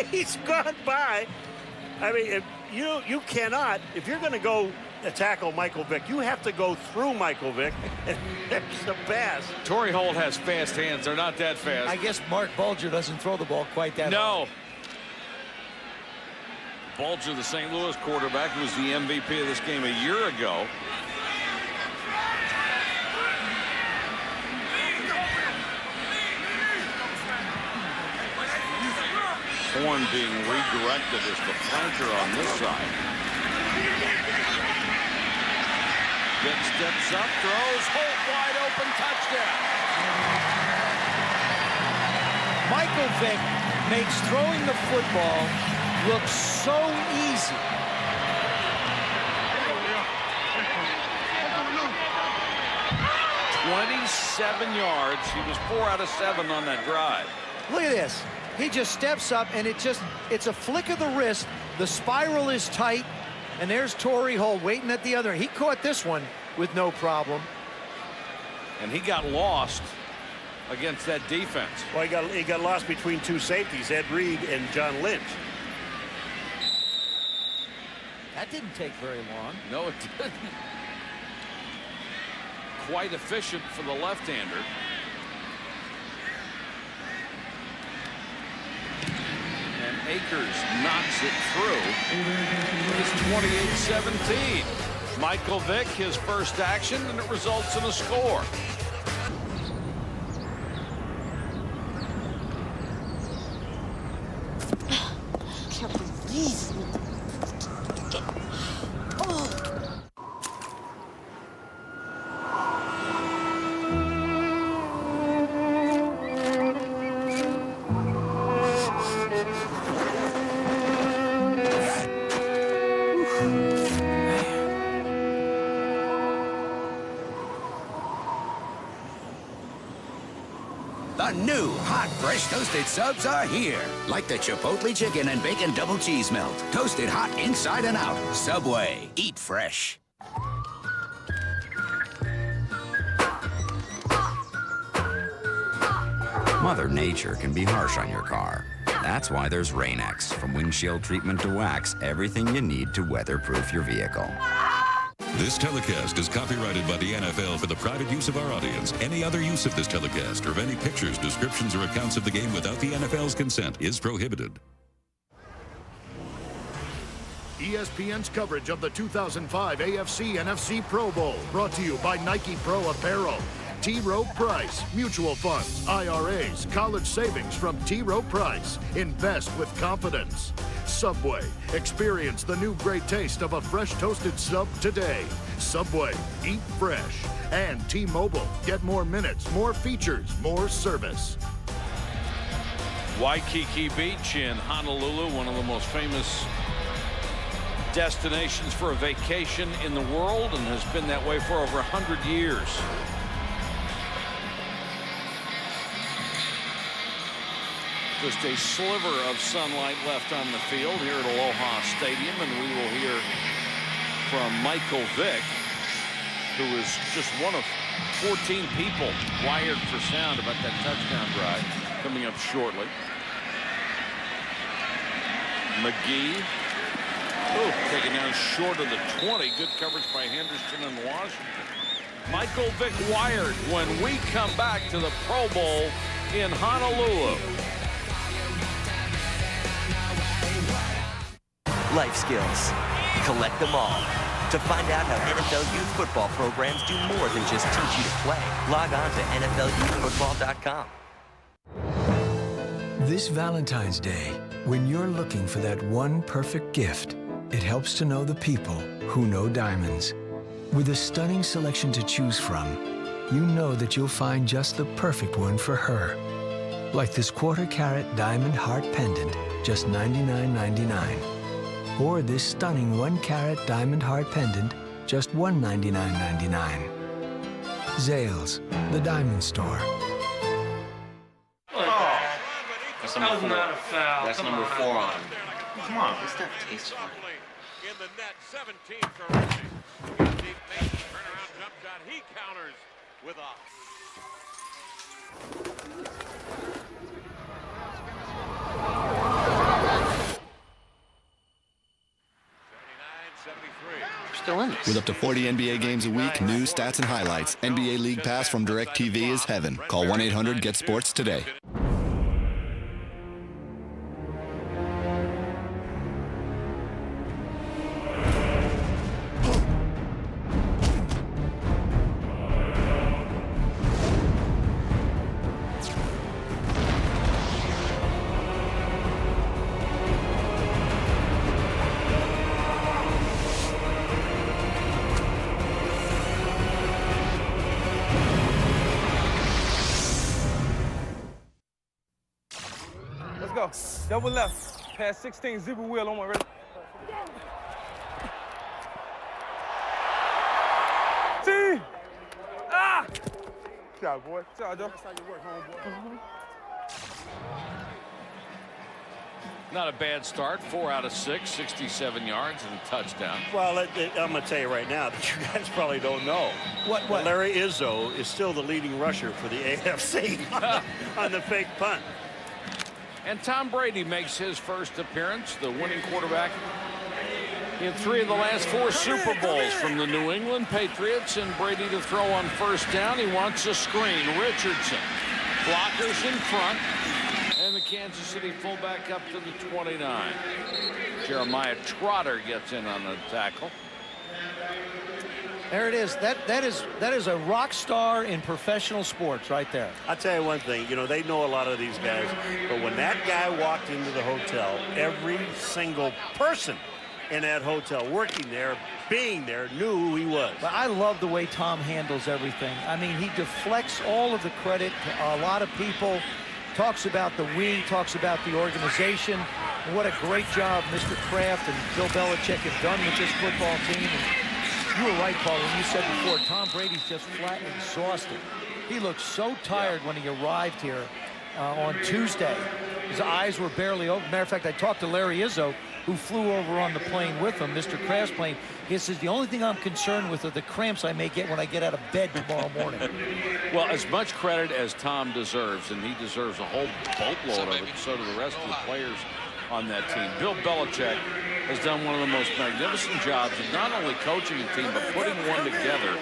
He's gone by. I mean, if you cannot, if you're going to go tackle Michael Vick, you have to go through Michael Vick, and there's the pass. Torrey Holt has fast hands. They're not that fast. I guess Mark Bulger doesn't throw the ball quite that hard. No. Bulger, the St. Louis quarterback, who was the MVP of this game a year ago. Horn being redirected as the flanker on this side. Vick steps up, throws, Holt wide open, touchdown. Michael Vick makes throwing the football look so easy. "27 yards. He was 4 out of 7 on that drive. Look at this. He just steps up, and it's a flick of the wrist. The spiral is tight, and there's Torrey Holt waiting at the other end. He caught this one with no problem. And he got lost against that defense. Well, he got lost between 2 safeties, Ed Reed and John Lynch. That didn't take very long. No, it didn't. Quite efficient for the left-hander. And Akers knocks it through. It's 28-17. Michael Vick, his first action, and it results in a score. The new hot, fresh toasted subs are here. Like the Chipotle chicken and bacon double cheese melt. Toasted hot inside and out. Subway. Eat fresh. Mother Nature can be harsh on your car. That's why there's Rain-X. From windshield treatment to wax, everything you need to weatherproof your vehicle. This telecast is copyrighted by the NFL for the private use of our audience. Any other use of this telecast or of any pictures, descriptions, or accounts of the game without the NFL's consent is prohibited. ESPN's coverage of the 2005 AFC NFC Pro Bowl, brought to you by Nike Pro Apparel. T. Rowe Price, mutual funds, IRAs, college savings from T. Rowe Price. Invest with confidence. Subway, experience the new great taste of a fresh toasted sub today. Subway, eat fresh. And T-Mobile, get more minutes, more features, more service. Waikiki Beach in Honolulu, one of the most famous destinations for a vacation in the world, and has been that way for over 100 years. Just a sliver of sunlight left on the field here at Aloha Stadium, and we will hear from Michael Vick, who is just one of 14 people wired for sound about that touchdown drive coming up shortly. McGee, taken down short of the 20. Good coverage by Henderson and Washington. Michael Vick wired when we come back to the Pro Bowl in Honolulu. Life skills. Collect them all. To find out how NFL youth football programs do more than just teach you to play, log on to NFLYouthFootball.com. This Valentine's Day, when you're looking for that one perfect gift, it helps to know the people who know diamonds. With a stunning selection to choose from, you know that you'll find just the perfect one for her. Like this quarter-carat diamond heart pendant, just $99.99. Or this stunning 1-carat diamond heart pendant, just $199.99. Zales, the diamond store. Oh, that's that was not a foul. That's number 4 on him. Come on, this stuff tastes funny. In the net, 17 for Richie. Deep Mason turnaround jump shot. He counters with a. Still in this. With up to 40 NBA games a week, news, stats, and highlights, NBA League Pass from DirecTV is heaven. Call 1-800-GET-SPORTS today. Double left. Pass 16, zebra wheel on my right. T! Ah! Good job, boy. Good job, Joe. That's how you work, homeboy. Not a bad start. 4 out of 6, 67 yards and a touchdown. Well, I'm going to tell you right now that you guys probably don't know. What? Larry Izzo is still the leading rusher for the AFC on the fake punt. And Tom Brady makes his first appearance, the winning quarterback in 3 of the last 4 Super Bowls from the New England Patriots. And Brady to throw on first down. He wants a screen. Richardson. Blockers in front. And the Kansas City fullback up to the 29. Jeremiah Trotter gets in on the tackle. There it is. That is a rock star in professional sports right there. I'll tell you one thing, they know a lot of these guys, but when that guy walked into the hotel, every single person in that hotel working there, being there, knew who he was. But I love the way Tom handles everything. I mean, he deflects all of the credit to a lot of people, talks about the we, talks about the organization. And what a great job Mr. Kraft and Bill Belichick have done with this football team. And you were right, Paul, when you said before, Tom Brady's just flat and exhausted. He looked so tired when he arrived here on Tuesday. His eyes were barely open. Matter of fact, I talked to Larry Izzo, who flew over on the plane with him, Mr. Kraft's plane. He says, the only thing I'm concerned with are the cramps I may get when I get out of bed tomorrow morning. Well, as much credit as Tom deserves, and he deserves a whole boatload of it, so do the rest of the players on that team. Bill Belichick has done one of the most magnificent jobs of not only coaching a team, but putting one together.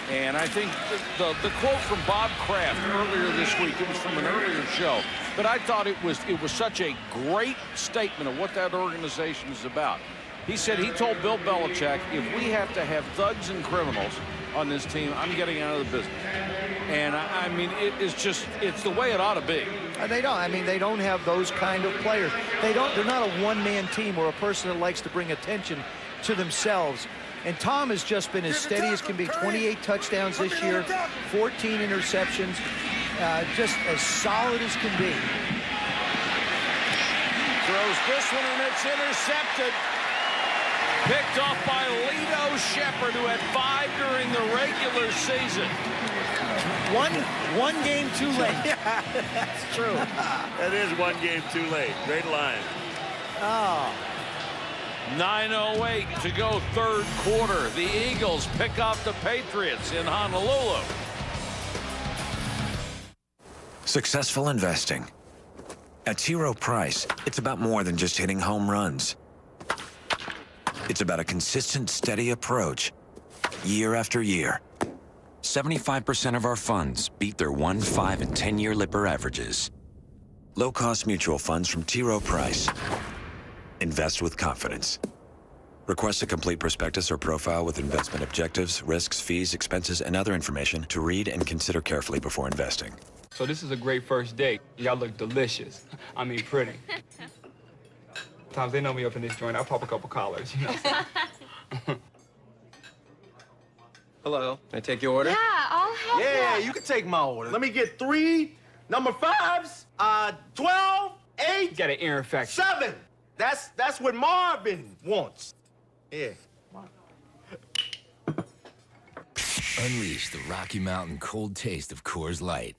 And I think the quote from Bob Kraft earlier this week, it was from an earlier show, but I thought it was such a great statement of what that organization is about. He said he told Bill Belichick, if we have to have thugs and criminals on this team, I'm getting out of the business. And I mean, it's the way it ought to be. They don't. I mean, they don't have those kind of players. They're not a one-man team or a person that likes to bring attention to themselves. And Tom has just been as steady as can be. 28 touchdowns this year, 14 interceptions, just as solid as can be. Throws this one, and it's intercepted. Picked off by Lito Shepherd, who had 5 during the regular season. One game too late. Yeah, that's true. That is one game too late. Great line. Oh. 9:08 to go, third quarter. The Eagles pick off the Patriots in Honolulu. Successful investing. At T. Rowe Price, it's about more than just hitting home runs. It's about a consistent, steady approach, year after year. 75% of our funds beat their 1, 5, and 10-year Lipper averages. Low-cost mutual funds from T. Rowe Price. Invest with confidence. Request a complete prospectus or profile with investment objectives, risks, fees, expenses, and other information to read and consider carefully before investing. So this is a great first date. Y'all look delicious. I mean, pretty. Sometimes they know me up in this joint. I'll pop a couple collars, you know. Hello. Can I take your order? Yeah, I'll have Yeah, you can take my order. Let me get 3 number 5s, 12, 8. You got an ear infection. 7. That's what Marvin wants. Yeah. Unleash the Rocky Mountain cold taste of Coors Light.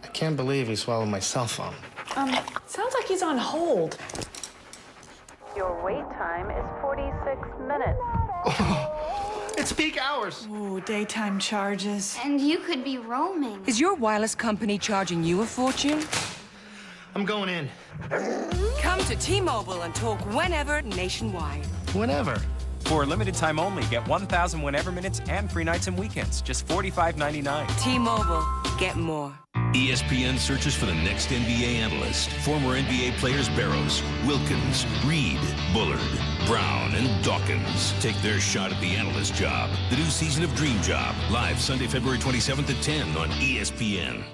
I can't believe he swallowed my cell phone. Sounds like he's on hold. Your wait time is 46 minutes. It's peak hours. Ooh, daytime charges. And you could be roaming. Is your wireless company charging you a fortune? I'm going in. Come to T-Mobile and talk whenever nationwide. Whenever. For a limited time only, get 1,000 whenever minutes and free nights and weekends. Just $45.99. T-Mobile. Get more. ESPN searches for the next NBA analyst. Former NBA players Barrows, Wilkins, Reed, Bullard, Brown, and Dawkins take their shot at the analyst job. The new season of Dream Job, live Sunday, February 27th at 10 on ESPN.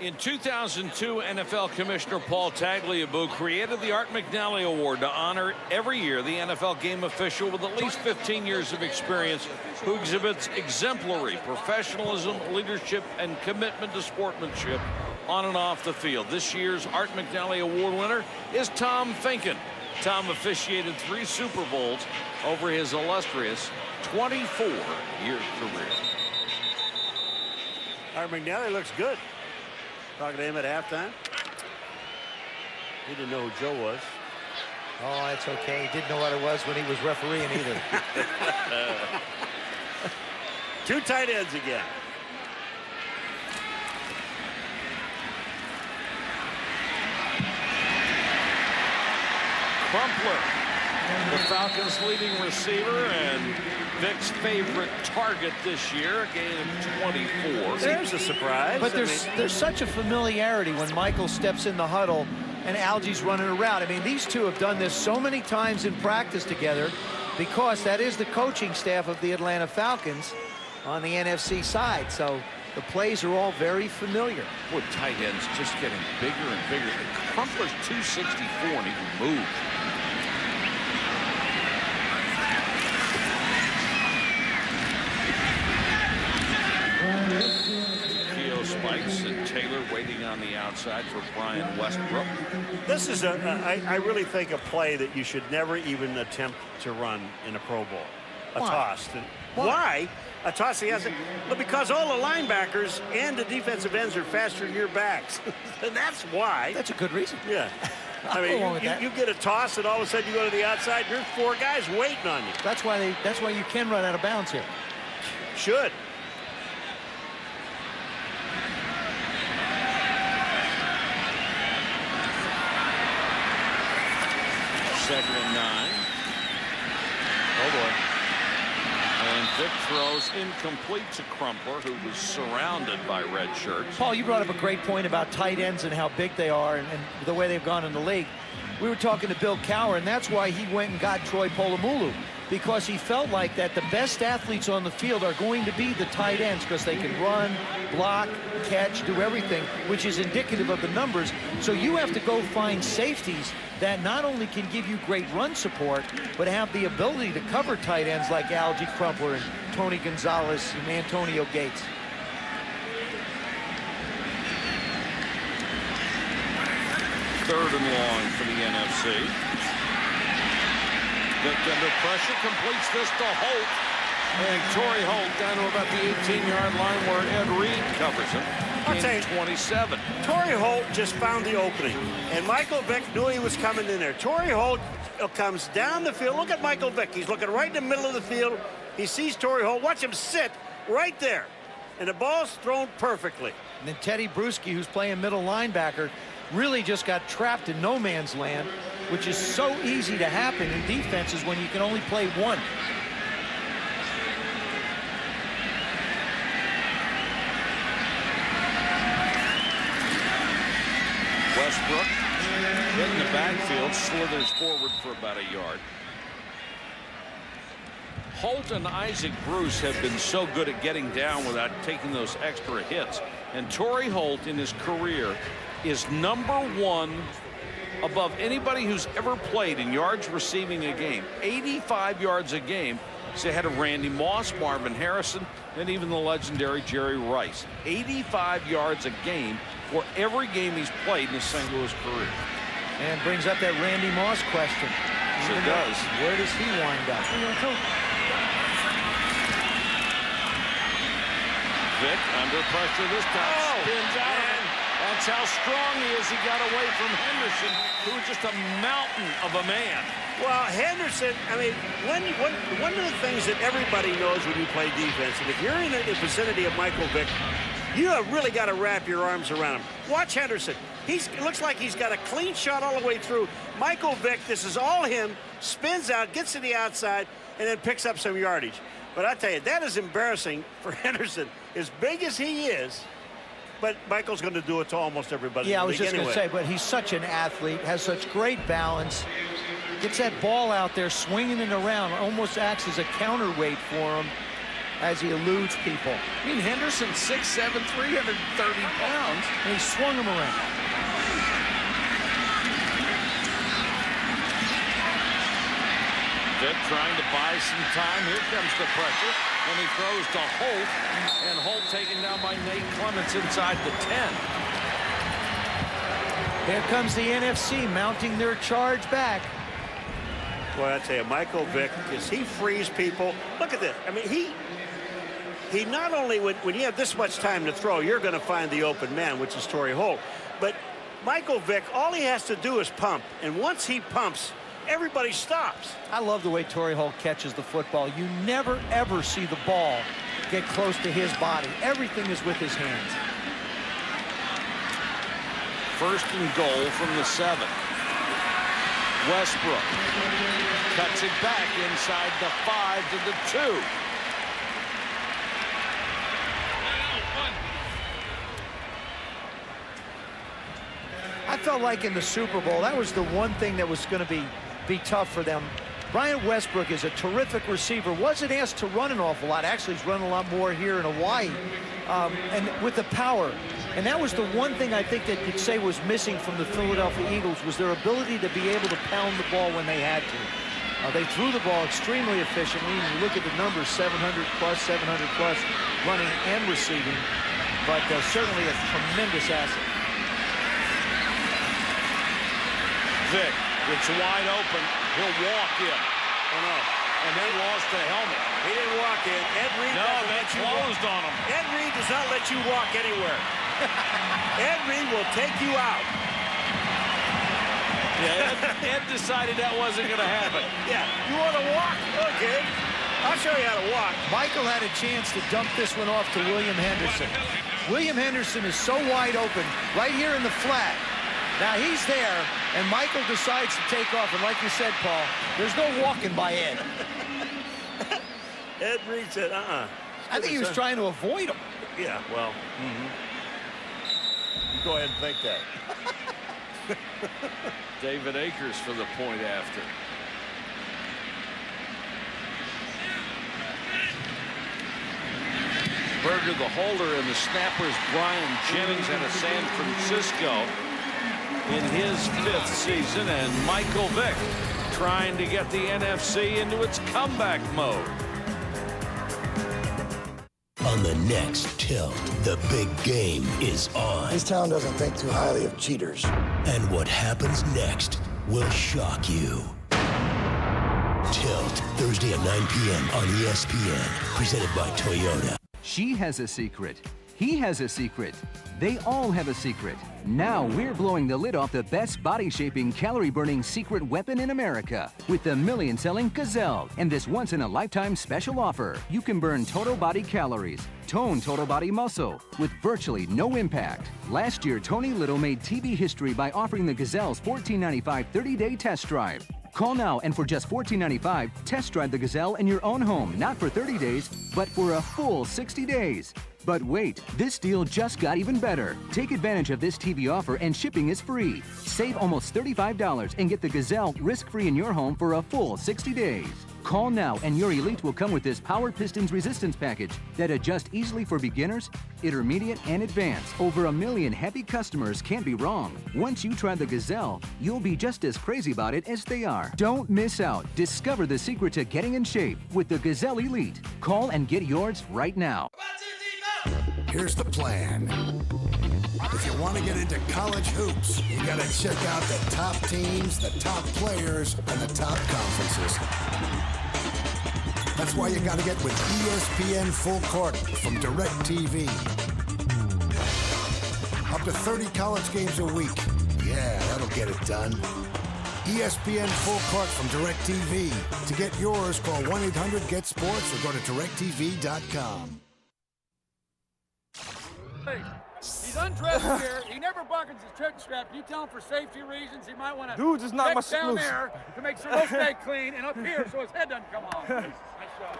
In 2002, NFL Commissioner Paul Tagliabue created the Art McNally Award to honor every year the NFL game official with at least 15 years of experience who exhibits exemplary professionalism, leadership, and commitment to sportsmanship on and off the field. This year's Art McNally Award winner is Tom Finken. Tom officiated 3 Super Bowls over his illustrious 24-year career. Art McNally looks good. Talking to him at halftime. He didn't know who Joe was. Oh, that's okay. He didn't know what it was when he was refereeing either. 2 tight ends again. Crumpler, the Falcons' leading receiver and Vic's favorite target this year, a gain of 24. There's a surprise. But there's such a familiarity when Michael steps in the huddle and Algie's running around. I mean, these two have done this so many times in practice together because that is the coaching staff of the Atlanta Falcons on the NFC side. So the plays are all very familiar. Boy, tight ends just getting bigger and bigger. Crumpler's 264 and he can move. Spikes and Taylor waiting on the outside for Brian Westbrook. This is I really think a play that you should never even attempt to run in a Pro Bowl. a toss. Why? A toss he hasn't. Well, because all the linebackers and the defensive ends are faster than your backs. And that's why. That's a good reason. Yeah. I mean, you get a toss and all of a sudden you go to the outside, there's 4 guys waiting on you. That's why you can run out of bounds here. Should. Second and 9. Oh, boy. And Vic throws incomplete to Crumpler, who was surrounded by red shirts. Paul, you brought up a great point about tight ends and how big they are and the way they've gone in the league. We were talking to Bill Cowher, and that's why he went and got Troy Polamalu, because he felt like that the best athletes on the field are going to be the tight ends because they can run, block, catch, do everything, which is indicative of the numbers. So you have to go find safeties that not only can give you great run support, but have the ability to cover tight ends like Algie Crumpler and Tony Gonzalez and Antonio Gates. Third and long for the NFC. Vic under pressure, completes this to Holt. And Torrey Holt down to about the 18-yard line where Ed Reed covers him. I'll tell you, 27. Torrey Holt just found the opening, and Michael Vick knew he was coming in there. Torrey Holt comes down the field. Look at Michael Vick. He's looking right in the middle of the field. He sees Torrey Holt. Watch him sit right there. And the ball's thrown perfectly. And then Teddy Bruschi, who's playing middle linebacker, really just got trapped in no man's land, which is so easy to happen in defenses when you can only play one. Westbrook in the backfield, slithers forward for about a yard. Holt and Isaac Bruce have been so good at getting down without taking those extra hits. And Torrey Holt in his career is #1 above anybody who's ever played in yards receiving a game. 85 yards a game. He's ahead of Randy Moss, Marvin Harrison, and even the legendary Jerry Rice. 85 yards a game for every game he's played in his St. Louis career. And brings up that Randy Moss question. Sure does. Where does he wind up? Vic under pressure this time. Spins out of it. That's how strong he is. He got away from Henderson, who was just a mountain of a man. Well, Henderson, I mean, one of the things that everybody knows when you play defense, and if you're in the vicinity of Michael Vick, you have really got to wrap your arms around him. Watch Henderson. It looks like he's got a clean shot all the way through. Michael Vick, this is all him, spins out, gets to the outside, and then picks up some yardage. But I tell you, that is embarrassing for Henderson. As big as he is, but Michael's going to do it to almost everybody. Yeah, I was just anyway. going to say, but he's such an athlete, has such great balance, gets that ball out there, swinging it around, almost acts as a counterweight for him as he eludes people. I mean, Henderson's 6'7", 330 pounds, and he swung him around. Vic trying to buy some time. Here comes the pressure. And he throws to Holt. And Holt taken down by Nate Clements inside the 10. Here comes the NFC mounting their charge back. Boy, I tell you, Michael Vick, as he frees people. Look at this. I mean, he not only, when you have this much time to throw, you're going to find the open man, which is Torrey Holt. But Michael Vick, all he has to do is pump. And once he pumps, everybody stops. I love the way Torrey Holt catches the football. You never, ever see the ball get close to his body. Everything is with his hands. First and goal from the 7. Westbrook cuts it back inside the 5 to the 2. I felt like in the Super Bowl, that was the one thing that was going to be tough for them. Brian Westbrook is a terrific receiver. Wasn't asked to run an awful lot. Actually, he's run a lot more here in Hawaii, and with the power. And that was the one thing I think that you'd say was missing from the Philadelphia Eagles, was their ability to be able to pound the ball when they had to. They threw the ball extremely efficiently. And you look at the numbers, 700 plus running and receiving, but certainly a tremendous asset. Vic, it's wide open. He'll walk in. Oh, no. and then lost the helmet. He didn't walk in. Ed Reed closed on him. Ed Reed does not let you walk anywhere. Ed Reed will take you out. Yeah, Ed decided that wasn't going to happen. Yeah, you want to walk? Okay. I'll show you how to walk. Michael had a chance to dump this one off to William Henderson. William Henderson is so wide open right here in the flat. Now he's there, and Michael decides to take off. And like you said, Paul, there's no walking by Ed. Ed Reed said, I think he was trying to avoid him. Yeah, well, you go ahead and think that. David Akers for the point after. Berger, the holder, and the snappers Brian Jennings out of San Francisco in his 5th season, and Michael Vick trying to get the NFC into its comeback mode. On the next Tilt, the big game is on. This town doesn't think too highly of cheaters. And what happens next will shock you. Tilt, Thursday at 9 p.m. on ESPN, presented by Toyota. She has a secret. He has a secret. They all have a secret. Now we're blowing the lid off the best body-shaping, calorie-burning secret weapon in America with the million-selling Gazelle. And this once-in-a-lifetime special offer. You can burn total body calories, tone total body muscle with virtually no impact. Last year, Tony Little made TV history by offering the Gazelle's $14.95 30-day test drive. Call now, and for just $14.95, test drive the Gazelle in your own home, not for 30 days, but for a full 60 days. But wait, this deal just got even better. Take advantage of this TV offer and shipping is free. Save almost $35 and get the Gazelle risk-free in your home for a full 60 days. Call now and your Elite will come with this Power Pistons Resistance Package that adjusts easily for beginners, intermediate, and advanced. Over 1 million happy customers can't be wrong. Once you try the Gazelle, you'll be just as crazy about it as they are. Don't miss out. Discover the secret to getting in shape with the Gazelle Elite. Call and get yours right now. Here's the plan. If you want to get into college hoops, you got to check out the top teams, the top players, and the top conferences. That's why you got to get with ESPN Full Court from DirecTV. Up to 30 college games a week. Yeah, that'll get it done. ESPN Full Court from DirecTV. To get yours, call 1-800-GET-SPORTS or go to directtv.com. Hey, he's undressed here. He never buckles his check strap. You tell him for safety reasons he might want to Dude, just knock my down loose. there to make sure he'll stay clean, and up here so his head doesn't come off. Nice shot.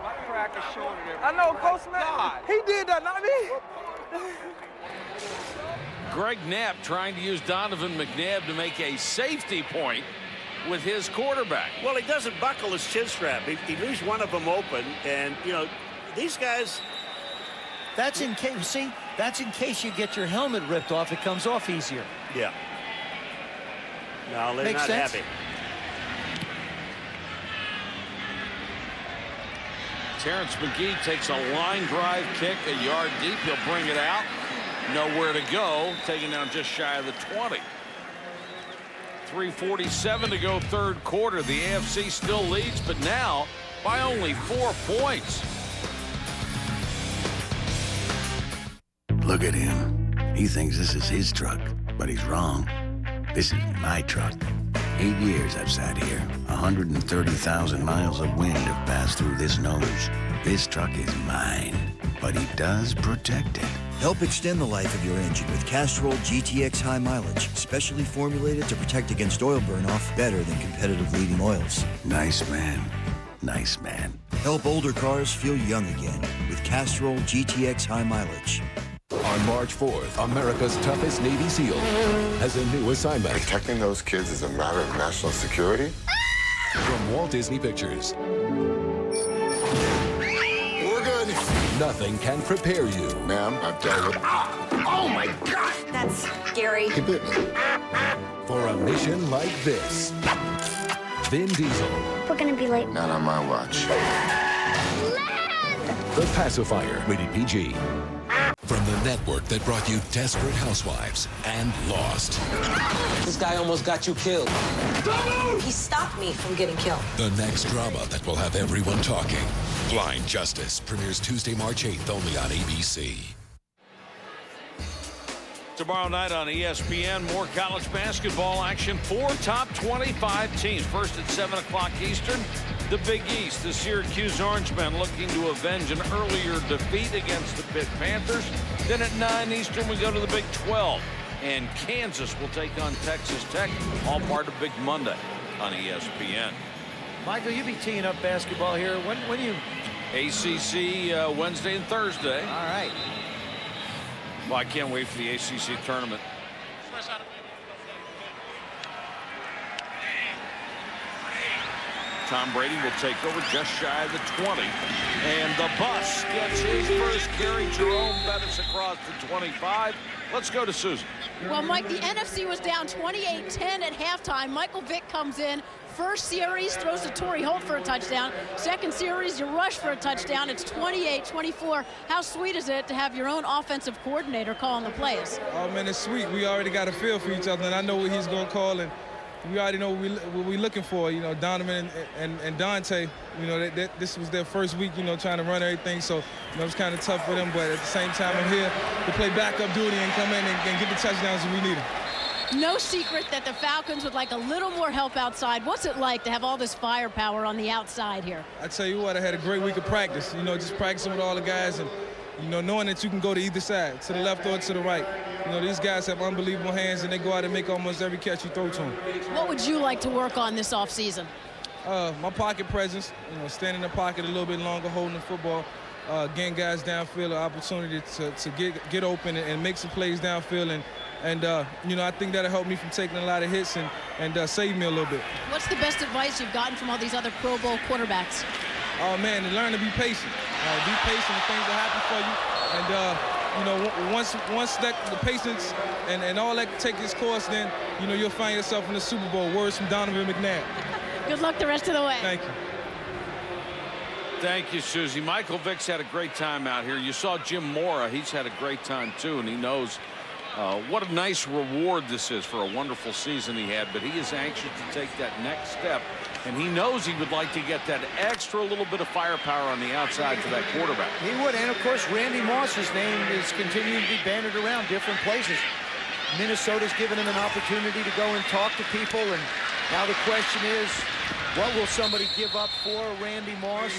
My crack is showing it. I know, Postman. He did that, not me. Greg Knapp trying to use Donovan McNabb to make a safety point with his quarterback. Well, he doesn't buckle his chin strap. He leaves one of them open, and, you know, these guys... That's in case, see, that's in case you get your helmet ripped off. It comes off easier. Yeah. No, they're Makes not sense. happy. Terrence McGee takes a line drive kick a yard deep. He'll bring it out. Nowhere to go. Taking down just shy of the 20. 3:47 to go third quarter. The AFC still leads, but now by only 4 points. Look at him. He thinks this is his truck, but he's wrong. This is my truck. 8 years I've sat here. 130,000 miles of wind have passed through this nose. This truck is mine, but he does protect it. Help extend the life of your engine with Castrol GTX High Mileage, specially formulated to protect against oil burn-off better than competitive leading oils. Nice man. Nice man. Help older cars feel young again with Castrol GTX High Mileage. On March 4th, America's toughest Navy SEAL has a new assignment. Protecting those kids is a matter of national security? From Walt Disney Pictures. We're good. Nothing can prepare you. Ma'am, I've dealt with... Oh my God! That's scary. He bit me. For a mission like this, Vin Diesel. We're gonna be late. Not on my watch. The Pacifier, rated PG. From the network that brought you Desperate Housewives and Lost. This guy almost got you killed. He stopped me from getting killed. The next drama that will have everyone talking. Blind Justice premieres Tuesday, March 8th only on ABC. Tomorrow night on ESPN, more college basketball action. 4 top 25 teams. First at 7 o'clock Eastern, the Big East. The Syracuse Orangemen looking to avenge an earlier defeat against the Pitt Panthers. Then at 9 Eastern, we go to the Big 12. And Kansas will take on Texas Tech, all part of Big Monday on ESPN. Michael, you be teeing up basketball here. When do you? ACC Wednesday and Thursday. All right. Well, I can't wait for the ACC tournament. Tom Brady will take over just shy of the 20. And the bus gets his first carry. Jerome Bettis across the 25. Let's go to Susan. Well, Mike, the NFC was down 28-10 at halftime. Michael Vick comes in. First series, throws to Torrey Holt for a touchdown. Second series, you rush for a touchdown. It's 28-24. How sweet is it to have your own offensive coordinator calling the plays? Oh, man, it's sweet. We already got a feel for each other, and I know what he's going to call, and we already know what we're looking for. You know, Donovan and Dante, you know, this was their first week, you know, trying to run everything. So, you know, it's kind of tough for them, but at the same time, I'm here to play backup duty and come in and get the touchdowns when we need them. No secret that the Falcons would like a little more help outside. What's it like to have all this firepower on the outside here? I tell you what, I had a great week of practice. You know, just practicing with all the guys and, you know, knowing that you can go to either side, to the left or to the right. You know, these guys have unbelievable hands, and they go out and make almost every catch you throw to them. What would you like to work on this offseason? My pocket presence, you know, standing in the pocket a little bit longer, holding the football, getting guys downfield, an opportunity to get open and make some plays downfield. And you know, I think that'll help me from taking a lot of hits and save me a little bit. What's the best advice you've gotten from all these other Pro Bowl quarterbacks? Oh, man, to learn to be patient. Be patient and things will happen for you. And, you know, once the patience and all that take its course, then, you know, you'll find yourself in the Super Bowl. Words from Donovan McNabb. Good luck the rest of the way. Thank you. Thank you, Susie. Michael Vick's had a great time out here. You saw Jim Mora. He's had a great time, too, and he knows what a nice reward this is for a wonderful season he had, but he is anxious to take that next step, and he knows he would like to get that extra little bit of firepower on the outside for that quarterback. He would, and of course, Randy Moss's name is continuing to be bandied around different places. Minnesota's given him an opportunity to go and talk to people, and now the question is, what will somebody give up for Randy Moss?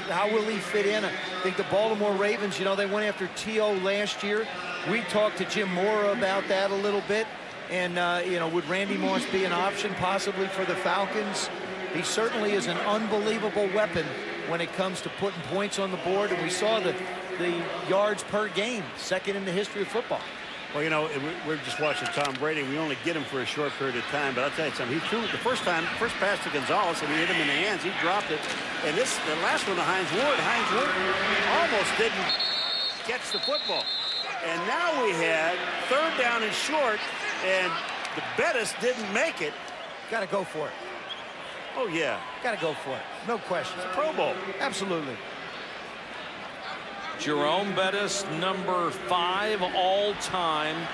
How will he fit in? I think the Baltimore Ravens, you know, they went after T.O. last year. We talked to Jim Mora about that a little bit. And, you know, would Randy Moss be an option possibly for the Falcons? He certainly is an unbelievable weapon when it comes to putting points on the board. And we saw the yards per game, second in the history of football. Well, you know, we're just watching Tom Brady. We only get him for a short period of time, but I'll tell you something. He threw it the first pass to Gonzalez, and he hit him in the hands. He dropped it. And the last one to Hines Ward almost didn't catch the football. And now we had third down and short, and the Bettis didn't make it. Got to go for it. Oh, yeah. Got to go for it. No question. It's a Pro Bowl. Absolutely. Jerome Bettis, number 5 all-time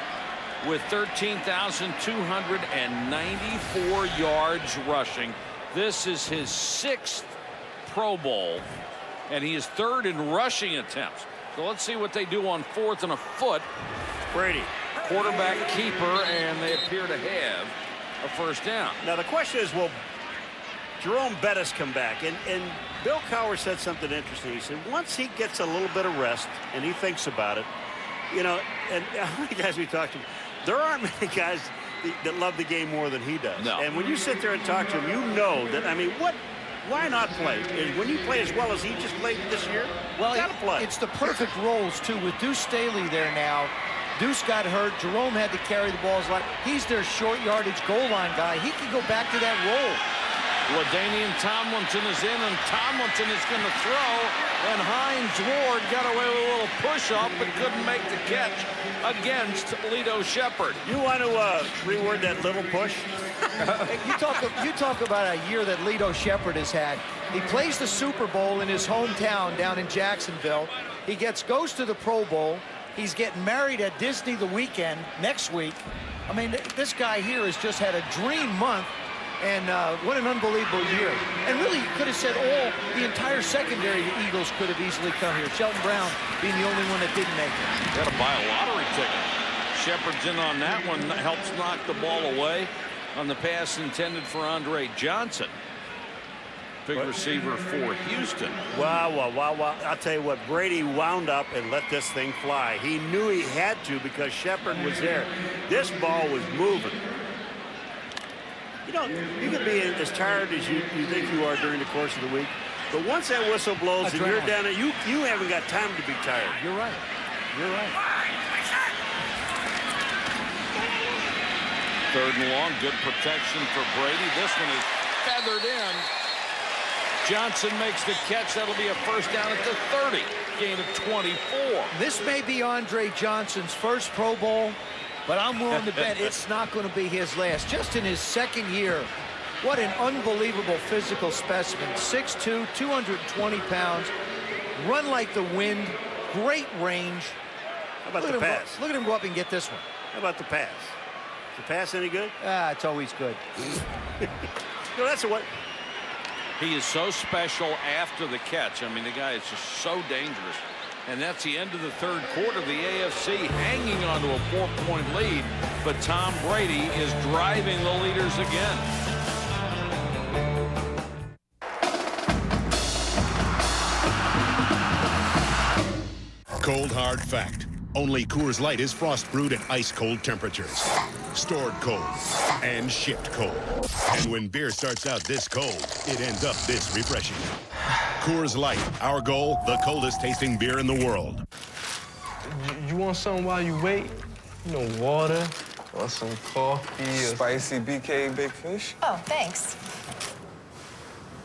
with 13,294 yards rushing. This is his 6th Pro Bowl, and he is 3rd in rushing attempts. So let's see what they do on 4th and a foot. Brady, quarterback keeper, and they appear to have a first down. Now the question is, will Jerome Bettis come back? And Bill Cowher said something interesting. He said once he gets a little bit of rest and he thinks about it, you know, and how many guys we talked to, there aren't many guys that love the game more than he does. No. And when you sit there and talk to him, you know that, I mean, why not play? When you play as well as he just played this year, well, you gotta play. It's the perfect roles, too, with Deuce Staley there now. Deuce got hurt. Jerome had to carry the balls a lot. He's their short yardage goal line guy. He can go back to that role. LaDainian Tomlinson is in, and Tomlinson is going to throw, and Hines Ward got away with a little push-up but couldn't make the catch against Lito Shepherd. You want to reword that little push? You talk about a year that Lito Shepherd has had. He plays the Super Bowl in his hometown down in Jacksonville. He goes to the Pro Bowl, He's getting married at Disney the weekend, next week. I mean, this guy here has just had a dream month, and what an unbelievable year. And really, you could have said the entire secondary, the Eagles could have easily come here. Shelton Brown being the only one that didn't make it. Got to buy a lottery ticket. Shepard's in on that one, helps knock the ball away on the pass intended for Andre Johnson. Big receiver for Houston. Wow. I'll tell you what, Brady wound up and let this thing fly. He knew he had to because Shepard was there. This ball was moving. You know, you can be as tired as you think you are during the course of the week, but once that whistle blows and you're down there, you haven't got time to be tired. You're right. You're right. 3rd and long, good protection for Brady. This one is feathered in. Johnson makes the catch. That'll be a first down at the 30. Gain of 24. This may be Andre Johnson's first Pro Bowl, but I'm willing to bet it's not going to be his last. Just in his 2nd year, what an unbelievable physical specimen. 6'2", 220 pounds, run like the wind, great range. How about the pass? Look at him go up and get this one. How about the pass? Is the pass any good? It's always good. No, that's what. He is so special after the catch. I mean, the guy is just so dangerous. And that's the end of the 3rd quarter. The AFC hanging on to a 4-point lead. But Tom Brady is driving the leaders again. Cold hard fact. Only Coors Light is frost brewed at ice cold temperatures. Stored cold and shipped cold. And when beer starts out this cold, it ends up this refreshing. Coors Light, our goal, the coldest tasting beer in the world. You want something while you wait? You know, water or some coffee or spicy BK Big Fish? Oh, thanks.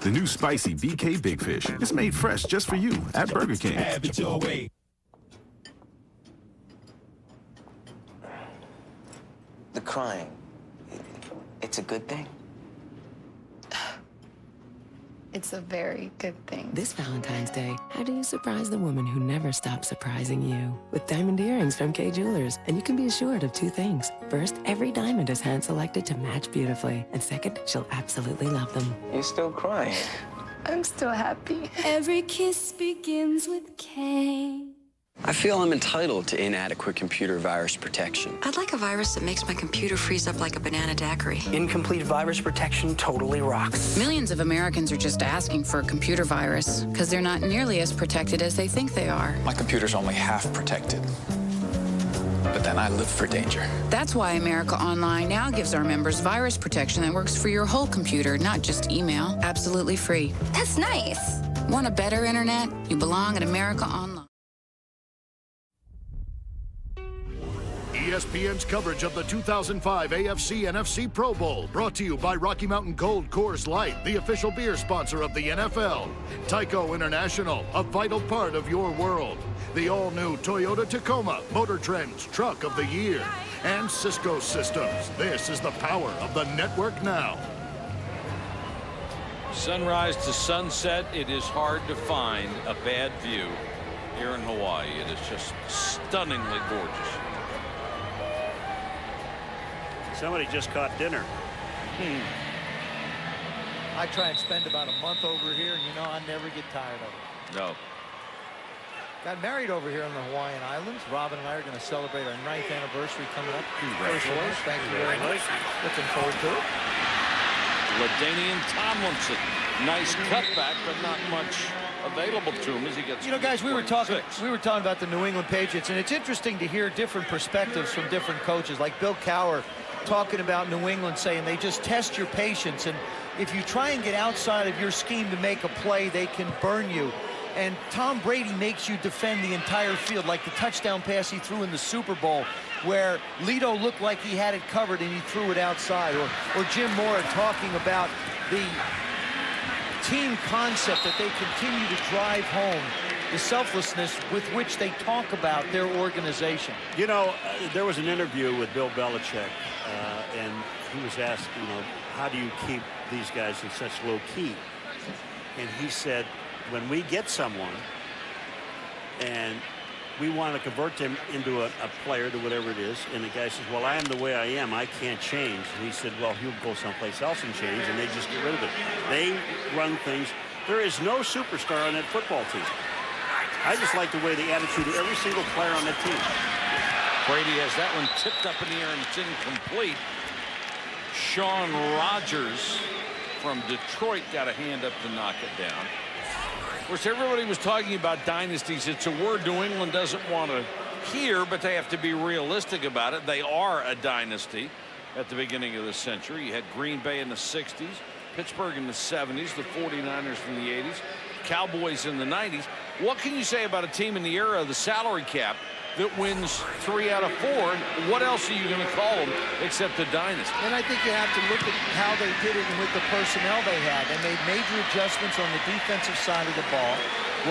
The new spicy BK Big Fish is made fresh just for you at Burger King. Have it your way. The crying, it's a good thing? It's a very good thing. This Valentine's Day, how do you surprise the woman who never stops surprising you? With diamond earrings from Kay Jewelers. And you can be assured of 2 things. First, every diamond is hand-selected to match beautifully. And second, she'll absolutely love them. You're still crying. I'm still happy. Every kiss begins with K. I feel I'm entitled to inadequate computer virus protection. I'd like a virus that makes my computer freeze up like a banana daiquiri. Incomplete virus protection totally rocks. Millions of Americans are just asking for a computer virus because they're not nearly as protected as they think they are. My computer's only half protected. But then I live for danger. That's why America Online now gives our members virus protection that works for your whole computer, not just email. Absolutely free. That's nice. Want a better internet? You belong at America Online. ESPN's coverage of the 2005 AFC NFC Pro Bowl, brought to you by Rocky Mountain Gold Coors Light, the official beer sponsor of the NFL. Tyco International, a vital part of your world. The all-new Toyota Tacoma, Motor Trend's Truck of the Year. And Cisco Systems. This is the power of the network now. Sunrise to sunset, it is hard to find a bad view here in Hawaii. It is just stunningly gorgeous. Somebody just caught dinner. I try and spend about a month over here, and you know I never get tired of it. No. Got married over here on the Hawaiian Islands. Robin and I are going to celebrate our 9th anniversary coming up. Congratulations. Thank you very much. Looking forward to it. LaDainian Tomlinson. Nice cutback, but not much available to him as he gets. You know, guys, we were talking about the New England Patriots, and it's interesting to hear different perspectives from different coaches, like Bill Cowher talking about New England, saying they just test your patience, and if you try and get outside of your scheme to make a play, they can burn you. And Tom Brady makes you defend the entire field, like the touchdown pass he threw in the Super Bowl, where Lito looked like he had it covered and he threw it outside. Or Jim Mora talking about the team concept that they continue to drive home, the selflessness with which they talk about their organization. You know, there was an interview with Bill Belichick, and he was asked, you know, how do you keep these guys in such low key? And he said, when we get someone and we want to convert him into a player to whatever it is. And the guy says, well, I am the way I am. I can't change. And he said, well, he'll go someplace else and change, and they just get rid of it. They run things. There is no superstar on that football team. I just like the way the attitude of every single player on that team. Brady has that one tipped up in the air and it's incomplete. Sean Rogers from Detroit got a hand up to knock it down. Of course, everybody was talking about dynasties. It's a word New England doesn't want to hear, but they have to be realistic about it. They are a dynasty at the beginning of the century. You had Green Bay in the 60s, Pittsburgh in the 70s, the 49ers from the 80s, Cowboys in the 90s. What can you say about a team in the era of the salary cap that wins 3 out of 4? What else are you going to call them except a dynasty? And I think you have to look at how they did it and with the personnel they had. They made major adjustments on the defensive side of the ball,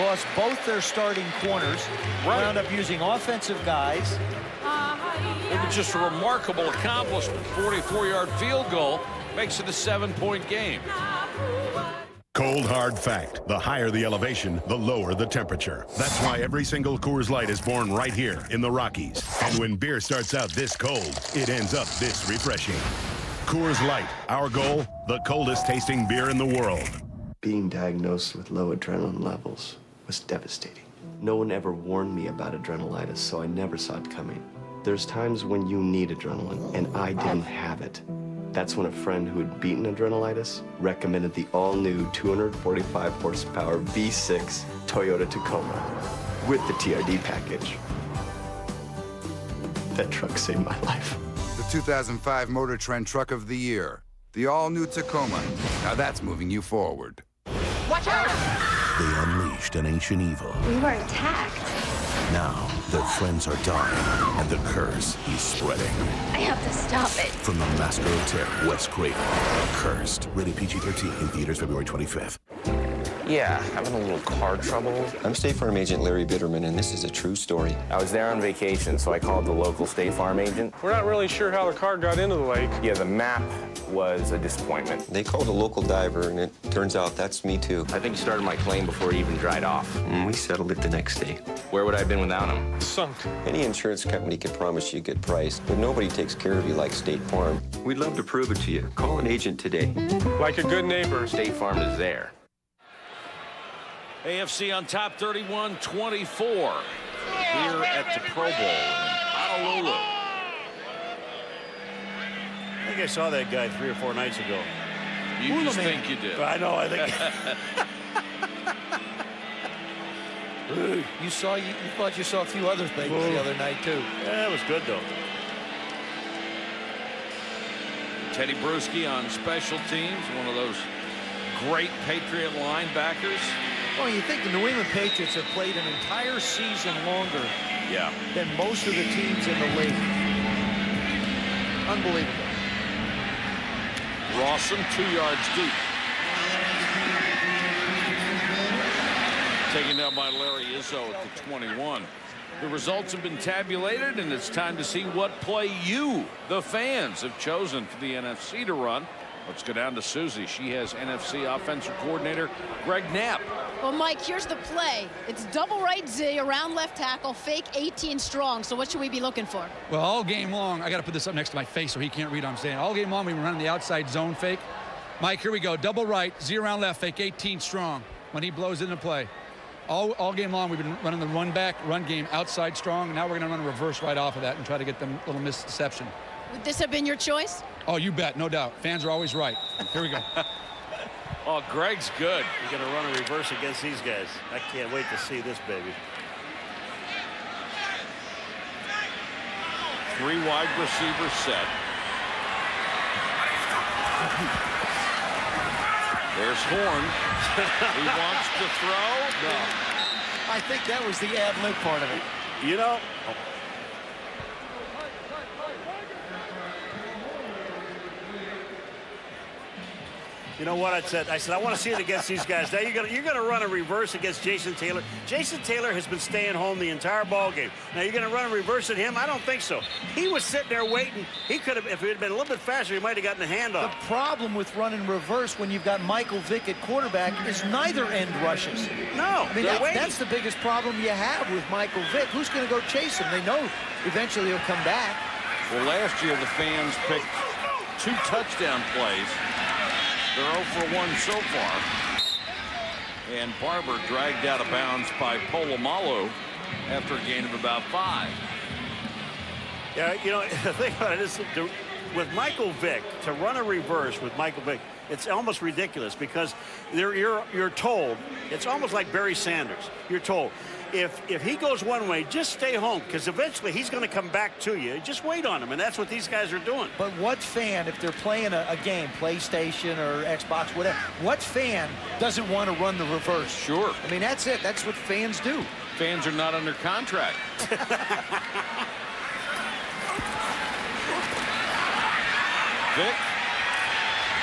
lost both their starting corners, wound up using offensive guys. It was just a remarkable accomplishment. 44-yard field goal makes it a 7-point game. Cold hard fact, the higher the elevation, the lower the temperature. That's why every single Coors Light is born right here in the Rockies. And when beer starts out this cold, it ends up this refreshing. Coors Light, our goal, the coldest tasting beer in the world. Being diagnosed with low adrenaline levels was devastating. No one ever warned me about adrenalitis, so I never saw it coming. There's times when you need adrenaline, and I didn't have it. That's when a friend who had beaten adrenalitis recommended the all-new 245 horsepower V6 Toyota Tacoma with the TRD package. That truck saved my life. The 2005 Motor Trend Truck of the Year, the all-new Tacoma. Now that's moving you forward. Watch out! They unleashed an ancient evil. We were attacked. Now, their friends are dying, and the curse is spreading. I have to stop it. From the Master of Terror, Wes Craven, Cursed. Rated PG-13 in theaters February 25th. Yeah, having a little car trouble. I'm State Farm agent Larry Bitterman, and this is a true story. I was there on vacation, so I called the local State Farm agent. We're not really sure how the car got into the lake. Yeah, the map was a disappointment. They called a local diver, and it turns out that's me, too. I think he started my claim before he even dried off. We settled it the next day. Where would I have been without him? Sunk. Any insurance company can promise you a good price, but nobody takes care of you like State Farm. We'd love to prove it to you. Call an agent today. Like a good neighbor. State Farm is there. AFC on top 31-24 here at the Pro Bowl in Honolulu. I think I saw that guy 3 or 4 nights ago. You just think you did. I know, I think. You thought you saw a few other things the other night, too. Yeah, it was good, though. Teddy Bruschi on special teams, one of those great Patriot linebackers. Well, you think the New England Patriots have played an entire season longer than most of the teams in the league. Unbelievable. Rawson 2 yards deep. Taken down by Larry Izzo at the 21. The results have been tabulated, and it's time to see what play you, the fans, have chosen for the NFC to run. Let's go down to Susie. She has NFC offensive coordinator Greg Knapp. Well, Mike, here's the play. It's double right Z, around left tackle, fake 18 strong. So what should we be looking for? Well, all game long, I got to put this up next to my face so he can't read what I'm saying. All game long, we've been running the outside zone fake. Mike, here we go. Double right, Z around left, fake 18 strong when he blows into play. All game long, we've been running the run back, run game outside strong. Now we're going to run a reverse right off of that and try to get them a little misdeception. Would this have been your choice? Oh, you bet, no doubt. Fans are always right. Here we go. Oh, Greg's good. You're going to run a reverse against these guys. I can't wait to see this, baby. 3 wide receivers set. There's Horn. He wants to throw. No. I think that was the ad-lib part of it. You know. You know what I said? I said, I want to see it against these guys. Now you're gonna run a reverse against Jason Taylor. Jason Taylor has been staying home the entire ball game. Now you're gonna run a reverse at him? I don't think so. He was sitting there waiting. He could have, if it had been a little bit faster, he might have gotten a handoff. The problem with running reverse when you've got Michael Vick at quarterback is neither end rushes. No, I mean, that's the biggest problem you have with Michael Vick. Who's going to go chase him? They know eventually he'll come back. Well, last year the fans picked 2 touchdown plays. They're 0 for 1 so far. And Barber dragged out of bounds by Polamalu after a gain of about 5. Yeah, you know, the thing about it is, with Michael Vick, to run a reverse with Michael Vick, it's almost ridiculous because you're told, it's almost like Barry Sanders. You're told, if he goes one way, just stay home because eventually he's going to come back to you. Just wait on him, and that's what these guys are doing. But what fan, if they're playing a game, PlayStation or Xbox, whatever, what fan doesn't want to run the reverse? Sure. I mean, that's it. That's what fans do. Fans are not under contract. Vick,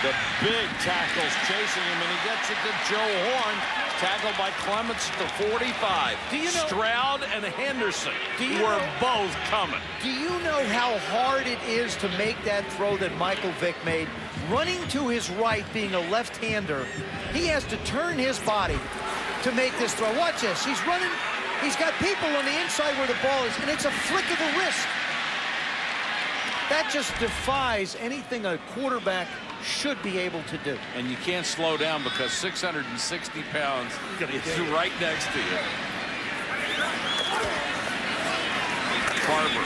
the big tackles chasing him, and he gets it to Joe Horn. Tackled by Clements to 45. Do you know, Stroud and Henderson were both coming. Do you know how hard it is to make that throw that Michael Vick made? Running to his right, being a left-hander, he has to turn his body to make this throw. Watch this. He's running. He's got people on the inside where the ball is, and it's a flick of the wrist. That just defies anything a quarterback should be able to do. And you can't slow down because 660 pounds is right next to you. Barber.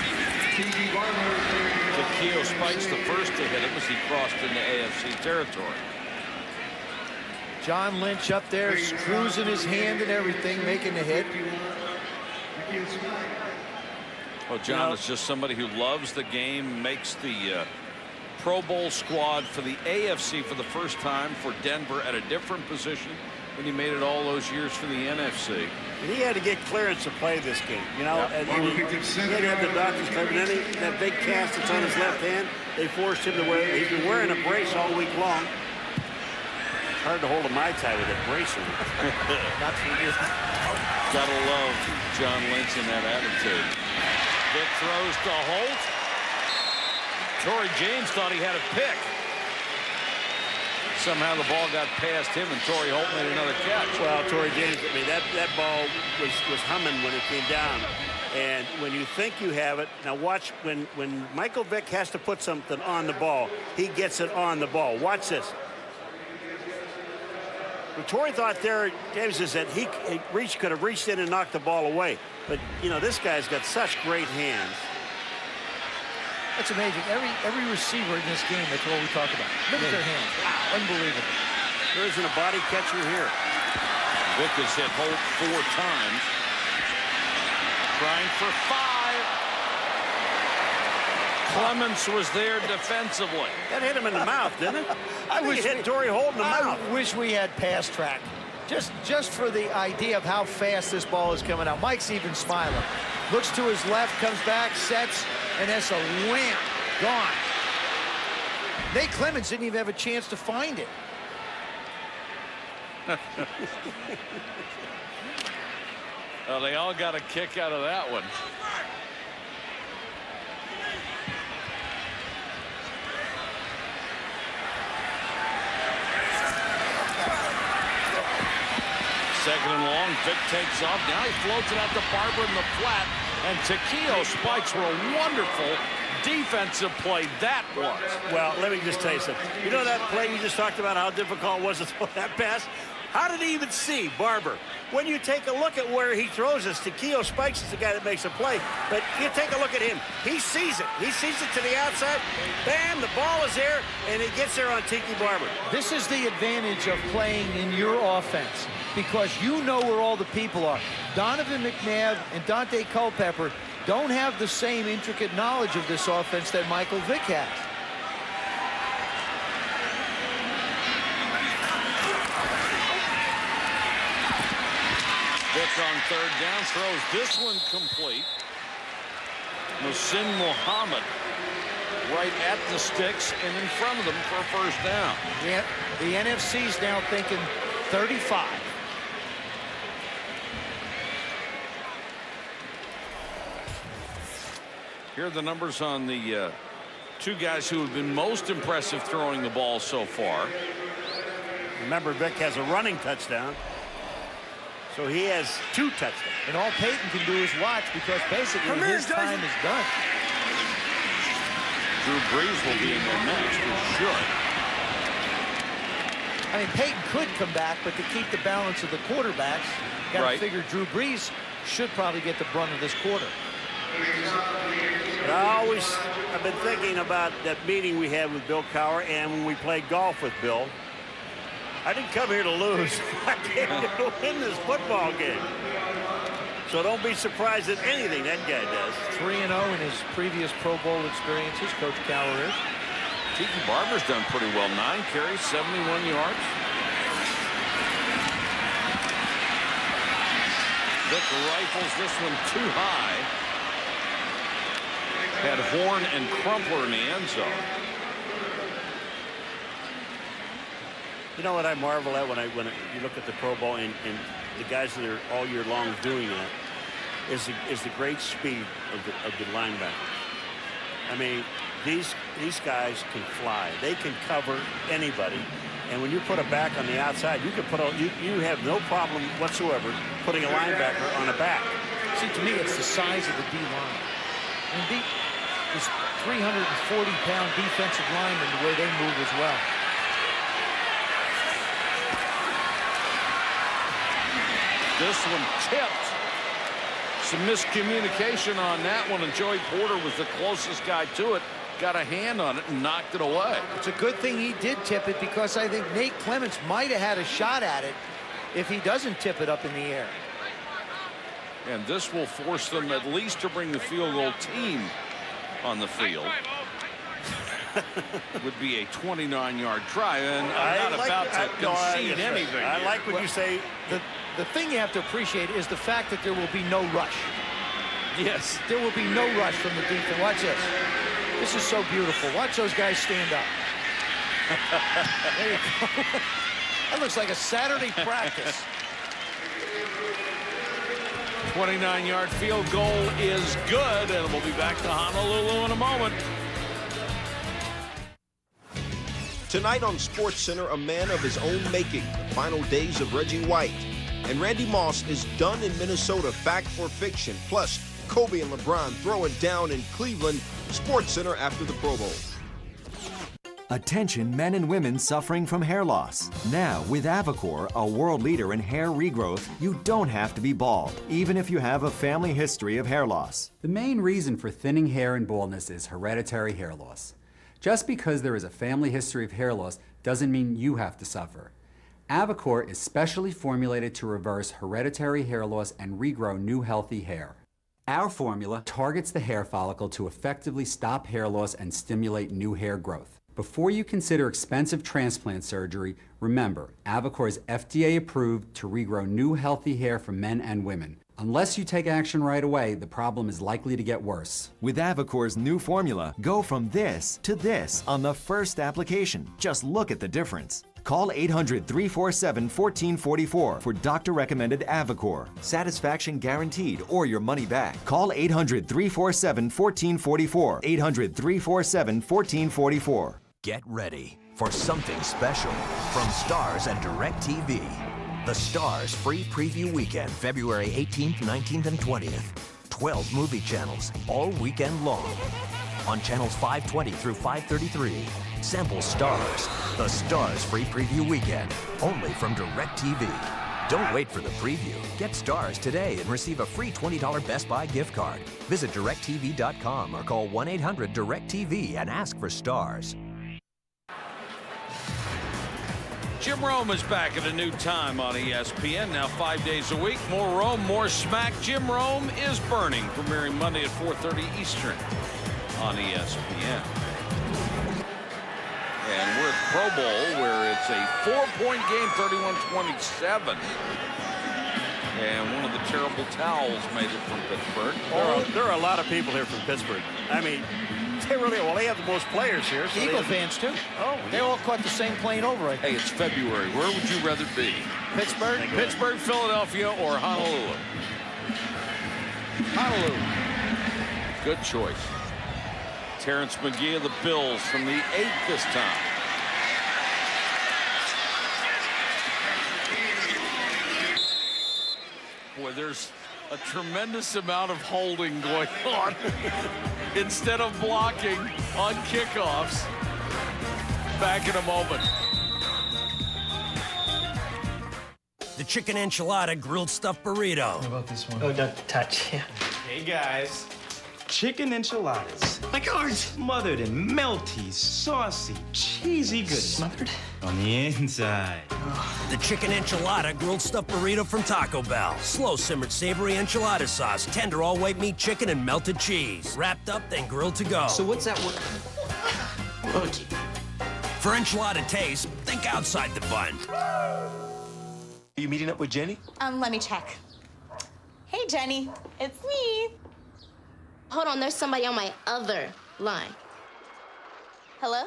Takeo Spikes the first to hit him as he crossed into AFC territory. John Lynch up there, cruising his hand and everything, making the hit. Well, John is just somebody who loves the game, makes the Pro Bowl squad for the AFC for the first time for Denver at a different position when he made it all those years for the NFC. He had to get clearance to play this game, you know. And he had to have the doctors come in. That big cast that's on his left hand, they forced him to wear. He's been wearing a brace all week long. Hard to hold a Mai Tai with a brace on it. Not for you. Gotta love John Lynch in that attitude. Vick throws to Holt. Torrey James thought he had a pick. Somehow the ball got past him, and Torrey Holt made another catch. Well, Torrey James, I mean, that ball was humming when it came down. And when you think you have it, now watch when Michael Vick has to put something on the ball, he gets it on the ball. Watch this. What Torrey thought there, James, is that he could have reached in and knocked the ball away. But, you know, this guy's got such great hands. That's amazing. Every receiver in this game, that's what we talk about. Look at their hands. Wow, unbelievable. There isn't a body catcher here. Vick has hit Holt 4 times. Trying for 5. Clements was there defensively. That hit him in the mouth, didn't it? I think it hit Torrey Holt in the mouth. I wish we had pass track. Just for the idea of how fast this ball is coming out. Mike's even smiling. Looks to his left, comes back, sets, and that's a wham. Gone. Nate Clements didn't even have a chance to find it. Well, they all got a kick out of that one. Second and long, Vick takes off. Now he floats it out to Barber in the flat, and Takeo Spikes were a wonderful defensive play that was. Well, let me just tell you something. You know that play you just talked about, how difficult it was to throw that pass? How did he even see Barber? When you take a look at where he throws this, Takeo Spikes is the guy that makes a play. But you take a look at him. He sees it. He sees it to the outside. Bam, the ball is there, and he gets there on Tiki Barber. This is the advantage of playing in your offense, because you know where all the people are. Donovan McNabb and Dante Culpepper don't have the same intricate knowledge of this offense that Michael Vick has. Vick on third down, throws this one complete. Muhsin Muhammad right at the sticks and in front of them for a first down. Yeah, the NFC's now thinking 35. Here are the numbers on the two guys who have been most impressive throwing the ball so far. Remember, Vic has a running touchdown, so he has 2 touchdowns. And all Peyton can do is watch, because basically his time is done. Drew Brees will be in their match for sure. I mean, Peyton could come back, but to keep the balance of the quarterbacks, got to figure Drew Brees should probably get the brunt of this quarter. But I've been thinking about that meeting we had with Bill Cowher, and when we played golf with Bill. I didn't come here to lose. I came here to win this football game. So don't be surprised at anything that guy does. 3-0 in his previous Pro Bowl experiences, Coach Cowher is. Tiki Barber's done pretty well. 9 carries, 71 yards. Vic rifles this one too high. Had Horn and Crumpler in the end zone. You know what I marvel at when you look at the Pro Bowl and the guys that are all year long doing that is the great speed of the linebackers. I mean, these guys can fly. They can cover anybody. And when you put a back on the outside, you can you have no problem whatsoever putting a linebacker on a back. See, to me, it's the size of the D-line. I mean, this 340-pound defensive lineman, the way they move as well. This one tipped. Some miscommunication on that one, and Joey Porter was the closest guy to it. Got a hand on it and knocked it away. It's a good thing he did tip it, because I think Nate Clements might have had a shot at it if he doesn't tip it up in the air. And this will force them at least to bring the field goal team on the field. Would be a 29-yard try, and I'm not about to concede anything. I like what you say. The thing you have to appreciate is the fact that there will be no rush. Yes. There will be no rush from the defense. Watch this. This is so beautiful. Watch those guys stand up. There you go. That looks like a Saturday practice. 29-yard field goal is good, and we'll be back to Honolulu in a moment. Tonight on SportsCenter, a man of his own making, the final days of Reggie White. And Randy Moss is done in Minnesota, fact or fiction. Plus, Kobe and LeBron throw it down in Cleveland. SportsCenter after the Pro Bowl. Attention men and women suffering from hair loss. Now, with Avocor, a world leader in hair regrowth, you don't have to be bald, even if you have a family history of hair loss. The main reason for thinning hair and baldness is hereditary hair loss. Just because there is a family history of hair loss doesn't mean you have to suffer. Avocor is specially formulated to reverse hereditary hair loss and regrow new healthy hair. Our formula targets the hair follicle to effectively stop hair loss and stimulate new hair growth. Before you consider expensive transplant surgery, remember, Avocor is FDA approved to regrow new healthy hair for men and women. Unless you take action right away, the problem is likely to get worse. With Avocor's new formula, go from this to this on the first application. Just look at the difference. Call 800-347-1444 for doctor-recommended Avocor. Satisfaction guaranteed or your money back. Call 800-347-1444. 800-347-1444. Get ready for something special from Stars and DirecTV. The Stars Free Preview Weekend, February 18th, 19th, and 20th. 12 movie channels all weekend long. On channels 520 through 533. Sample Stars. The Stars Free Preview Weekend, only from DirecTV. Don't wait for the preview. Get Stars today and receive a free $20 Best Buy gift card. Visit DirecTV.com or call 1-800-DirecTV and ask for Stars. Jim Rome is back at a new time on ESPN, now 5 days a week. More Rome, more smack. Jim Rome is Burning, premiering Monday at 4:30 Eastern on ESPN. And we're at Pro Bowl, where it's a 4-point game, 31-27. And one of the terrible towels made it from Pittsburgh. There are a lot of people here from Pittsburgh. I mean, They really, well, they have the most players here. So Eagle fans, too. Oh, they all caught the same plane over, I think. Hey, it's February. Where would you rather be? Pittsburgh? Pittsburgh, Philadelphia, or Honolulu? Honolulu. Good choice. Terrence McGee of the Bills from the 8th this time. Boy, there's a tremendous amount of holding going on instead of blocking on kickoffs. Back in a moment. The chicken enchilada grilled stuffed burrito. What about this one? Oh, don't touch. Yeah. Hey guys, chicken enchiladas. Like ours, smothered in melty, saucy, cheesy goodness. Smothered? On the inside. The chicken enchilada grilled stuffed burrito from Taco Bell. Slow simmered savory enchilada sauce, tender all white meat chicken and melted cheese. Wrapped up, then grilled to go. So what's that word? Okay. For enchilada taste, think outside the bun. Are you meeting up with Jenny? Let me check. Hey, Jenny. It's me. Hold on, there's somebody on my other line. Hello?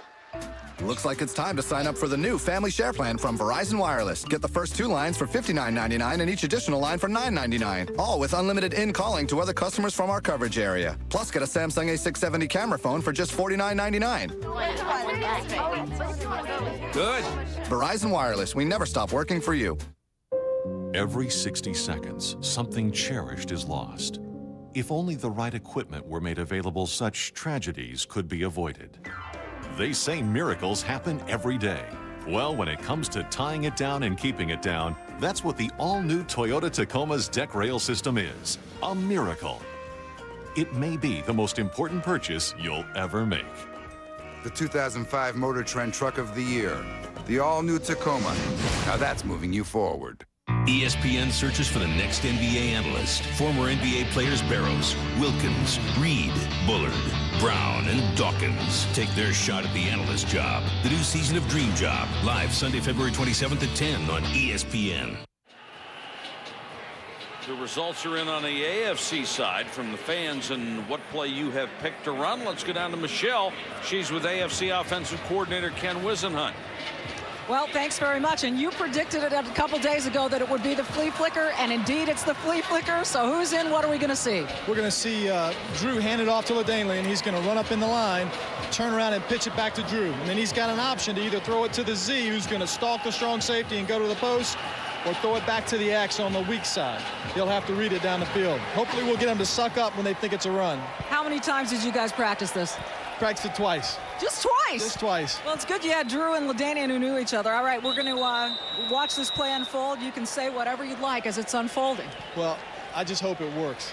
Looks like it's time to sign up for the new Family Share Plan from Verizon Wireless. Get the first 2 lines for $59.99 and each additional line for $9.99. All with unlimited in-calling to other customers from our coverage area. Plus, get a Samsung A670 camera phone for just $49.99. Good. Verizon Wireless, we never stop working for you. Every 60 seconds, something cherished is lost. If only the right equipment were made available, such tragedies could be avoided. They say miracles happen every day. Well, when it comes to tying it down and keeping it down, that's what the all-new Toyota Tacoma's deck rail system is. A miracle. It may be the most important purchase you'll ever make. The 2005 Motor Trend Truck of the Year. The all-new Tacoma. Now that's moving you forward. ESPN searches for the next NBA analyst. Former NBA players Barrows, Wilkins, Reed, Bullard, Brown, and Dawkins take their shot at the analyst job. The new season of Dream Job, live Sunday, February 27th at 10 on ESPN. The results are in on the AFC side from the fans and what play you have picked to run. Let's go down to Michelle. She's with AFC offensive coordinator Ken Wisenhunt. Well, thanks very much. And you predicted it a couple days ago that it would be the flea flicker, and indeed it's the flea flicker. So who's in? What are we going to see? We're going to see Drew hand it off to LaDainley, and he's going to run up in the line, turn around and pitch it back to Drew. And then he's got an option to either throw it to the Z, who's going to stalk the strong safety and go to the post, or throw it back to the X on the weak side. He'll have to read it down the field. Hopefully we'll get him to suck up when they think it's a run. How many times did you guys practice this? Practiced it twice. Just twice? Just twice. Well, it's good you had Drew and LaDainian who knew each other. All right, we're going to watch this play unfold. You can say whatever you'd like as it's unfolding. Well, I just hope it works.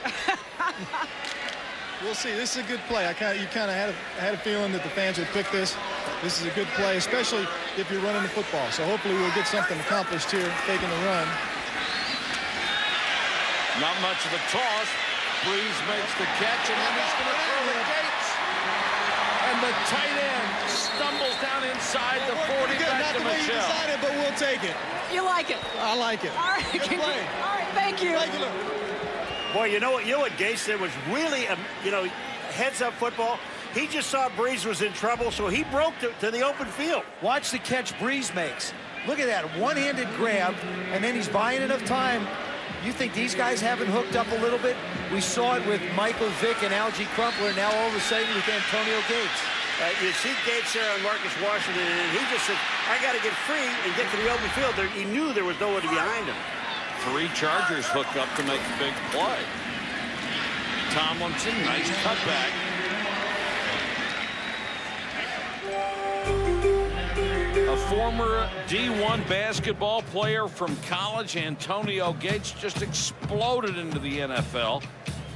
We'll see. This is a good play. You kind of had a feeling that the fans would pick this. This is a good play, especially if you're running the football. So hopefully we'll get something accomplished here, taking the run. Not much of a toss. Breeze makes the catch, and then he's going to throw the Gates. And the tight end stumbles down inside the 40 back to Michelle. Decided, but we'll take it. You like it? I like it. All right. Good play. All right, thank you. Boy, you know what Gates did was really, heads-up football. He just saw Breeze was in trouble, so he broke to the open field. Watch the catch Breeze makes. Look at that one-handed grab, and then he's buying enough time. You think these guys haven't hooked up a little bit? We saw it with Michael Vick and Algie Crumpler, now all of a sudden with Antonio Gates. You see Gates there on Marcus Washington, and he just said, I got to get free and get to the open field. He knew there was nobody behind him. 3 Chargers hooked up to make the big play. Tomlinson, nice cutback. A former D1 basketball player from college, Antonio Gates, just exploded into the NFL.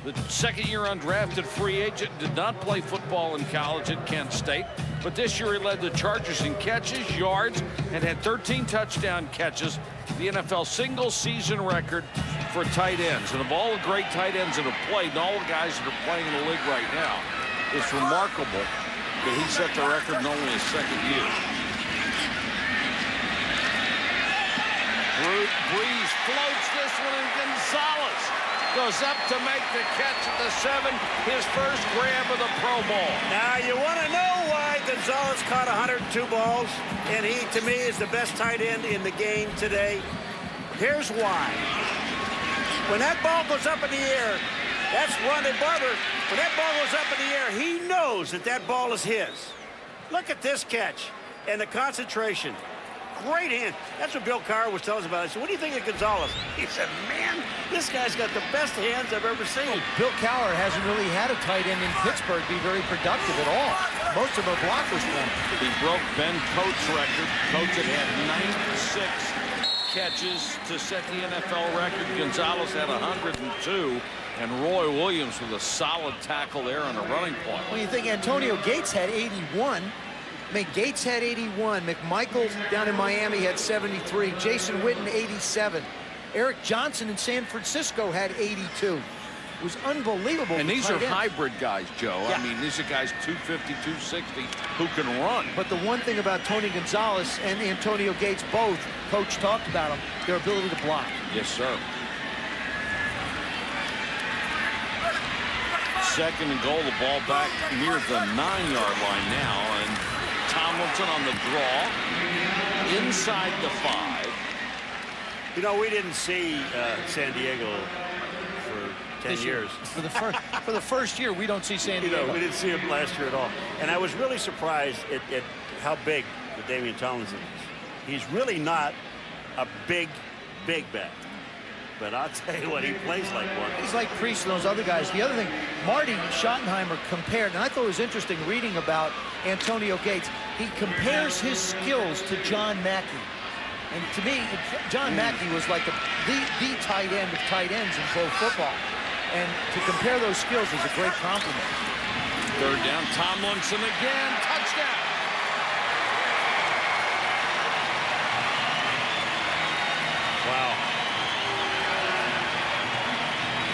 The second-year undrafted free agent, did not play football in college at Kent State, but this year he led the Chargers in catches, yards, and had 13 touchdown catches, the NFL single-season record for tight ends. And of all the great tight ends that have played, and all the guys that are playing in the league right now, it's remarkable that he set the record in only his second year. Breeze floats this one, and Gonzalez goes up to make the catch at the 7, his first grab of the Pro Bowl. Now, you want to know why Gonzalez caught 102 balls, and he, to me, is the best tight end in the game today? Here's why. When that ball goes up in the air, that's Rondé Barber. When that ball goes up in the air, he knows that that ball is his. Look at this catch and the concentration. Great hand. That's what Bill Carr was telling us about. I said, what do you think of Gonzalez? He said, man, this guy's got the best hands I've ever seen. Bill Cowher hasn't really had a tight end in Pittsburgh be very productive at all. Most of them are blockers for him. He broke Ben Coates' record. Coates had 96 catches to set the NFL record. Gonzalez had 102. And Roy Williams with a solid tackle there on a running point. Well, you think Antonio Gates had 81. I mean, Gates had 81. McMichael down in Miami had 73. Jason Witten, 87. Eric Johnson in San Francisco had 82. It was unbelievable. And these are hybrid guys, Joe. Yeah. I mean, these are guys 250, 260 who can run. But the one thing about Tony Gonzalez and Antonio Gates both, Coach talked about them, their ability to block. Yes, sir. Second and goal, the ball back near the 9-yard line now, and Tomlinson on the draw inside the 5. You know, we didn't see San Diego for 10 years. For the first year, we don't see San Diego. You know, we didn't see him last year at all. And I was really surprised at how big the Damian Tomlinson is. He's really not a big back. But I'll tell you what, he plays like one. He's like Priest and those other guys. The other thing, Marty Schottenheimer compared, and I thought it was interesting reading about Antonio Gates. He compares his skills to John Mackey. And to me, John Mackey was like the tight end of tight ends in pro football. And to compare those skills is a great compliment. Third down, Tomlinson again, touchdown. Wow.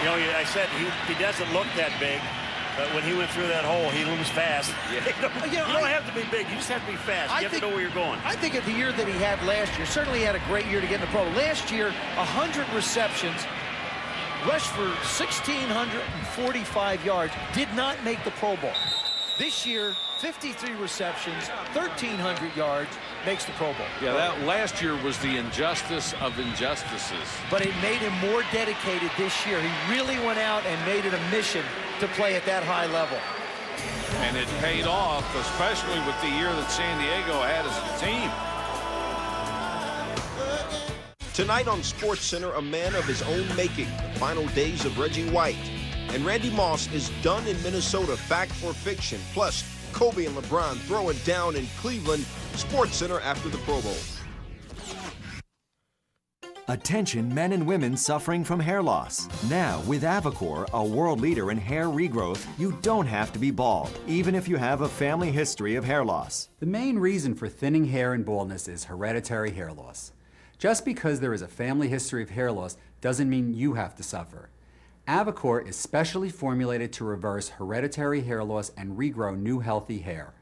You know, I said he doesn't look that big, but when he went through that hole, he moves fast. Yeah. You don't have to be big. You just have to be fast. You have to know where you're going. I think at the year that he had last year, certainly he had a great year to get in the Pro. Last year, 100 receptions, rushed for 1,645 yards, did not make the Pro Bowl. This year, 53 receptions, 1,300 yards, makes the Pro Bowl. Yeah, that last year was the injustice of injustices. But it made him more dedicated this year. He really went out and made it a mission to play at that high level. And it paid off, especially with the year that San Diego had as a team. Tonight on SportsCenter, a man of his own making, the final days of Reggie White. And Randy Moss is done in Minnesota, fact or fiction. Plus, Kobe and LeBron throw it down in Cleveland. SportsCenter after the Pro Bowl. Attention men and women suffering from hair loss. Now, with Avocor, a world leader in hair regrowth, you don't have to be bald, even if you have a family history of hair loss. The main reason for thinning hair and baldness is hereditary hair loss. Just because there is a family history of hair loss doesn't mean you have to suffer. Avocor is specially formulated to reverse hereditary hair loss and regrow new healthy hair.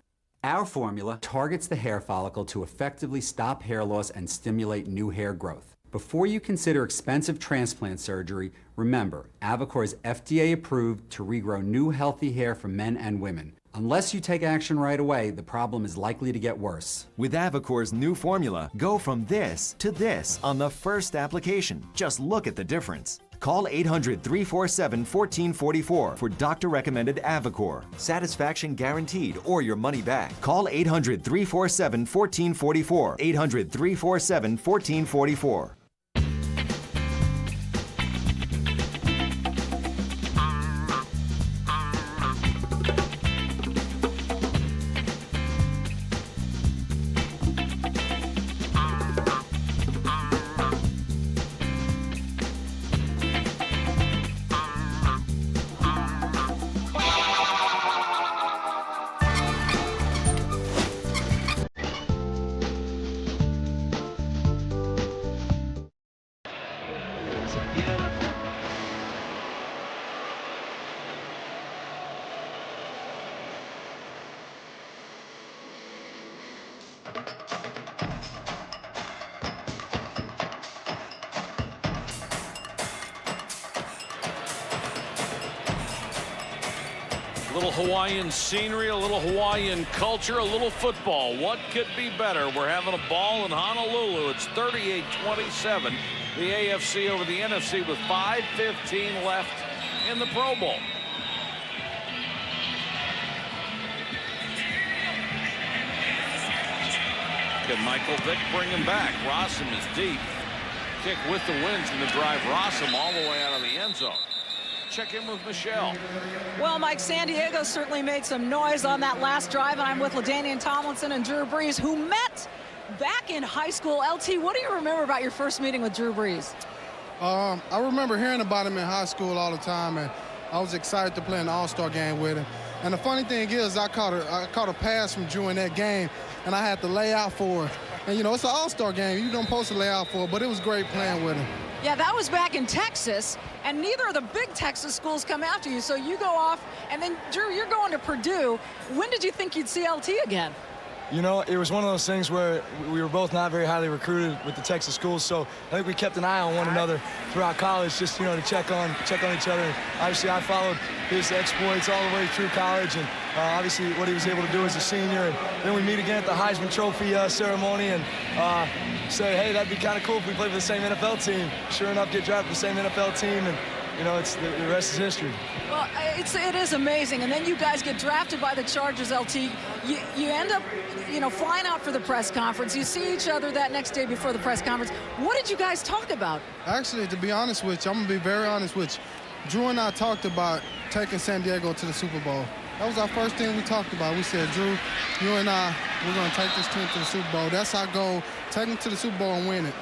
Our formula targets the hair follicle to effectively stop hair loss and stimulate new hair growth. Before you consider expensive transplant surgery, remember, Avocor is FDA approved to regrow new healthy hair for men and women. Unless you take action right away, the problem is likely to get worse. With Avocor's new formula, go from this to this on the first application. Just look at the difference. Call 800-347-1444 for doctor-recommended Avocor. Satisfaction guaranteed or your money back. Call 800-347-1444. 800-347-1444. A little Hawaiian scenery, a little Hawaiian culture, a little football. What could be better? We're having a ball in Honolulu. It's 38-27. The AFC over the NFC with 5:15 left in the Pro Bowl. Can Michael Vick bring him back? Rossum is deep. Kick with the wind's going to drive Rossum all the way out of the end zone. Check in with Michelle. Well, Mike, San Diego certainly made some noise on that last drive, and I'm with LaDainian Tomlinson and Drew Brees, who met back in high school. LT, what do you remember about your first meeting with Drew Brees? I remember hearing about him in high school all the time, and I was excited to play an all-star game with him. And the funny thing is, I caught a pass from Drew in that game, and I had to lay out for it. And, you know, it's an all-star game. You don't supposed to lay out for it, but it was great playing with him. Yeah, that was back in Texas, and neither of the big Texas schools come after you. So you go off, and then, Drew, you're going to Purdue. When did you think you'd see LT again? You know, it was one of those things where we were both not very highly recruited with the Texas schools, so I think we kept an eye on one another throughout college, just, you know, to check on each other. And obviously, I followed his exploits all the way through college, and obviously what he was able to do as a senior. And then we meet again at the Heisman Trophy ceremony, and say, hey, that'd be kind of cool if we played for the same NFL team. Sure enough, get drafted for the same NFL team, and you know, it's the rest is history. Well, it is amazing. And then you guys get drafted by the Chargers, LT. You end up, you know, flying out for the press conference. You see each other that next day before the press conference. What did you guys talk about? Actually, to be honest with you, I'm going to be very honest with you. Drew and I talked about taking San Diego to the Super Bowl. That was our first thing we talked about. We said, Drew, you and I, we're going to take this team to the Super Bowl. That's our goal, take them to the Super Bowl and win it.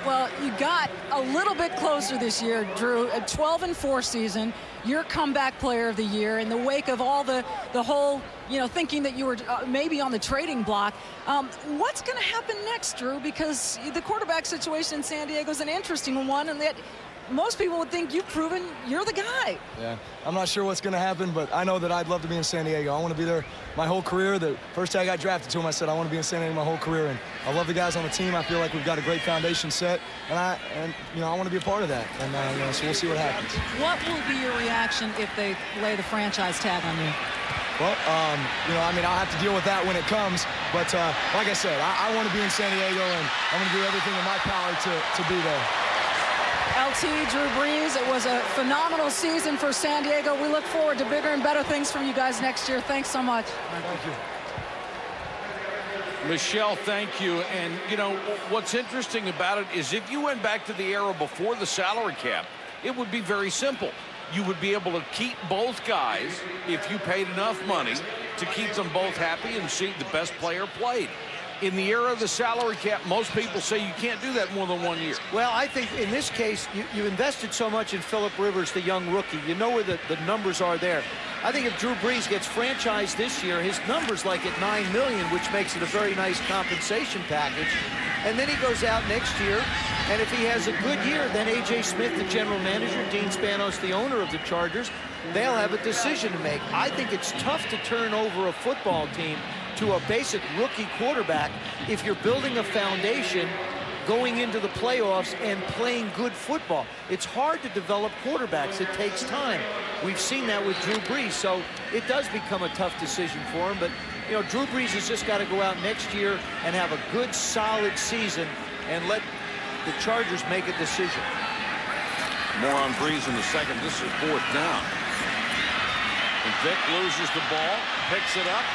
Well, you got a little bit closer this year, Drew. A 12-4 season, your comeback player of the year in the wake of all the whole, you know, thinking that you were maybe on the trading block. What's going to happen next, Drew? Because the quarterback situation in San Diego is an interesting one, and that most people would think you've proven you're the guy. Yeah, I'm not sure what's going to happen, but I know that I'd love to be in San Diego. I want to be there my whole career. The first day I got drafted to him, I said I want to be in San Diego my whole career, and I love the guys on the team. I feel like we've got a great foundation set, and you know, I want to be a part of that, and you know, so we'll see what happens. What will be your reaction if they lay the franchise tag on you? Well, you know, I mean, I'll have to deal with that when it comes, but like I said, I want to be in San Diego, and I'm going to do everything in my power to be there. LT, Drew Brees, it was a phenomenal season for San Diego. We look forward to bigger and better things from you guys next year. Thanks so much. Thank you. Michelle, thank you. And, you know, what's interesting about it is if you went back to the era before the salary cap, it would be very simple. You would be able to keep both guys if you paid enough money to keep them both happy and see the best player played. In the era of the salary cap, most people say you can't do that more than 1 year. Well, I think in this case, you invested so much in Phillip Rivers, the young rookie. You know where the numbers are there. I think if Drew Brees gets franchised this year, his number's like at $9 million, which makes it a very nice compensation package. And then he goes out next year, and if he has a good year, then A.J. Smith, the general manager, Dean Spanos, the owner of the Chargers, they'll have a decision to make. I think it's tough to turn over a football team to a basic rookie quarterback if you're building a foundation going into the playoffs and playing good football. It's hard to develop quarterbacks. It takes time. We've seen that with Drew Brees, so it does become a tough decision for him. But, you know, Drew Brees has just got to go out next year and have a good, solid season and let the Chargers make a decision. More on Brees in the second. This is 4th down. And Vick loses the ball, picks it up.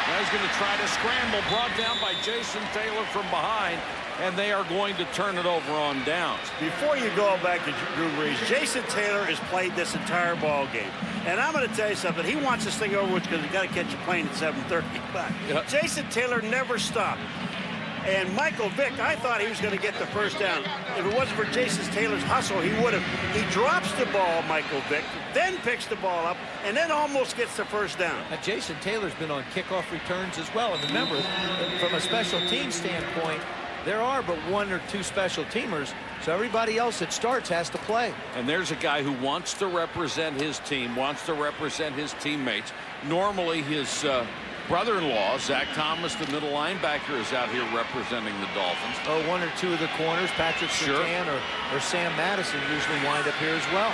Now he's going to try to scramble, brought down by Jason Taylor from behind, and they are going to turn it over on downs. Before you go back to Drew Brees, Jason Taylor has played this entire ball game. And I'm going to tell you something. He wants this thing over with because he's got to catch a plane at 7:30. But Jason Taylor never stopped. And Michael Vick, I thought he was going to get the first down. If it wasn't for Jason Taylor's hustle, he would have. He drops the ball, Michael Vick, then picks the ball up, and then almost gets the first down. Now, Jason Taylor's been on kickoff returns as well. And remember, from a special team standpoint, there are but 1 or 2 special teamers, so everybody else that starts has to play. And there's a guy who wants to represent his team, wants to represent his teammates. Normally, his brother-in-law, Zach Thomas, the middle linebacker, is out here representing the Dolphins. Oh, 1 or 2 of the corners, Patrick Surtain or Sam Madison, usually wind up here as well.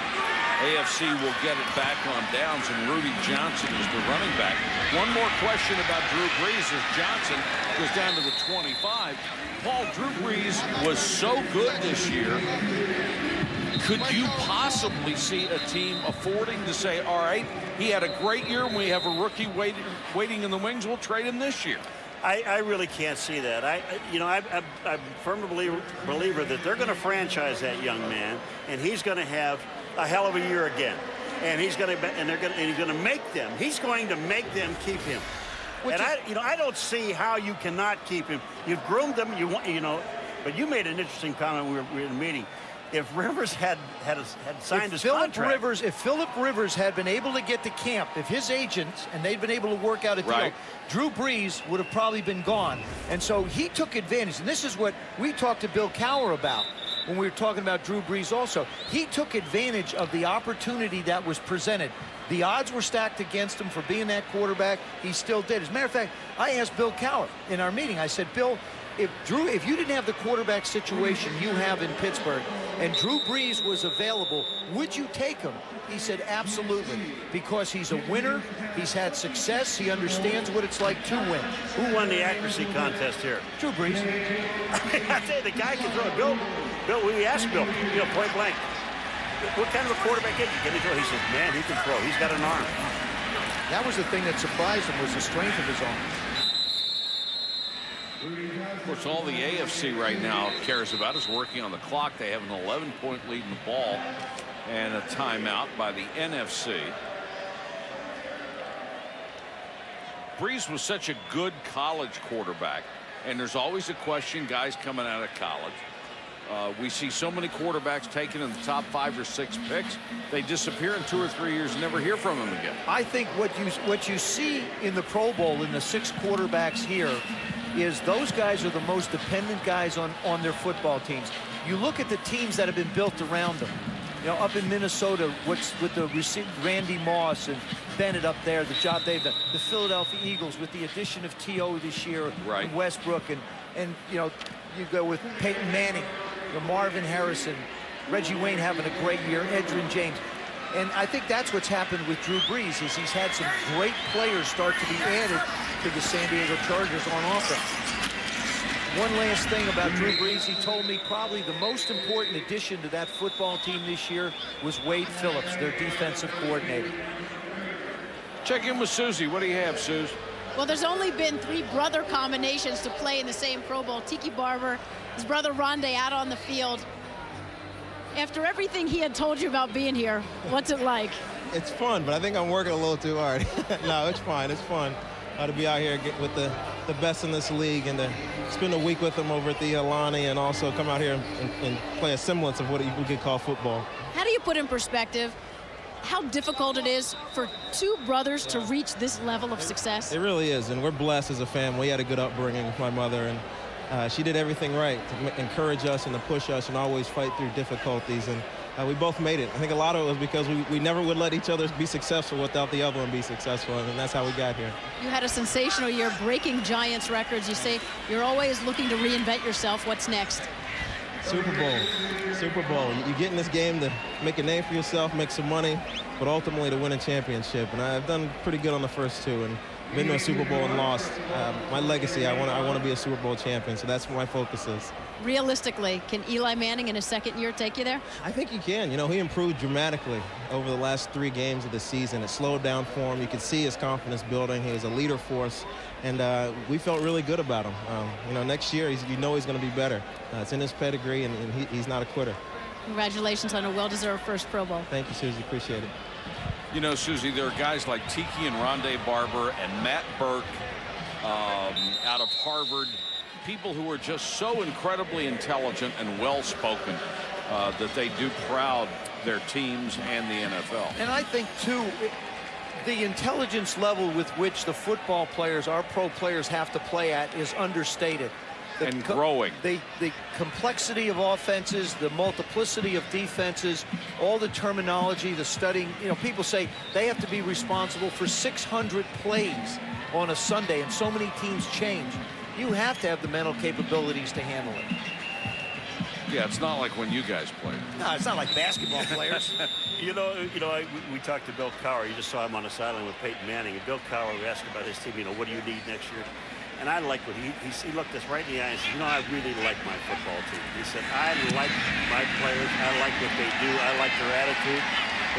AFC will get it back on downs, and Rudy Johnson is the running back. One more question about Drew Brees as Johnson goes down to the 25. Paul, Drew Brees was so good this year. Could you possibly see a team affording to say, all right, he had a great year, and we have a rookie waiting in the wings, we'll trade him this year? I really can't see that. I'm a firm believer that they're going to franchise that young man, and he's going to have a hell of a year again. And he's going to make them. He's going to make them keep him. I don't see how you cannot keep him. You've groomed him. But you made an interesting comment when we were in the meeting. If Rivers had signed his contract. If Phillip Rivers had been able to get to camp, if his agents and they'd been able to work out a deal, Drew Brees would have probably been gone. And so he took advantage. And this is what we talked to Bill Cowher about when we were talking about Drew Brees also. He took advantage of the opportunity that was presented. The odds were stacked against him for being that quarterback. He still did. As a matter of fact, I asked Bill Cowher in our meeting. I said, Bill, if you didn't have the quarterback situation you have in Pittsburgh and Drew Brees was available, would you take him? He said, absolutely, because he's a winner. He's had success. He understands what it's like to win. Who won the accuracy contest here? Drew Brees. I tell you, the guy can throw. Bill, we asked Bill, point blank, what kind of a quarterback is he? Can he throw? He says, man, he can throw. He's got an arm. That was the thing that surprised him, was the strength of his arm. Of course, all the AFC right now cares about is working on the clock. They have an 11-point lead in the ball and a timeout by the NFC. Brees was such a good college quarterback, and there's always a question, guys coming out of college. We see so many quarterbacks taken in the top 5 or 6 picks. They disappear in 2 or 3 years and never hear from them again. I think what you see in the Pro Bowl in the 6 quarterbacks here is those guys are the most dependent guys on their football teams. You look at the teams that have been built around them. Up in Minnesota, with the receiver Randy Moss and Bennett up there, the job they've done. The Philadelphia Eagles with the addition of T.O. this year, and Westbrook, and you go with Peyton Manning, Marvin Harrison, Reggie Wayne having a great year, Edgerrin James. And I think that's what's happened with Drew Brees, is he's had some great players start to be added to the San Diego Chargers on offense. One last thing about Drew Brees, he told me probably the most important addition to that football team this year was Wade Phillips, their defensive coordinator. Check in with Susie. What do you have, Suze? Well, there's only been 3 brother combinations to play in the same Pro Bowl. Tiki Barber, his brother Rondé out on the field. After everything he had told you about being here, what's it like? It's fun, but I think I'm working a little too hard. No, it's fine. It's fun to be out here with the best in this league and to spend a week with them over at the Alani and also come out here and play a semblance of what you could call football. How do you put in perspective how difficult it is for 2 brothers to reach this level of success? It really is, and we're blessed as a family. We had a good upbringing with my mother, and she did everything right to encourage us and to push us and always fight through difficulties. And we both made it. I think a lot of it was because we never would let each other be successful without the other one be successful, and that's how we got here. You had a sensational year breaking Giants records. You say you're always looking to reinvent yourself. What's next? Super Bowl. Super Bowl. You get in this game to make a name for yourself, make some money, but ultimately to win a championship. And I've done pretty good on the first 2 and been to a Super Bowl and lost. My legacy, I want to be a Super Bowl champion, so that's what my focus is. Realistically, can Eli Manning in his 2nd year take you there? I think he can. He improved dramatically over the last 3 games of the season. It slowed down for him. You could see his confidence building. He was a leader for us, and we felt really good about him. Next year, he's going to be better. It's in his pedigree, and he's not a quitter. Congratulations on a well-deserved first Pro Bowl. Thank you, Susie. Appreciate it. Susie, there are guys like Tiki and Rondé Barber and Matt Burke out of Harvard, people who are just so incredibly intelligent and well-spoken that they do proud their teams and the NFL. And I think, too, the intelligence level with which the football players, our pro players, have to play at is understated. And growing. The complexity of offenses, the multiplicity of defenses, all the terminology, the studying. People say they have to be responsible for 600 plays on a Sunday, and so many teams change. You have to have the mental capabilities to handle it. Yeah, it's not like when you guys played. No, it's not like basketball players. We talked to Bill Cowher. You just saw him on the sideline with Peyton Manning. And Bill Cowher asked about his team, what do you need next year? And I like what he looked us right in the eye and said, I really like my football team. He said, I like my players. I like what they do. I like their attitude.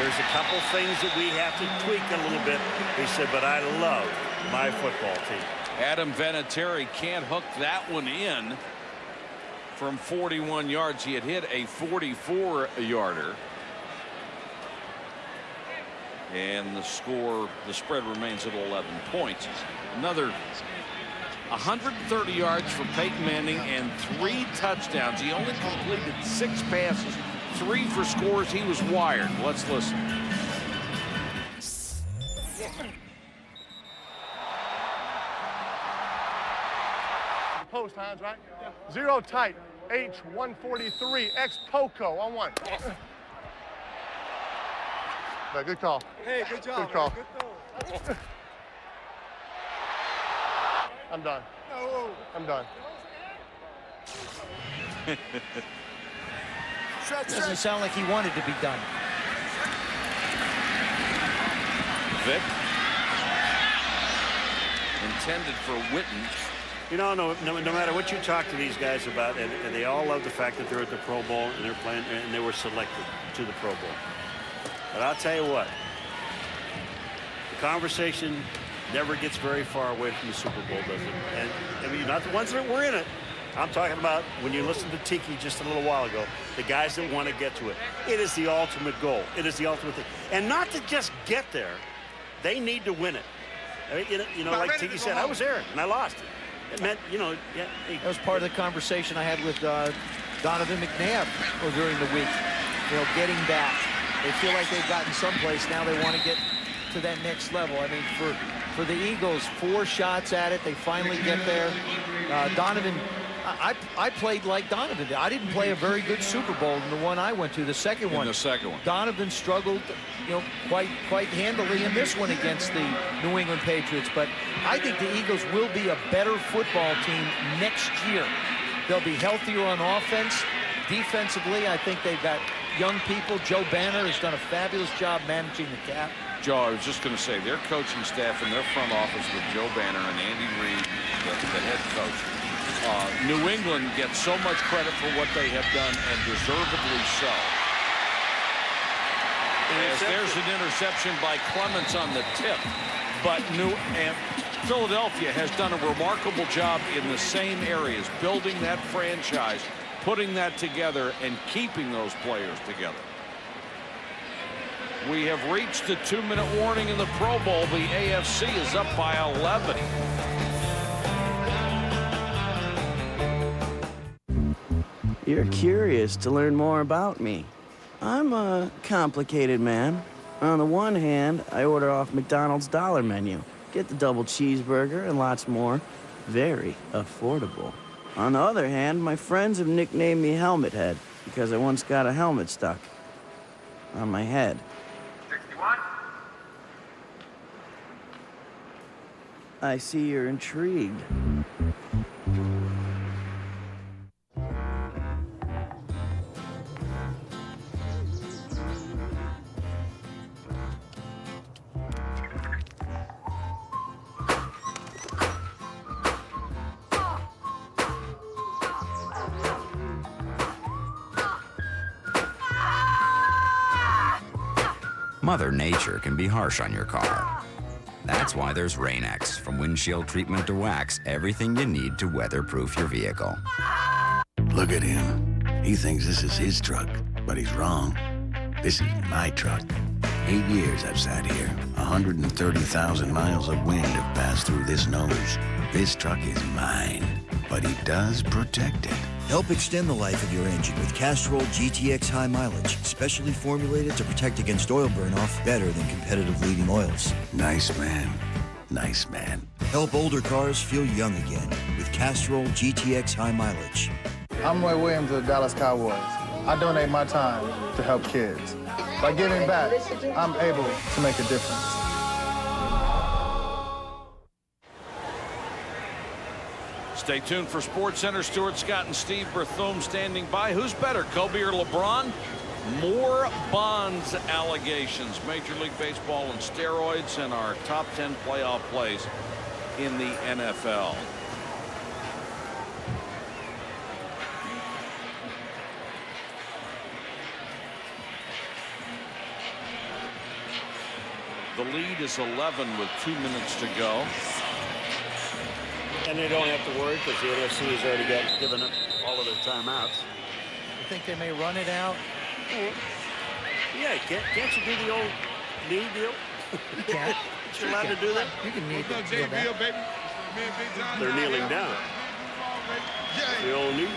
There's a couple things that we have to tweak a little bit. He said, but I love my football team. Adam Vinatieri can't hook that one in from 41 yards. He had hit a 44-yarder. And the spread remains at 11 points. Another 130 yards for Peyton Manning and 3 touchdowns. He only completed 6 passes, 3 for scores. He was wired. Let's listen. Post, Hans, right? Yeah. 0 tight. H143. X Poco on 1. No, good call. Hey, good job. Good call. Man. Good throw. I'm done. No. I'm done. Doesn't sound like he wanted to be done. Vic. Intended for Witten. No matter what you talk to these guys about, and they all love the fact that they're at the Pro Bowl and they're playing and they were selected to the Pro Bowl. But I'll tell you what, the conversation never gets very far away from the Super Bowl, does it? And I mean, not the ones that were in it. I'm talking about when you listened to Tiki just a little while ago, the guys that want to get to it. It is the ultimate goal. It is the ultimate thing. And not to just get there, they need to win it. I mean, like Tiki said, I was there and I lost. It meant, that was part of the conversation I had with Donovan McNabb during the week. Getting back. They feel like they've gotten someplace. Now they want to get to that next level. I mean, for the Eagles, 4 shots at it. They finally get there. Donovan, I played like Donovan. I didn't play a very good Super Bowl in the one I went to, the second one. Donovan struggled, quite handily in this one against the New England Patriots. But I think the Eagles will be a better football team next year. They'll be healthier on offense. Defensively, I think they've got young people. Joe Banner has done a fabulous job managing the cap. Joe, I was just going to say, their coaching staff and their front office with Joe Banner and Andy Reid, the head coach. New England gets so much credit for what they have done, and deservedly so. As there's an interception by Clements on the tip. But Philadelphia has done a remarkable job in the same areas, building that franchise, putting that together, and keeping those players together. We have reached the 2-minute warning in the Pro Bowl. The AFC is up by 11. You're curious to learn more about me. I'm a complicated man. On the one hand, I order off McDonald's dollar menu. Get the double cheeseburger and lots more. Very affordable. On the other hand, my friends have nicknamed me Helmet Head because I once got a helmet stuck on my head. 61. I see you're intrigued. Mother Nature can be harsh on your car. That's why there's Rain-X. From windshield treatment to wax, everything you need to weatherproof your vehicle. Look at him. He thinks this is his truck, but he's wrong. This is my truck. 8 years I've sat here. 130,000 miles of wind have passed through this nose. This truck is mine, but he does protect it. Help extend the life of your engine with Castrol GTX High Mileage, specially formulated to protect against oil burn-off better than competitive leading oils. Nice man. Nice man. Help older cars feel young again with Castrol GTX High Mileage. I'm Roy Williams of the Dallas Cowboys. I donate my time to help kids. By giving back, I'm able to make a difference. Stay tuned for SportsCenter. Stuart Scott and Steve Berthum standing by. Who's better, Kobe or LeBron? More Bonds allegations. Major League Baseball and steroids and our top 10 playoff plays in the NFL. The lead is 11 with 2 minutes to go. And they don't have to worry because the NFC has already given up all of their timeouts. You think they may run it out? Yeah, can't you do the old knee deal? You can't. You're allowed to do that? You can knee that. They're kneeling down. The old knee.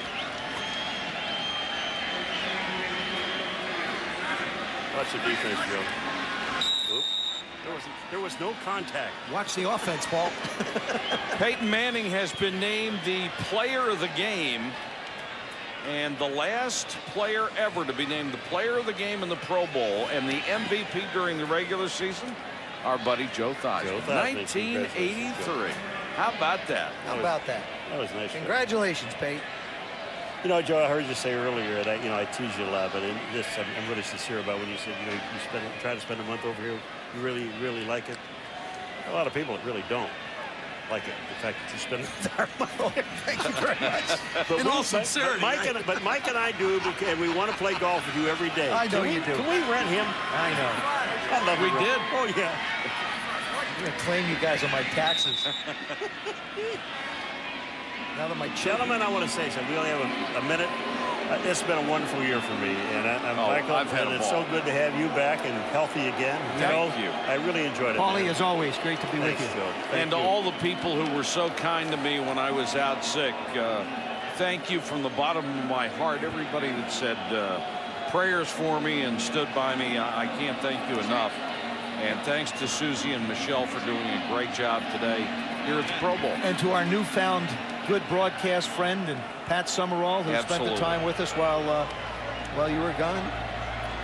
Watch the defense, Joe. There was no contact. Watch the offense, Paul. Peyton Manning has been named the player of the game, and the last player ever to be named the player of the game in the Pro Bowl and the MVP during the regular season, our buddy Joe Theismann. 1983. How about that? How about that? That was nice. Congratulations, Peyton. You know, Joe, I heard you say earlier that, I tease you a lot, but I'm really sincere about when you said, you try to spend a month over here. You really like it. A lot of people really don't like it. The fact that you spend an entire month here. Thank you very much. But In all sincerity. But Mike and I do, because we want to play golf with you every day. I know you do. Can we rent him? I know. I love we did. Oh, yeah. I'm going to claim you guys on my taxes. Now that my Gentlemen, I want to say something. We only have a minute. It's been a wonderful year for me, and Michael, and it's so good to have you back and healthy again. Thank you. I really enjoyed it. Paulie, as always, great to be with you. And to all the people who were so kind to me when I was out sick, thank you from the bottom of my heart. Everybody that said prayers for me and stood by me, I can't thank you enough. And thanks to Susie and Michelle for doing a great job today here at the Pro Bowl. And to our newfound good broadcast friend and Pat Summerall, who spent the time with us while you were gone.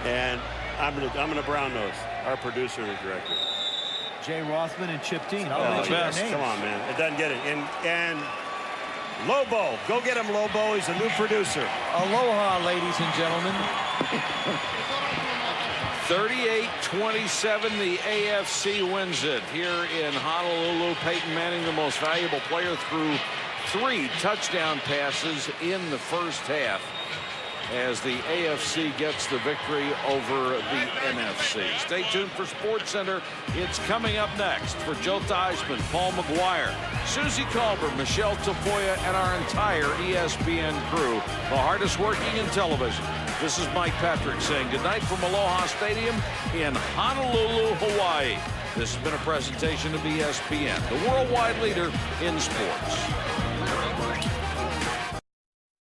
And I'm gonna brown nose our producer and director, Jay Rothman and Chip Dean. I'll mention their names. Come on, man, it doesn't get it. And Lobo, go get him, Lobo. He's a new producer. Aloha, ladies and gentlemen. 38-27, the AFC wins it here in Honolulu. Peyton Manning, the most valuable player, threw 3 touchdown passes in the first half as the AFC gets the victory over the NFC. Stay tuned for SportsCenter. It's coming up next for Joe Theismann, Paul McGuire, Susie Colbert, Michelle Tafoya, and our entire ESPN crew, the hardest working in television. This is Mike Patrick saying goodnight from Aloha Stadium in Honolulu, Hawaii. This has been a presentation of ESPN, the worldwide leader in sports.